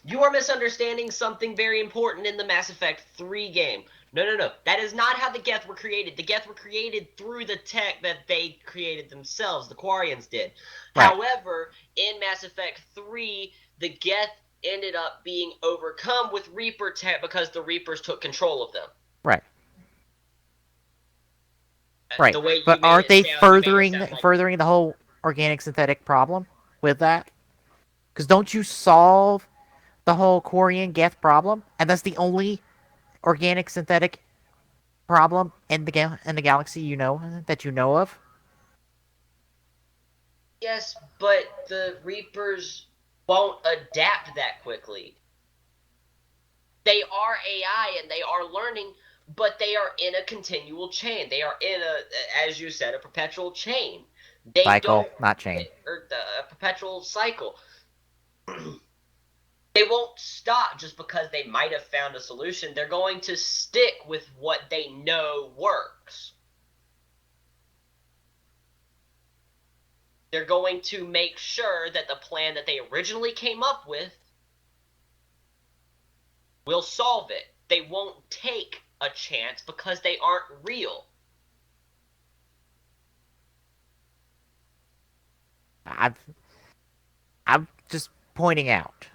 You are misunderstanding something very important in the Mass Effect 3 game. No. That is not how the Geth were created. The Geth were created through the tech that they created themselves. The Quarians did. Right. However, in Mass Effect 3, the Geth ended up being overcome with Reaper tech because the Reapers took control of them. Right. Right. The way but aren't they furthering the whole organic synthetic problem with that? Because don't you solve the whole Quarian Geth problem, and that's the only organic synthetic problem in the galaxy you know of. Yes, but the Reapers won't adapt that quickly. They are AI and they are learning, but they are in a continual chain. They are in as you said, a perpetual chain. They Cycle, don't, not chain. Or a perpetual cycle. They won't stop just because they might have found a solution. They're going to stick with what they know works. They're going to make sure that the plan that they originally came up with will solve it. They won't take a chance because they aren't real. I'm I'm just pointing out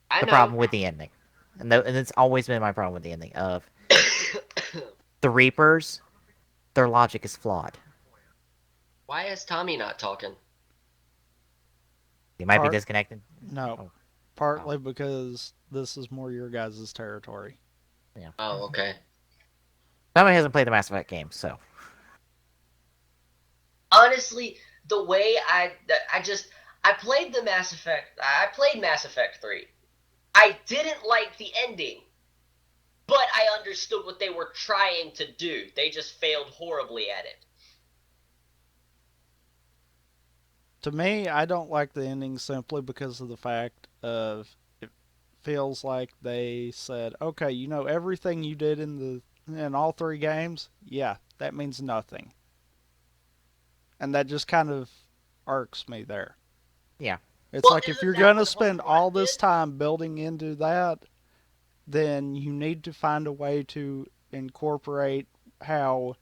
I the know. problem with the ending, and it's always been my problem with the ending of the Reapers. Their logic is flawed. Why is Tommy not talking? You might be Part disconnected. no, Oh, oh, partly because this is more your guys' territory. yeah. Oh, okay. Somebody hasn't played the Mass Effect game, so Honestly, the way I played the Mass Effect. I played Mass Effect 3. I didn't like the ending, but I understood what they were trying to do. They just failed horribly at it. To me, I don't like the ending simply because of the fact of it feels like they said, okay, you know everything you did in all three games, yeah, that means nothing, and that just kind of irks me there. yeah. It's Well, like if isn't you're that gonna what spend Homefront all this did? time building into that, then you need to find a way to incorporate how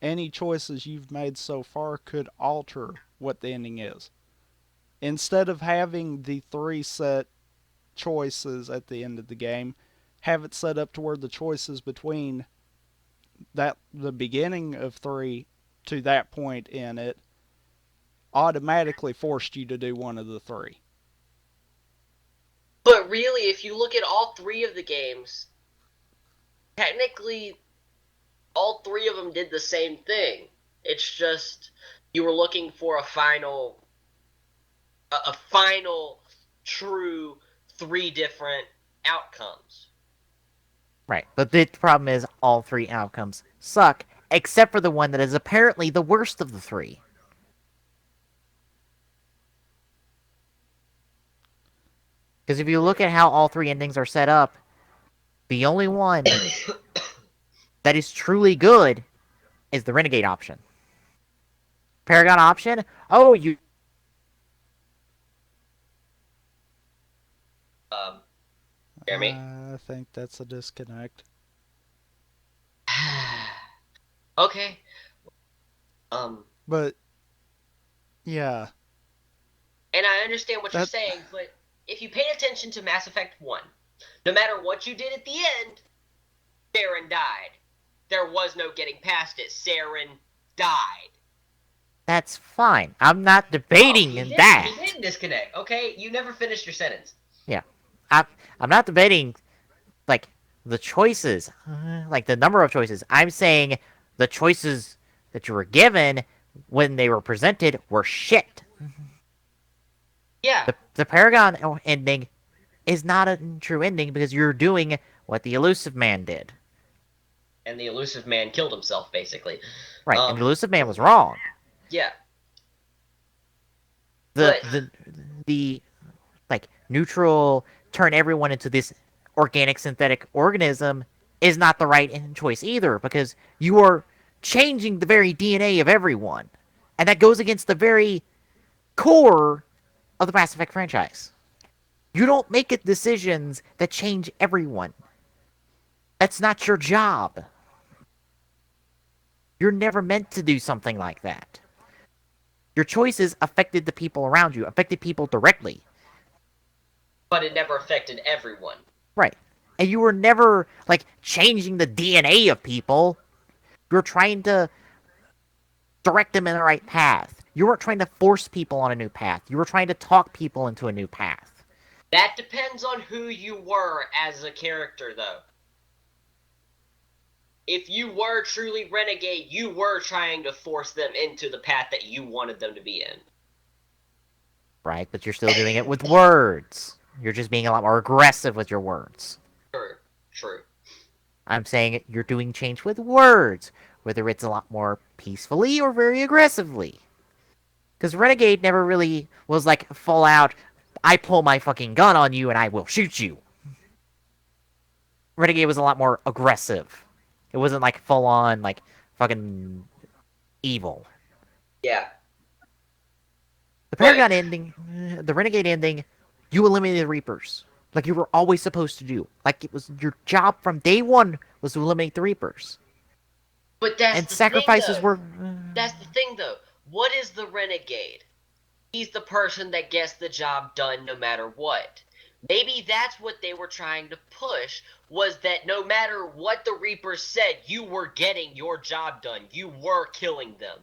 any choices you've made so far could alter what the ending is. Instead of having the three set choices at the end of the game, have it set up to where the choices between that the beginning of three to that point in it automatically forced you to do one of the three. But really, if you look at all three of the games, technically all three of them did the same thing. It's just you were looking for a final true three different outcomes. Right. But the problem is all three outcomes suck, except for the one that is apparently the worst of the three. Because if you look at how all three endings are set up, the only one that is truly good is the Renegade option. Paragon option, oh, you um, Jeremy. I think that's a disconnect. Okay. Um, But yeah, and I understand what you're that saying, but if you paid attention to Mass Effect 1, no matter what you did at the end, Saren died. There was no getting past it. Saren died. that's fine. I'm not Oh, debating in he that. didn't disconnect. Okay, you never finished your sentence. Yeah. I, I'm not debating, like, the choices, like the number of choices. I'm saying the choices that you were given when they were presented were shit. Yeah, The Paragon ending is not a true ending because you're doing what the Elusive Man did. and the elusive man killed himself, basically. Right, and the Um, Elusive Man was wrong. yeah, The but the the like neutral turn everyone into this organic synthetic organism is not the right choice either because you are changing the very DNA of everyone, and that goes against the very core of the Mass Effect franchise. You don't make it decisions that change everyone. That's not your job. You're never meant to do something like that. Your choices affected the people around you, affected people directly. it never affected everyone. Right. And you were never, like, changing the DNA of people. You were trying to direct them in the right path. You weren't trying to force people on a new path. You were trying to talk people into a new path. That depends on who you were as a character, though. If you were truly renegade, you were trying to force them into the path that you wanted them to be in. Right? But you're still doing it with words. You're just being a lot more aggressive with your words. True, true. I'm saying you're doing change with words, whether it's a lot more peacefully or very aggressively. Because Renegade never really was like full out, I pull my fucking gun on you and I will shoot you. Renegade was a lot more aggressive. It wasn't like full on, like, fucking evil. Yeah, The but Paragon ending, the Renegade ending, you eliminated the Reapers. Like you were always supposed to do. Like it was your job from day one was to eliminate the Reapers. but that's And the thing, sacrifices though. were. That's the thing, though. What is the renegade? he's the person that gets the job done no matter what. Maybe that's what they were trying to push, was that no matter what the Reapers said, you were getting your job done. You were killing them.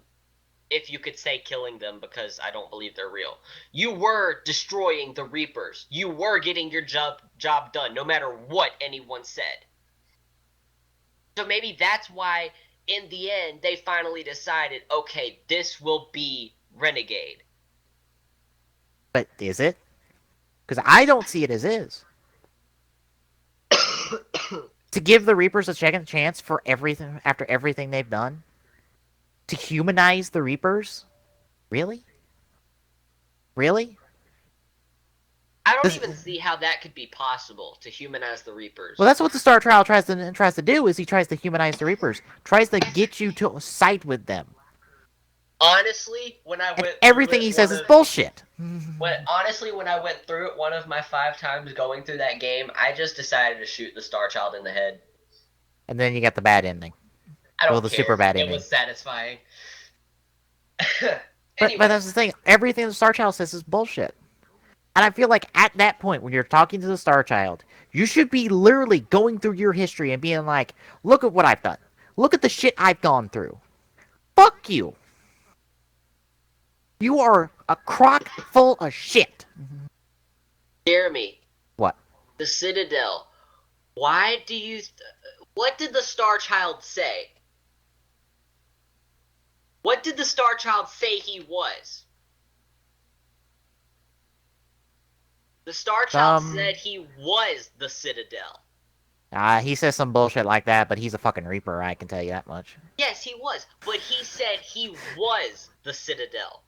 If you could say killing them, because I don't believe they're real. You were destroying the Reapers. You were getting your job done, no matter what anyone said. So maybe that's why, in the end, they finally decided, okay, this will be Renegade. But is it? Because I don't see it as is. To give the Reapers a second chance for everything after everything they've done? To humanize the Reapers? Really? Really? I don't This, even see how that could be possible, to humanize the Reapers. well, that's what the Star Trial tries to do. Is he tries to humanize the Reapers, tries to get you to side with them. Honestly, when I And went through everything it, he says is bullshit. when I went through it, one of my 5 times going through that game, I just decided to shoot the Star Child in the head. And then you got the bad ending. I don't Well, the care. super bad It ending. was satisfying. But Anyway, that's the thing. Everything the Star Child says is bullshit. And I feel like at that point, when you're talking to the Star Child, you should be literally going through your history and being like, look at what I've done. Look at the shit I've gone through. Fuck you. You are a crock full of shit. Jeremy, What? the Citadel. Why do you? What did the Star Child say? What did the Star Child say he was? The Star Child said he was the Citadel. He says some bullshit like that, but he's a fucking Reaper, I can tell you that much. Yes, he was, but he said he was the Citadel.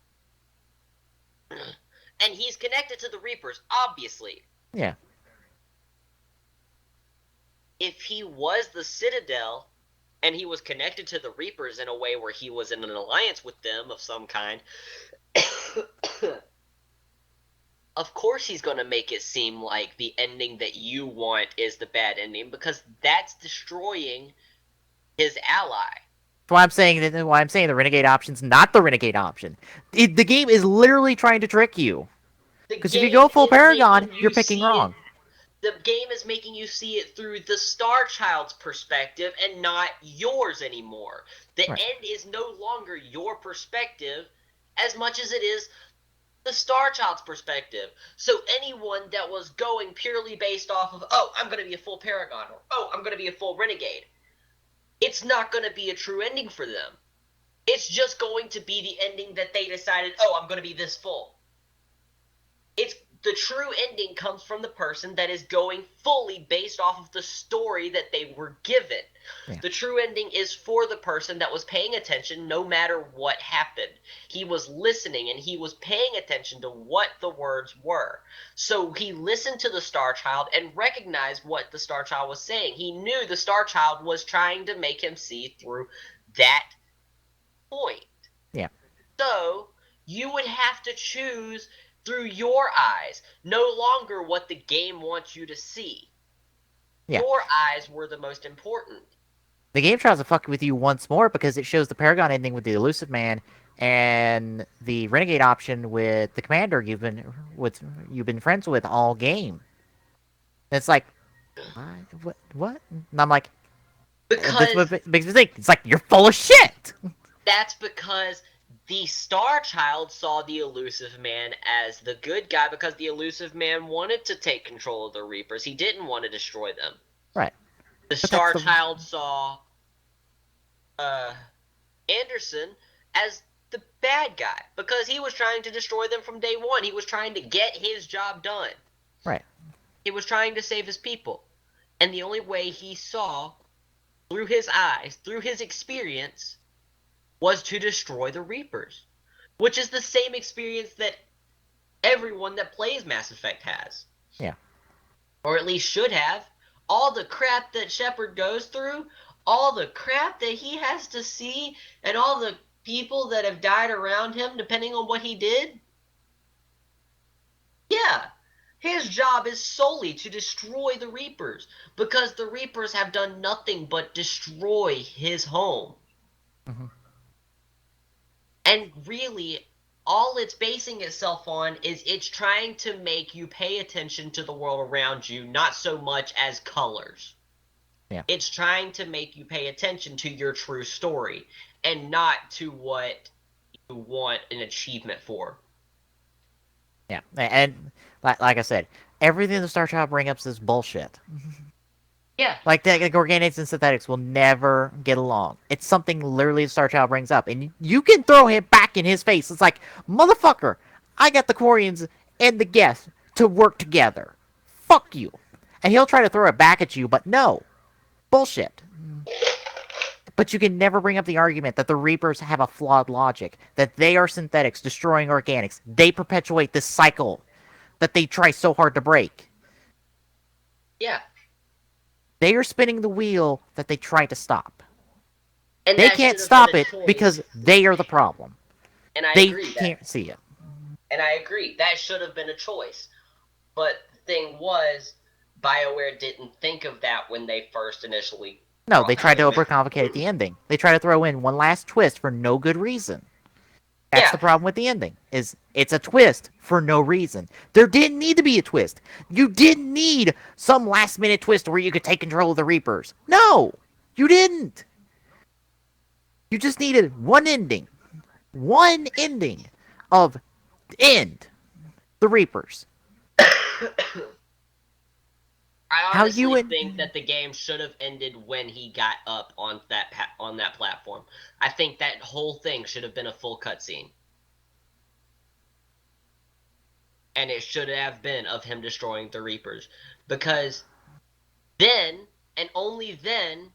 And he's connected to the Reapers, obviously. Yeah. If he was the Citadel, and he was connected to the Reapers in a way where he was in an alliance with them of some kind, of course he's going to make it seem like the ending that you want is the bad ending, because that's destroying his ally. That's why I'm saying the Renegade option's not the Renegade option. The game is literally trying to trick you. Because if you go full Paragon, you're picking wrong. The game is making you see it through the Star Child's perspective and not yours anymore. The Right. end is no longer your perspective as much as it is the Star Child's perspective. So anyone that was going purely based off of, oh, I'm going to be a full Paragon, or oh, I'm going to be a full Renegade, it's not going to be a true ending for them. It's just going to be the ending that they decided, oh, I'm going to be this full. It's the true ending comes from the person that is going fully based off of the story that they were given. Yeah. The true ending is for the person that was paying attention no matter what happened. He was listening and he was paying attention to what the words were. So he listened to the Star Child and recognized what the Star Child was saying. He knew the Star Child was trying to make him see through that point. Yeah. So you would have to choose through your eyes, no longer what the game wants you to see. Yeah. Your eyes were the most important. The game tries to fuck with you once more because it shows the Paragon ending with the Elusive Man and the Renegade option with the Commander you've been friends with all game. And it's like, what? And I'm like, because this makes me think. It's like, you're full of shit. That's because the Star Child saw the Elusive Man as the good guy because the Elusive Man wanted to take control of the Reapers. He didn't want to destroy them. Right. The Star Child saw Anderson as the bad guy because he was trying to destroy them from day one. He was trying to get his job done. Right. He was trying to save his people. And the only way he saw through his eyes, through his experience, was to destroy the Reapers, which is the same experience that everyone that plays Mass Effect has. Yeah. Or at least should have. All the crap that Shepard goes through, all the crap that he has to see, and all the people that have died around him, depending on what he did. Yeah. His job is solely to destroy the Reapers, because the Reapers have done nothing but destroy his home. Mm-hmm. And really, all it's basing itself on is it's trying to make you pay attention to the world around you, not so much as colors. Yeah. It's trying to make you pay attention to your true story and not to what you want an achievement for. Yeah, and like I said, everything the Star Child brings up is bullshit. Yeah. Like organics and synthetics will never get along. It's something literally the Star Child brings up, and you can throw him back in his face. It's like, motherfucker, I got the Quarians and the Geth to work together. Fuck you. And he'll try to throw it back at you, but no. Bullshit. But you can never bring up the argument that the Reapers have a flawed logic, that they are synthetics destroying organics. They perpetuate this cycle that they try so hard to break. Yeah. They are spinning the wheel that they try to stop. And They that can't should have been stop a it choice. because they are the problem. And I They agree can't see it. And I agree. That should have been a choice. But the thing was, BioWare didn't think of that when they first initially. No, they tried to overcomplicate the ending. They try to throw in one last twist for no good reason. That's Yeah. the problem with the ending. Is it's a twist for no reason. There didn't need to be a twist. You didn't need some last minute twist where you could take control of the Reapers. No, you didn't. You just needed one ending. One ending of end the Reapers. I How honestly you would- think that the game should have ended when he got up on that platform. I think that whole thing should have been a full cutscene. And it should have been of him destroying the Reapers. Because then, and only then,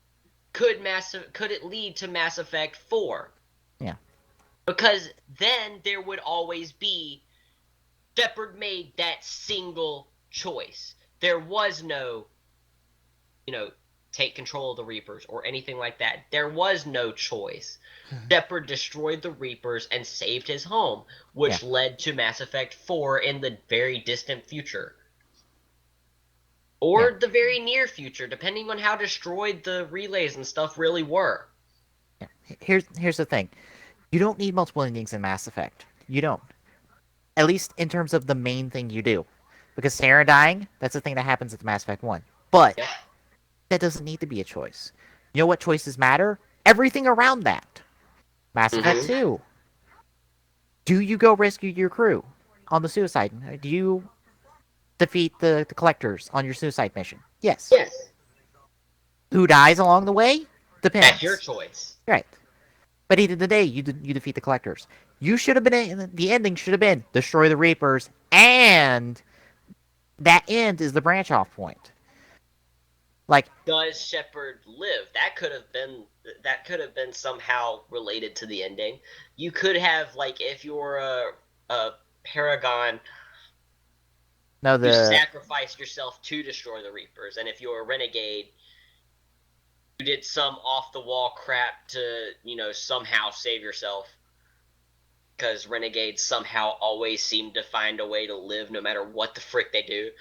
could it lead to Mass Effect 4. Yeah. Because then there would always be Shepard made that single choice. There was no, take control of the Reapers or anything like that. There was no choice. Shepard destroyed the Reapers and saved his home, which led to Mass Effect 4 in the very distant future. Or the very near future, depending on how destroyed the relays and stuff really were. Here's the thing. You don't need multiple endings in Mass Effect. You don't. At least in terms of the main thing you do. Because Sarah dying, that's the thing that happens at the Mass Effect 1. But that doesn't need to be a choice. You know what choices matter? Everything around that. Mass Effect 2. Do you go rescue your crew on the suicide? Do you defeat the collectors on your suicide mission? Yes. Yes. Who dies along the way? Depends. That's your choice. Right. But at the end of the day, you defeat the collectors. You should have been. The ending should have been destroy the Reapers, and that end is the branch off point. Like, does Shepard live? That could have been somehow related to the ending. You could have, like, if you're a Paragon, you sacrificed yourself to destroy the Reapers, and if you're a Renegade, you did some off the wall crap to, somehow save yourself. Because Renegades somehow always seem to find a way to live no matter what the frick they do.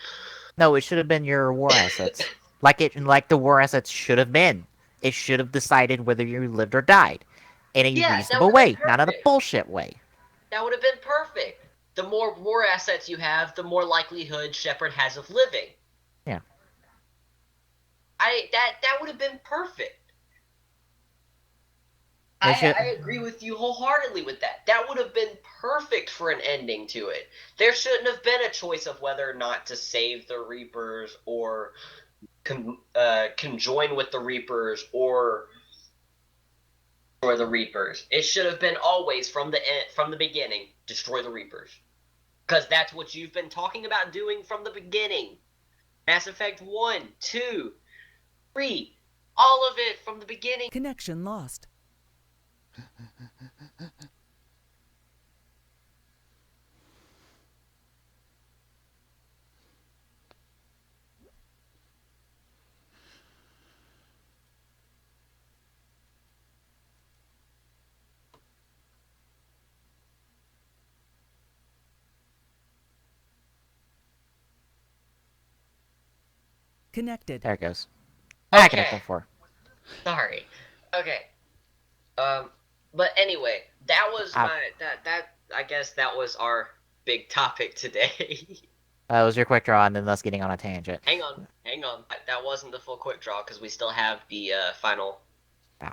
No, it should have been your war assets. like the war assets should have been. It should have decided whether you lived or died. In a reasonable way, not in a bullshit way. That would have been perfect. The more war assets you have, the more likelihood Shepard has of living. Yeah. That would have been perfect. I agree with you wholeheartedly with that. That would have been perfect for an ending to it. There shouldn't have been a choice of whether or not to save the Reapers or conjoin with the Reapers or destroy the Reapers. It should have been always from the beginning, destroy the Reapers. Because that's what you've been talking about doing from the beginning. Mass Effect 1, 2, 3, all of it from the beginning. Connection lost. Connected. There it goes. Okay. I connected before. Sorry. Okay. But anyway, that was I guess that was our big topic today. It was your quick draw and then us getting on a tangent. Hang on. That wasn't the full quick draw because we still have the final. Oh.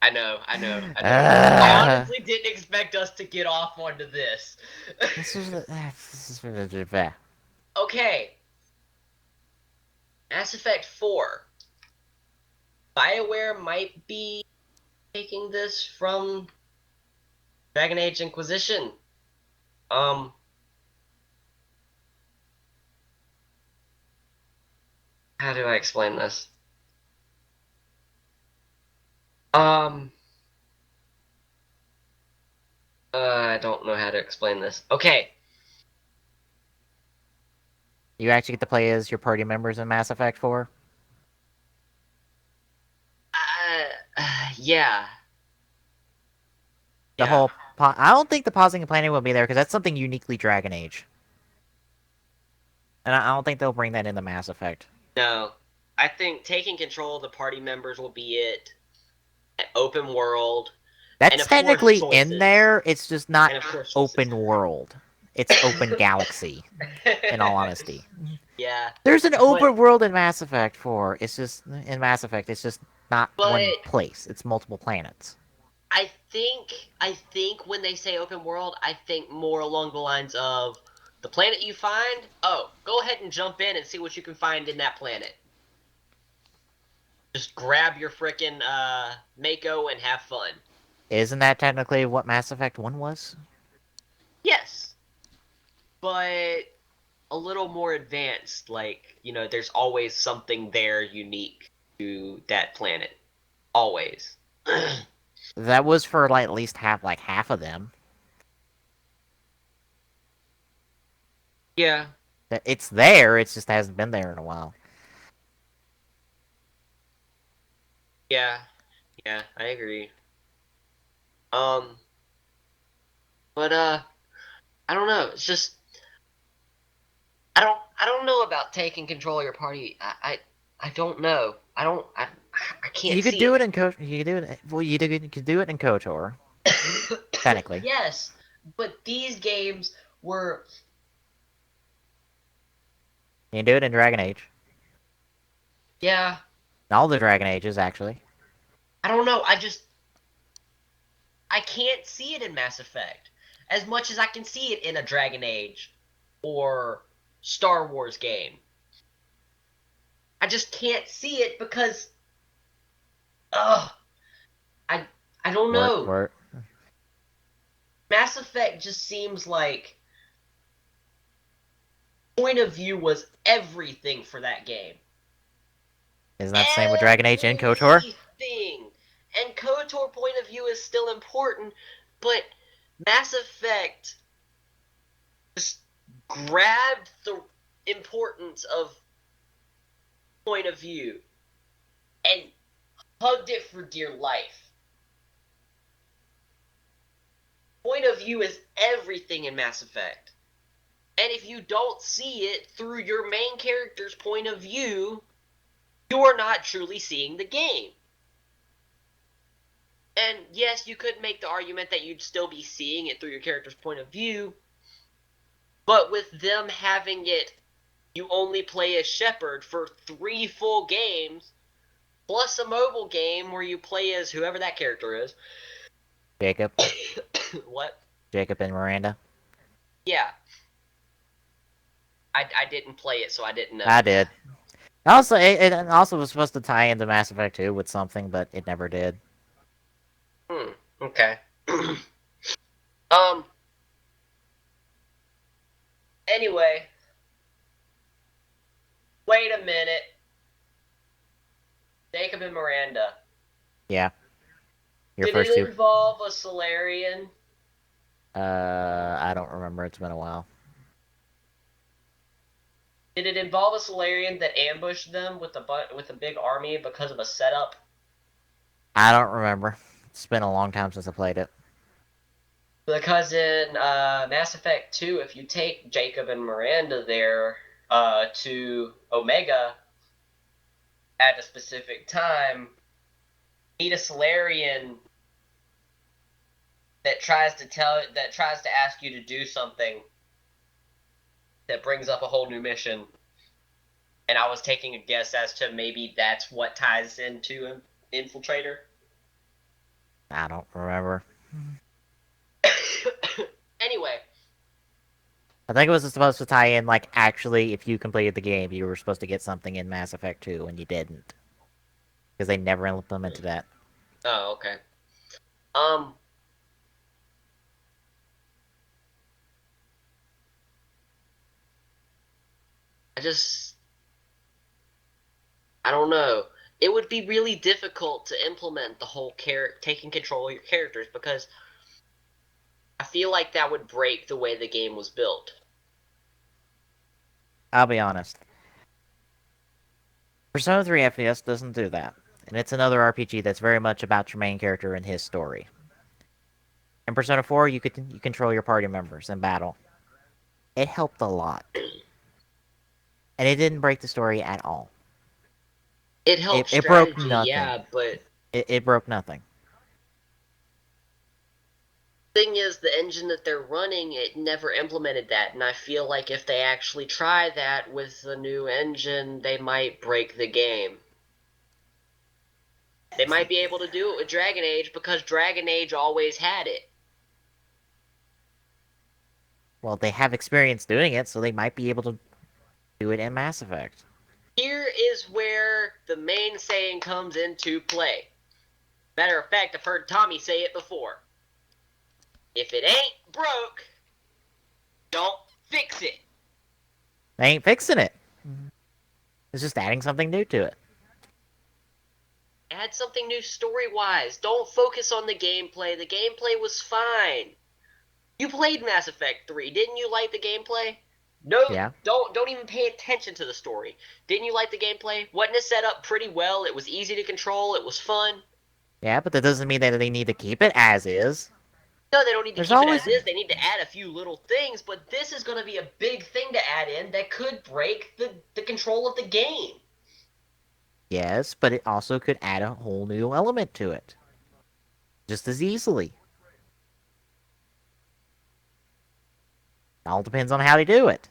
I know. I Uh, honestly didn't expect us to get off onto this. this is Okay. Mass Effect 4. BioWare might be taking this from Dragon Age Inquisition. How do I explain this? I don't know how to explain this. Okay. You actually get to play as your party members in Mass Effect 4? Yeah. The Yeah. whole I don't think the pausing and planning will be there because that's something uniquely Dragon Age. And I don't think they'll bring that into Mass Effect. No. I think taking control of the party members will be it. Open world. And That's of course technically choices. in there, it's just not And of course open world. It's open galaxy, in all honesty. Yeah. There's an open world in Mass Effect 4. It's just, in Mass Effect, it's just not one But place. It's multiple planets. I think when they say open world, I think more along the lines of the planet you find, oh, go ahead and jump in and see what you can find in that planet. Just grab your frickin' Mako and have fun. Isn't that technically what Mass Effect 1 was? Yes. But a little more advanced, like, there's always something there unique to that planet. Always. That was for like at least half of them. Yeah. It's there, it just hasn't been there in a while. Yeah. Yeah, I agree. But I don't know. It's just I don't know about taking control of your party. I don't know. I can't You could see do it in You could do it. Well, you could do it in KOTOR. Technically. Yes, but these games were. You can do it in Dragon Age. Yeah. All the Dragon Ages, actually. I don't know. I can't see it in Mass Effect as much as I can see it in a Dragon Age or Star Wars game. I just can't see it because, ugh, I don't know. Mass Effect just seems like point of view was everything for that game. Isn't that the same with Dragon Age and KOTOR? Everything. And KOTOR point of view is still important, but Mass Effect just grabbed the importance of point of view and hugged it for dear life. Point of view is everything in Mass Effect. And if you don't see it through your main character's point of view, you're not truly seeing the game. And yes, you could make the argument that you'd still be seeing it through your character's point of view, but with them having it, you only play as Shepard for 3 full games, plus a mobile game where you play as whoever that character is. Jacob. What? Jacob and Miranda. Yeah. I didn't play it, so I didn't know. I did. Also, it also was supposed to tie into Mass Effect 2 with something, but it never did. Okay. Anyway. Wait a minute. Jacob and Miranda. Yeah. Did it involve a Solarian? I don't remember. It's been a while. Did it involve a Solarian that ambushed them with a big army because of a setup? I don't remember. It's been a long time since I played it. Because in Mass Effect 2, if you take Jacob and Miranda there to Omega at a specific time, meet a Solarian that tries to ask you to do something that brings up a whole new mission, and I was taking a guess as to maybe that's what ties into Infiltrator. I don't remember. Anyway, I think it was supposed to tie in, like, actually, if you completed the game, you were supposed to get something in Mass Effect 2, and you didn't. Because they never implemented that. oh, okay. Um, I don't know. It would be really difficult to implement the whole taking control of your characters because I feel like that would break the way the game was built. I'll be honest. Persona 3 FPS doesn't do that. And it's another RPG that's very much about your main character and his story. In Persona 4, you control your party members in battle. It helped a lot. And it didn't break the story at all. It helped It broke strategy, nothing. yeah, but It broke nothing. the thing is, the engine that they're running, it never implemented that, and I feel like if they actually try that with the new engine, they might break the game. They might be able to do it with Dragon Age because Dragon Age always had it. Well, they have experience doing it, so they might be able to do it in Mass Effect. Here is where the main saying comes into play. Matter of fact, I've heard Tommy say it before. If it ain't broke, don't fix it. They ain't fixing it. It's just adding something new to it. Add something new story-wise. Don't focus on the gameplay. The gameplay was fine. You played Mass Effect 3. Didn't you like the gameplay? No, Yeah. don't even pay attention to the story. Didn't you like the gameplay? Wasn't it set up pretty well? It was easy to control. It was fun. Yeah, but that doesn't mean that they need to keep it as is. No, they don't need to There's keep always- it as is. They need to add a few little things, but this is going to be a big thing to add in that could break the control of the game. Yes, but it also could add a whole new element to it. Just as easily. It all depends on how they do it.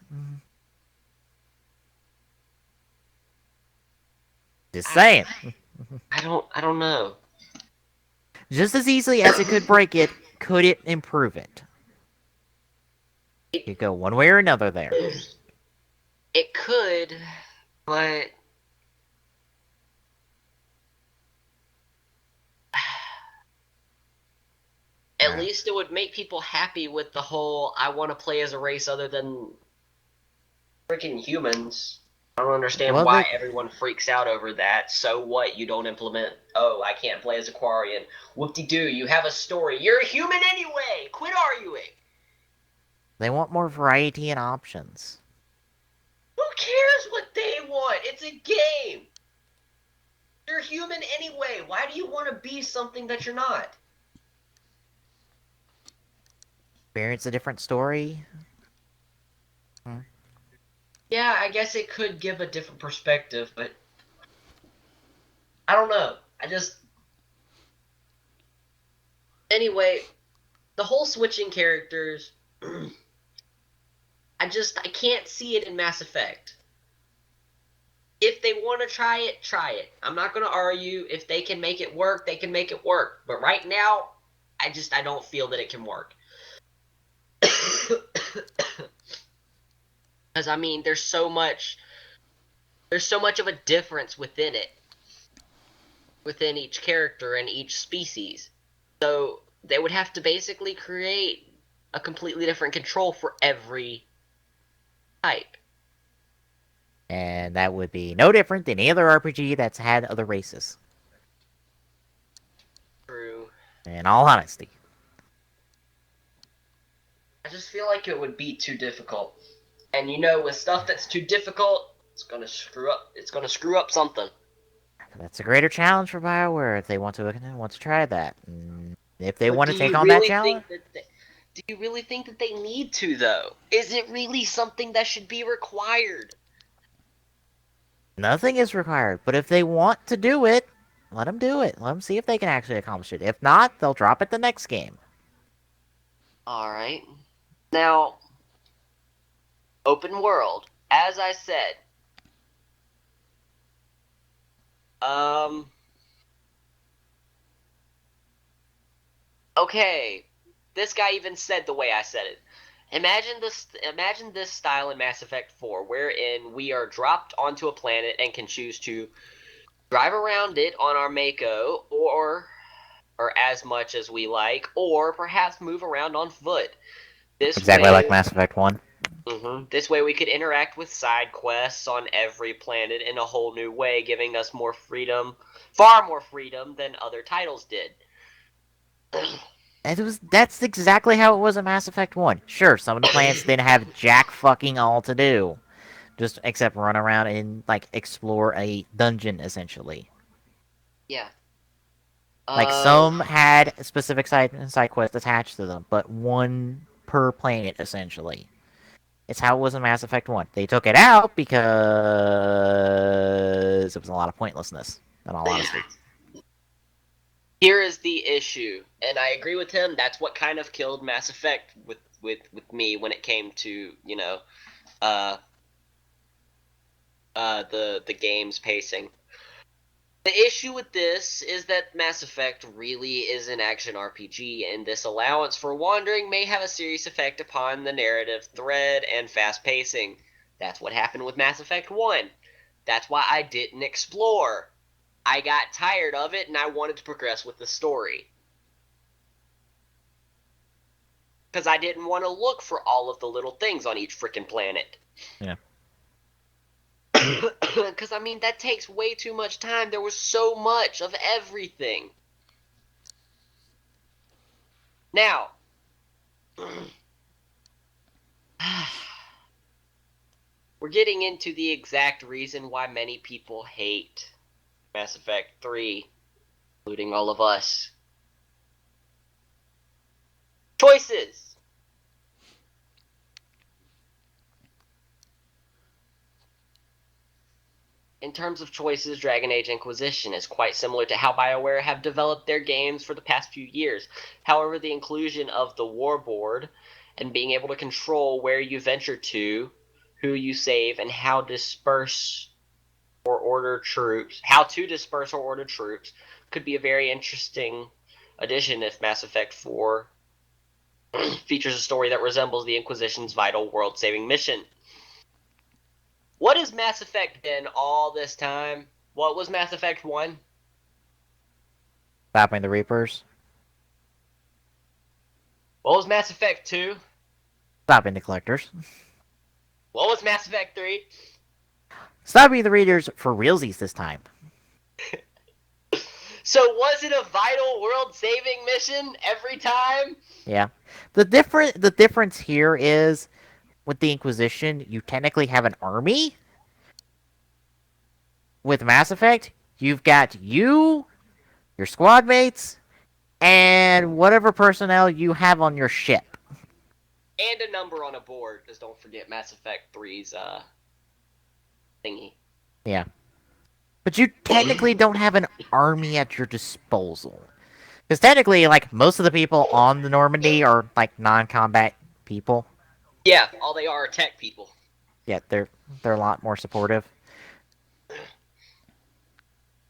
Just saying. I don't know. Just as easily as it could break it, could it improve it? It could go one way or another there. It could, but at Right. least it would make people happy with the whole I want to play as a race other than freaking humans. I don't understand Well, why everyone freaks out over that. So what? You don't implement, oh, I can't play as Aquarian. Whoop-de-doo, you have a story. You're a human anyway! Quit arguing! They want more variety and options. Who cares what they want? It's a game! You're human anyway. Why do you want to be something that you're not? Experience a different story. Yeah, I guess it could give a different perspective, but I don't know. Anyway, the whole switching characters, I can't see it in Mass Effect. If they want to try it, try it. I'm not going to argue. If they can make it work, they can make it work. But right now, I don't feel that it can work. Because, I mean, there's so much of a difference within it. Within each character and each species. So, they would have to basically create a completely different control for every type. And that would be no different than any other RPG that's had other races. True. In all honesty. I just feel like it would be too difficult. And you know, with stuff that's too difficult, it's gonna screw up something. That's a greater challenge for BioWare if they want to try that. And if they But want to do take you on that really challenge, do you really think that they need to, though? Is it really something that should be required? nothing is required. But if they want to do it, let them do it. Let them see if they can actually accomplish it. If not, they'll drop it the next game. All right. Now, open world. As I said, um, okay. This guy even said the way I said it. Imagine this style in Mass Effect 4, wherein we are dropped onto a planet and can choose to drive around it on our Mako, or as much as we like, or perhaps move around on foot. This Exactly like way, Mass Effect 1. this way we could interact with side quests on every planet in a whole new way, giving us more freedom, far more freedom than other titles did. That's exactly how it was in Mass Effect 1. Sure, some of the planets didn't have jack fucking all to do. Just except run around and like explore a dungeon essentially. Yeah. Like Uh, some had specific side quests attached to them, but one per planet essentially. It's how it was in Mass Effect 1. They took it out because it was a lot of pointlessness, in all honesty. Here is the issue, and I agree with him. That's what kind of killed Mass Effect with me when it came to uh the game's pacing. The issue with this is that Mass Effect really is an action RPG, and this allowance for wandering may have a serious effect upon the narrative thread and fast pacing. That's what happened with Mass Effect 1. That's why I didn't explore. I got tired of it and I wanted to progress with the story. Because I didn't want to look for all of the little things on each freaking planet. Yeah. Because, I mean, that takes way too much time. There was so much of everything. Now, we're getting into the exact reason why many people hate Mass Effect 3, including all of us. Choices! In terms of choices, Dragon Age Inquisition is quite similar to how BioWare have developed their games for the past few years. However, the inclusion of the warboard and being able to control where you venture to, who you save, and how to disperse or order troops could be a very interesting addition if Mass Effect 4 features a story that resembles the Inquisition's vital world-saving mission. What has Mass Effect been all this time? What was Mass Effect 1? Stopping the Reapers. What was Mass Effect 2? Stopping the Collectors. What was Mass Effect 3? Stopping the Readers for realsies this time. So was it a vital world-saving mission every time? Yeah. The difference here is with the Inquisition, you technically have an army. With Mass Effect, you've got you, your squad mates, and whatever personnel you have on your ship. And a number on a board, because don't forget Mass Effect 3's thingy. Yeah. But you technically don't have an army at your disposal. Because technically, like, most of the people on the Normandy are, like, non-combat people. Yeah, all they are tech people. Yeah, they're a lot more supportive.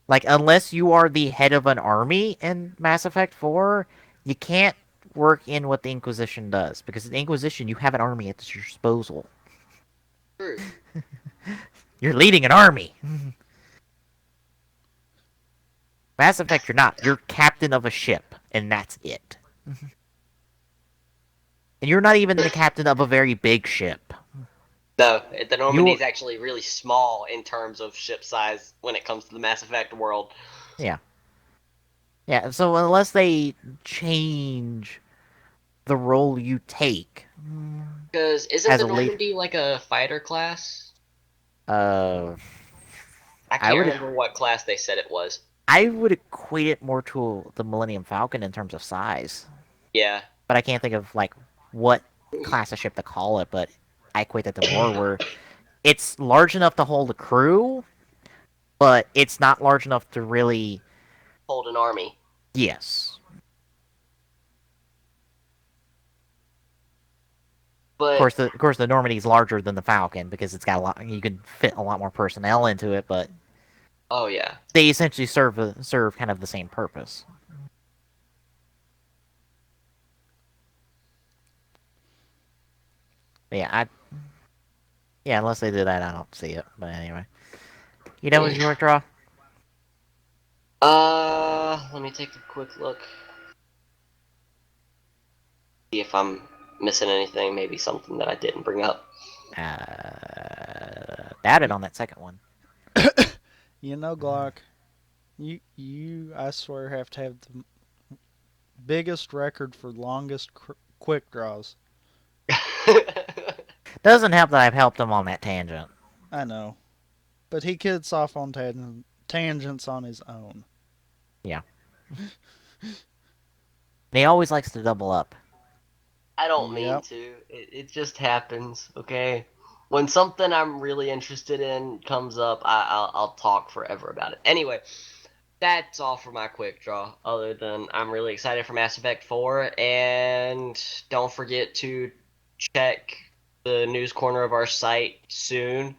Like, unless you are the head of an army in Mass Effect 4, you can't work in what the Inquisition does. Because in the Inquisition, you have an army at your disposal. True. You're leading an army. Mass Effect, you're not. You're captain of a ship, and that's it. And you're not even the captain of a very big ship. No, the You're Normandy's actually really small in terms of ship size when it comes to the Mass Effect world. yeah. Yeah, so unless they change the role you take Because isn't as the a lead, Normandy like a fighter class? uh, I I can't would remember what class they said it was. I would equate it more to the Millennium Falcon in terms of size, Yeah. but I can't think of like what class of ship to call it. But I equate that to more where it's large enough to hold a crew, but it's not large enough to really. Hold an army. Yes. But Of course, the Normandy's larger than the Falcon because it's got a lot. You can fit a lot more personnel into it, but oh yeah, they essentially serve kind of the same purpose. But yeah, unless they do that, I don't see it. But anyway, you know, with your draw, let me take a quick look. See if I'm missing anything. Maybe something that I didn't bring up. doubted on that second one. You know, Glock, I swear, have to have the biggest record for longest quick draws. Doesn't help that I've helped him on that tangent. I know, but he gets off on tangents on his own. Yeah, and he always likes to double up. I don't mean Yep. to. It just happens, okay? When something I'm really interested in comes up, I'll talk forever about it. Anyway, that's all for my quick draw. Other than I'm really excited for Mass Effect 4, and don't forget to check the news corner of our site soon.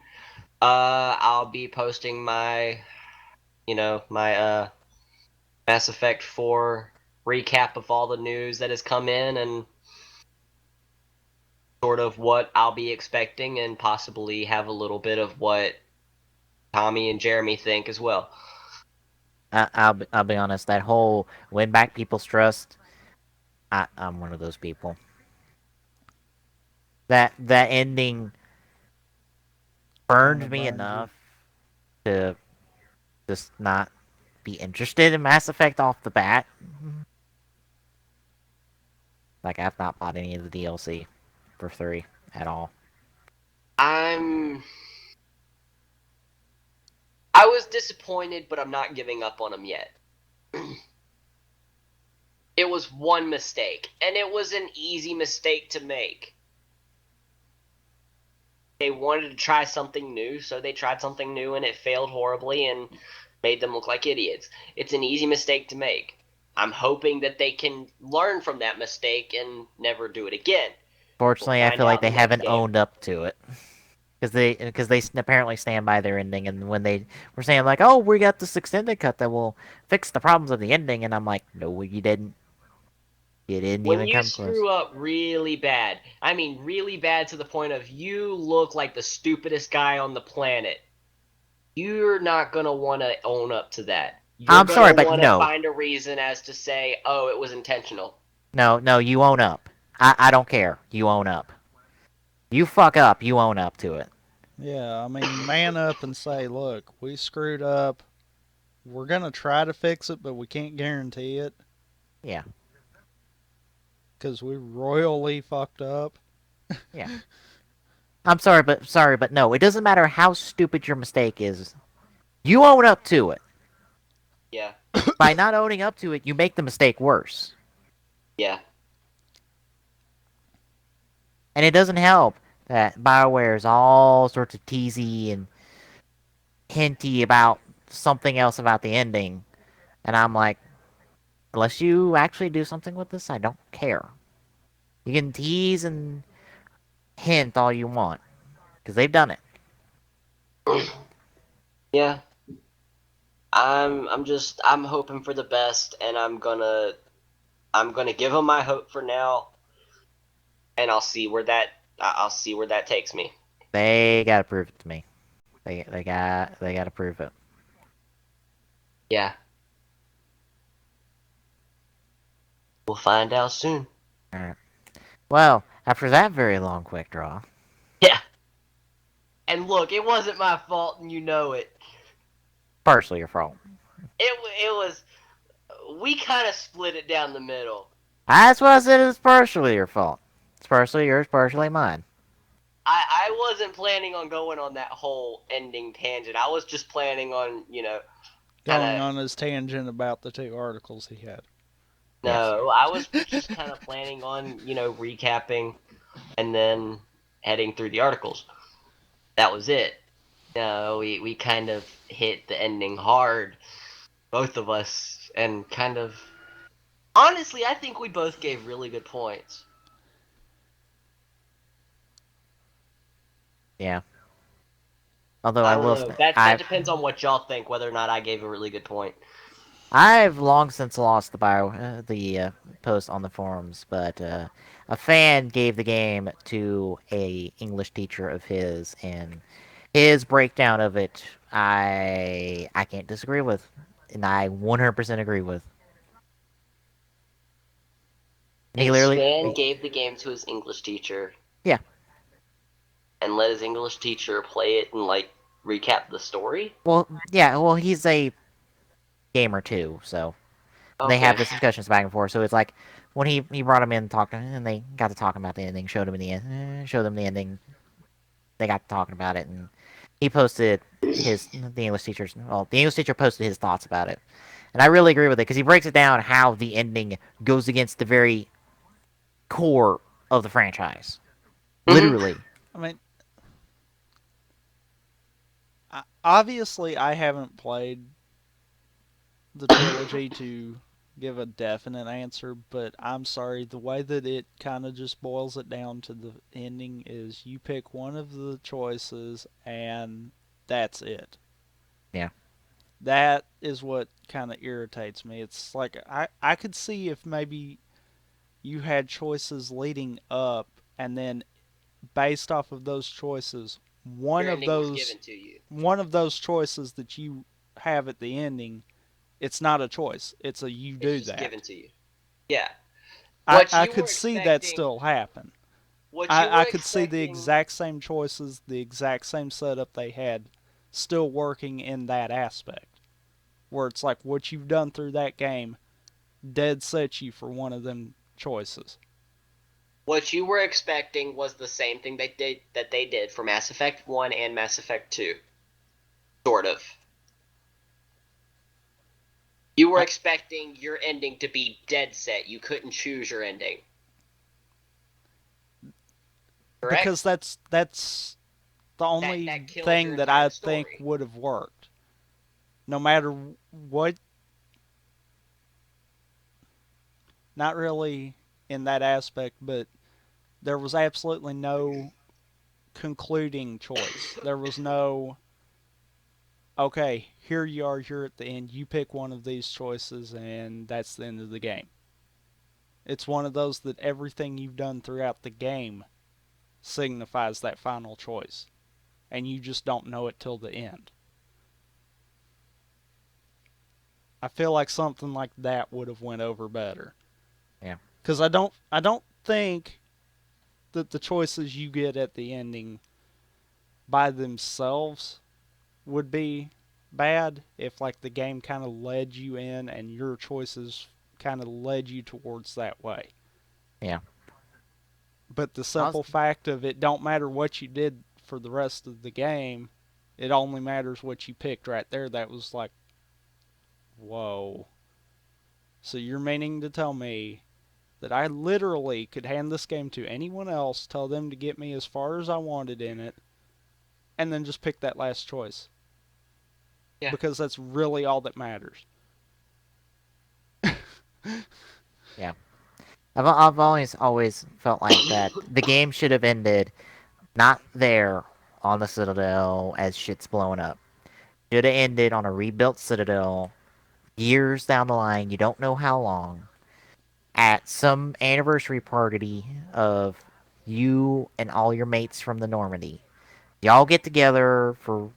I'll be posting my Mass Effect 4 recap of all the news that has come in and sort of what I'll be expecting, and possibly have a little bit of what Tommy and Jeremy think as well. I'll be honest. That whole win back people's trust. I'm one of those people. That ending Kind burned of me burned you. enough to just not be interested in Mass Effect off the bat. Like I've not bought any of the DLC for 3 at all. I'm I was disappointed, but I'm not giving up on them yet. It was one mistake, and it was an easy mistake to make. They wanted to try something new, so they tried something new and it failed horribly and made them look like idiots. It's an easy mistake to make. I'm hoping that they can learn from that mistake and never do it again. We'll Fortunately, I find feel like out they in the next haven't game. owned up to it because they apparently stand by their ending. And when they were saying like, "Oh, we got this extended cut that will fix the problems of the ending," and I'm like, "No, you didn't. You didn't When even you come close." screw up really bad, I mean really bad to the point of you look like the stupidest guy on the planet, you're not going to want to own up to that. You're I'm going to sorry, but want to no, find a reason as to say, oh, it was intentional. no, you own up. I don't care. You own up. You fuck up. You own up to it. Yeah, I mean, man up and say, look, we screwed up. We're gonna try to fix it, but we can't guarantee it Yeah, because we royally fucked up. yeah. I'm sorry, but no. It doesn't matter how stupid your mistake is. You own up to it. Yeah, By not owning up to it, you make the mistake worse. yeah. And it doesn't help that BioWare is all sorts of teasy and hinty about something else about the ending. And I'm like, unless you actually do something with this, I don't care. You can tease and hint all you want, because they've done it. Yeah. I'm hoping for the best, and I'm gonna give them my hope for now, and I'll see where that takes me. They gotta prove it to me. They gotta prove it. Yeah, we'll find out soon. All right. Well, after that very long quick draw, Yeah. And look, it wasn't my fault, and you know it. partially your fault. It was. We kind of split it down the middle. That's what I said. It's partially your fault. It's partially yours, partially mine. I wasn't planning on going on that whole ending tangent. I was just planning on, kind Going of. on his tangent about the two articles he had. Yes. No, I was just kind of planning on, recapping and then heading through the articles. That was it. No, we kind of hit the ending hard, both of us, and kind of. Honestly, I think we both gave really good points. Yeah. Although I I don't will, know. That I depends on what y'all think, whether or not I gave a really good point. I've long since lost the post on the forums, but a fan gave the game to a English teacher of his, and his breakdown of it, I can't disagree with, and I 100% agree with. And he A literally, fan gave the game to his English teacher yeah, and let his English teacher play it and like recap the story. well, he's a gamer too, so and they have Okay. this discussions back and forth. So it's like when he brought him in, talking, and they got to talking about the ending, showed him the end, showed them the ending. They got to talking about it, and he posted the English teacher's the English teacher posted his thoughts about it, and I really agree with it because he breaks it down how the ending goes against the very core of the franchise, Hmm. literally. I mean, obviously, I haven't played the trilogy to give a definite answer, but I'm sorry, the way that it kind of just boils it down to the ending is you pick one of the choices and that's it. Yeah, That is what kind of irritates me. It's like I could see if maybe you had choices leading up and then based off of those choices, one Your of ending was those given to you. one of those choices that you have at the ending, it's not a choice. It's a you It's do just given that. to you. Yeah. What I you could were see that expecting, still happen. what you I were could see the expecting, exact same choices, the exact same setup they had still working in that aspect. Where it's like what you've done through that game dead sets you for one of them choices. what you were expecting was the same thing they did for Mass Effect 1 and Mass Effect 2. Sort of. You were I, expecting your ending to be dead set. You couldn't choose your ending. because Correct? that's the only That killed your thing that entire I think story. would have worked. No matter what, not really in that aspect, but there was absolutely no concluding choice. There was no, okay, here you are, you're at the end, you pick one of these choices, and that's the end of the game. It's one of those that everything you've done throughout the game signifies that final choice, and you just don't know it till the end. I feel like something like that would have went over better. yeah, Because I don't think that the choices you get at the ending by themselves would be bad if like the game kind of led you in and your choices kind of led you towards that way. yeah. But the I was, simple fact of it don't matter what you did for the rest of the game, it only matters what you picked right there. That was like, whoa. So you're meaning to tell me that I literally could hand this game to anyone else, tell them to get me as far as I wanted in it, and then just pick that last choice Yeah. because that's really all that matters. yeah. I've always felt like that the game should have ended not there on the Citadel as shit's blowing up. Should have ended on a rebuilt Citadel years down the line. You don't know how long. At some anniversary party of you and all your mates from the Normandy. Y'all get together for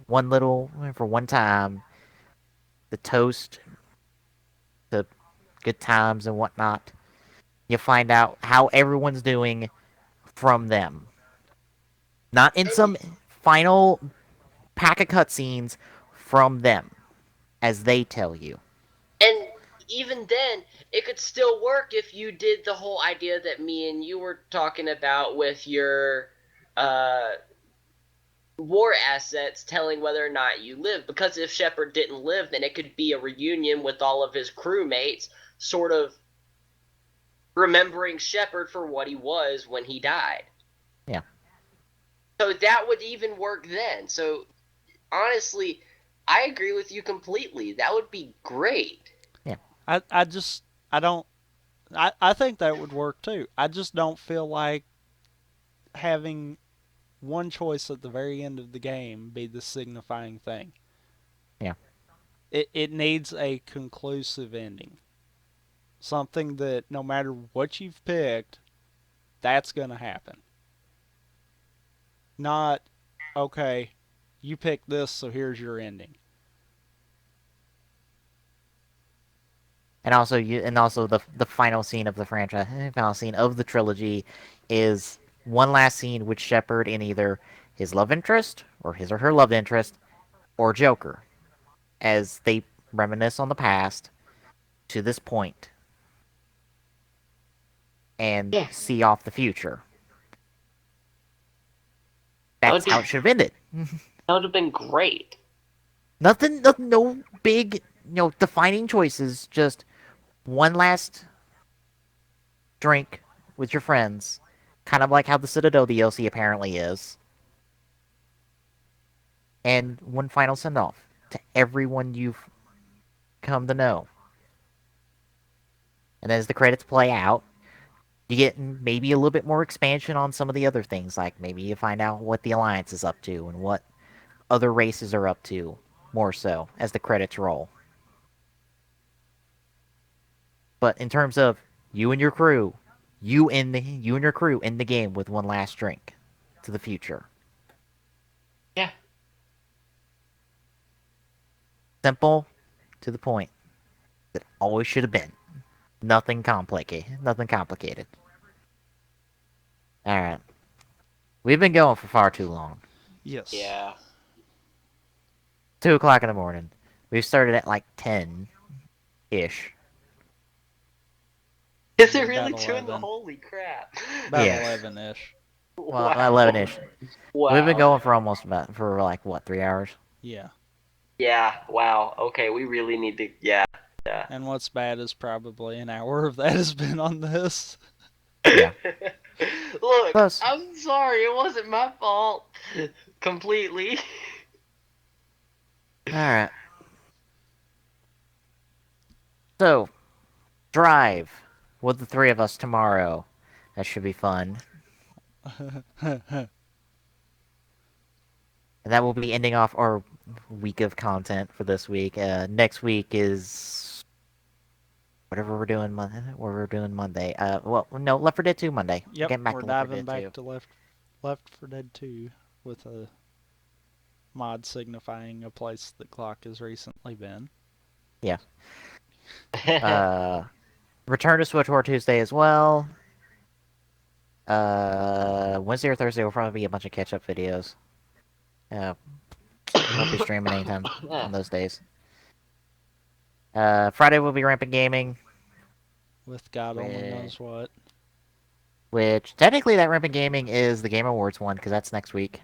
one time, to toast the good times and whatnot. You find out how everyone's doing from them. Not in some final pack of cutscenes, from them as they tell you. And even then, it could still work if you did the whole idea that me and you were talking about with your uh, war assets telling whether or not you live. Because if Shepard didn't live, then it could be a reunion with all of his crewmates, sort of remembering Shepard for what he was when he died. Yeah, So that would even work then. So honestly, I agree with you completely. That would be great. yeah, I just, I don't, I think that would work too. I just don't feel like having one choice at the very end of the game be the signifying thing. Yeah. It needs a conclusive ending. Something that no matter what you've picked, that's going to happen. Not, okay, you picked this, so here's your ending. And also the final scene of the franchise, final scene of the trilogy, is one last scene with Shepard and either his love interest or his or her love interest or Joker, as they reminisce on the past to this point and Yeah, see off the future. that would That's be how it should have ended. that would have been great. Nothing, no big, defining choices. Just one last drink with your friends, kind of like how the Citadel DLC apparently is, and one final send off to everyone you've come to know. And as the credits play out, you get maybe a little bit more expansion on some of the other things, like maybe you find out what the Alliance is up to and what other races are up to, more so as the credits roll. But in terms of you and your crew, you and your crew in the game with one last drink to the future. Yeah. Simple, to the point. That always should have been. Nothing complicated. Nothing complicated. All right. We've been going for far too long. Yes. Yeah. 2 o'clock in the morning. We've started at like 10 ish. Is it About really doing the 11. holy crap? About Yeah. 11 ish. Well, Wow. 11 ish. We've been Wow. going for almost about for like what 3 hours. Yeah. Yeah, wow. Okay, we really need to yeah. Yeah. And what's bad is probably an hour of that has been on this. Yeah. Look, Close. I'm sorry, it wasn't my fault. Completely. All right. So, drive with the three of us tomorrow. That should be fun. And that will be ending off our week of content for this week. Next week is whatever we're doing. What we're doing Monday. Well, no, Left 4 Dead 2 Monday. Yep, Getting back we're to Left 4 diving Dead back 2. to Left 4 Dead 2 with a mod signifying a place that Clock has recently been. Yeah. Return to Switch War Tuesday as well. Wednesday or Thursday will probably be a bunch of catch-up videos. We won't be streaming anytime on those days. Friday will be Rampant Gaming, With God only Wait. knows what. which technically that Rampant Gaming is the Game Awards one because that's next week.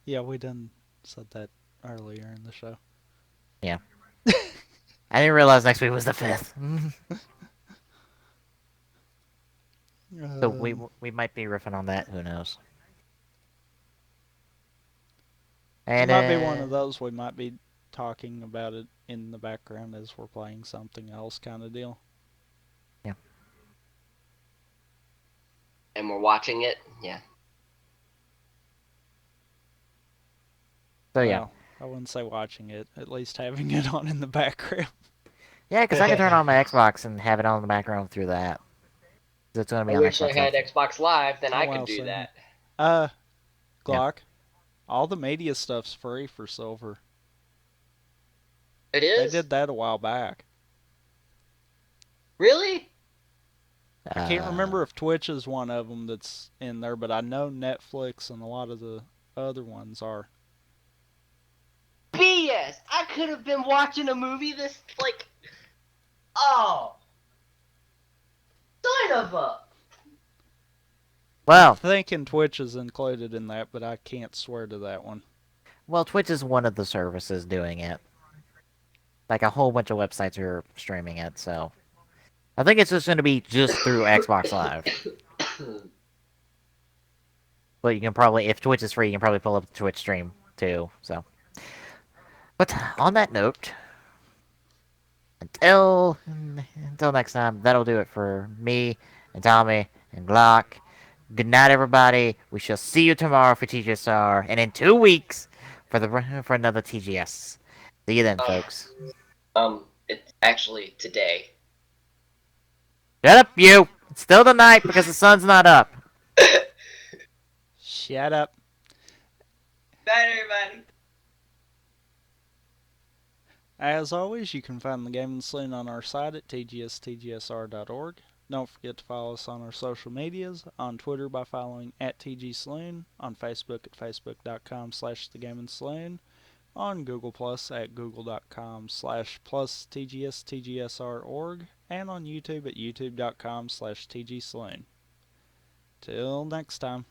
Yeah, we done said that earlier in the show. Yeah. I didn't realize next week was the 5th. So we might be riffing on that. Who knows? It And might be one of those we might be talking about it in the background as we're playing something else kind of deal. Yeah. And we're watching it? Yeah. So yeah. Well, I wouldn't say watching it, at least having it on in the background. Yeah, because I can turn on my Xbox and have it on in the background through that. It's going to be I on wish I Xbox had Live. Xbox Live, then Oh, I wow, could do same. that. Glock, all the media stuff's free for Silver. It They is? did that a while back. Really? I can't remember if Twitch is one of them that's in there, but I know Netflix and a lot of the other ones are. BS! I could have been watching a movie this, like... Oh! Son of a... Well, I'm thinking Twitch is included in that, but I can't swear to that one. well, Twitch is one of the services doing it. Like a whole bunch of websites are streaming it, so I think it's just going to be just through Xbox Live. But you can probably, if Twitch is free, you can probably pull up the Twitch stream too. So, but on that note, until next time, that'll do it for me and Tommy and Glock. Good night, everybody. We shall see you tomorrow for TGSR, and in 2 weeks for another TGS. See you then, folks. It's actually today. Shut up, you. It's still the night because the sun's not up. Shut up. Bye, everybody. As always, you can find the Gaming Saloon on our site at tgstgsr.org. Don't forget to follow us on our social medias, on Twitter by following at TGSaloon, on Facebook at facebook.com/thegaming on Google Plus at google.com/+tgstgsr.org, and on YouTube at youtube.com/tgsaloon. Till next time.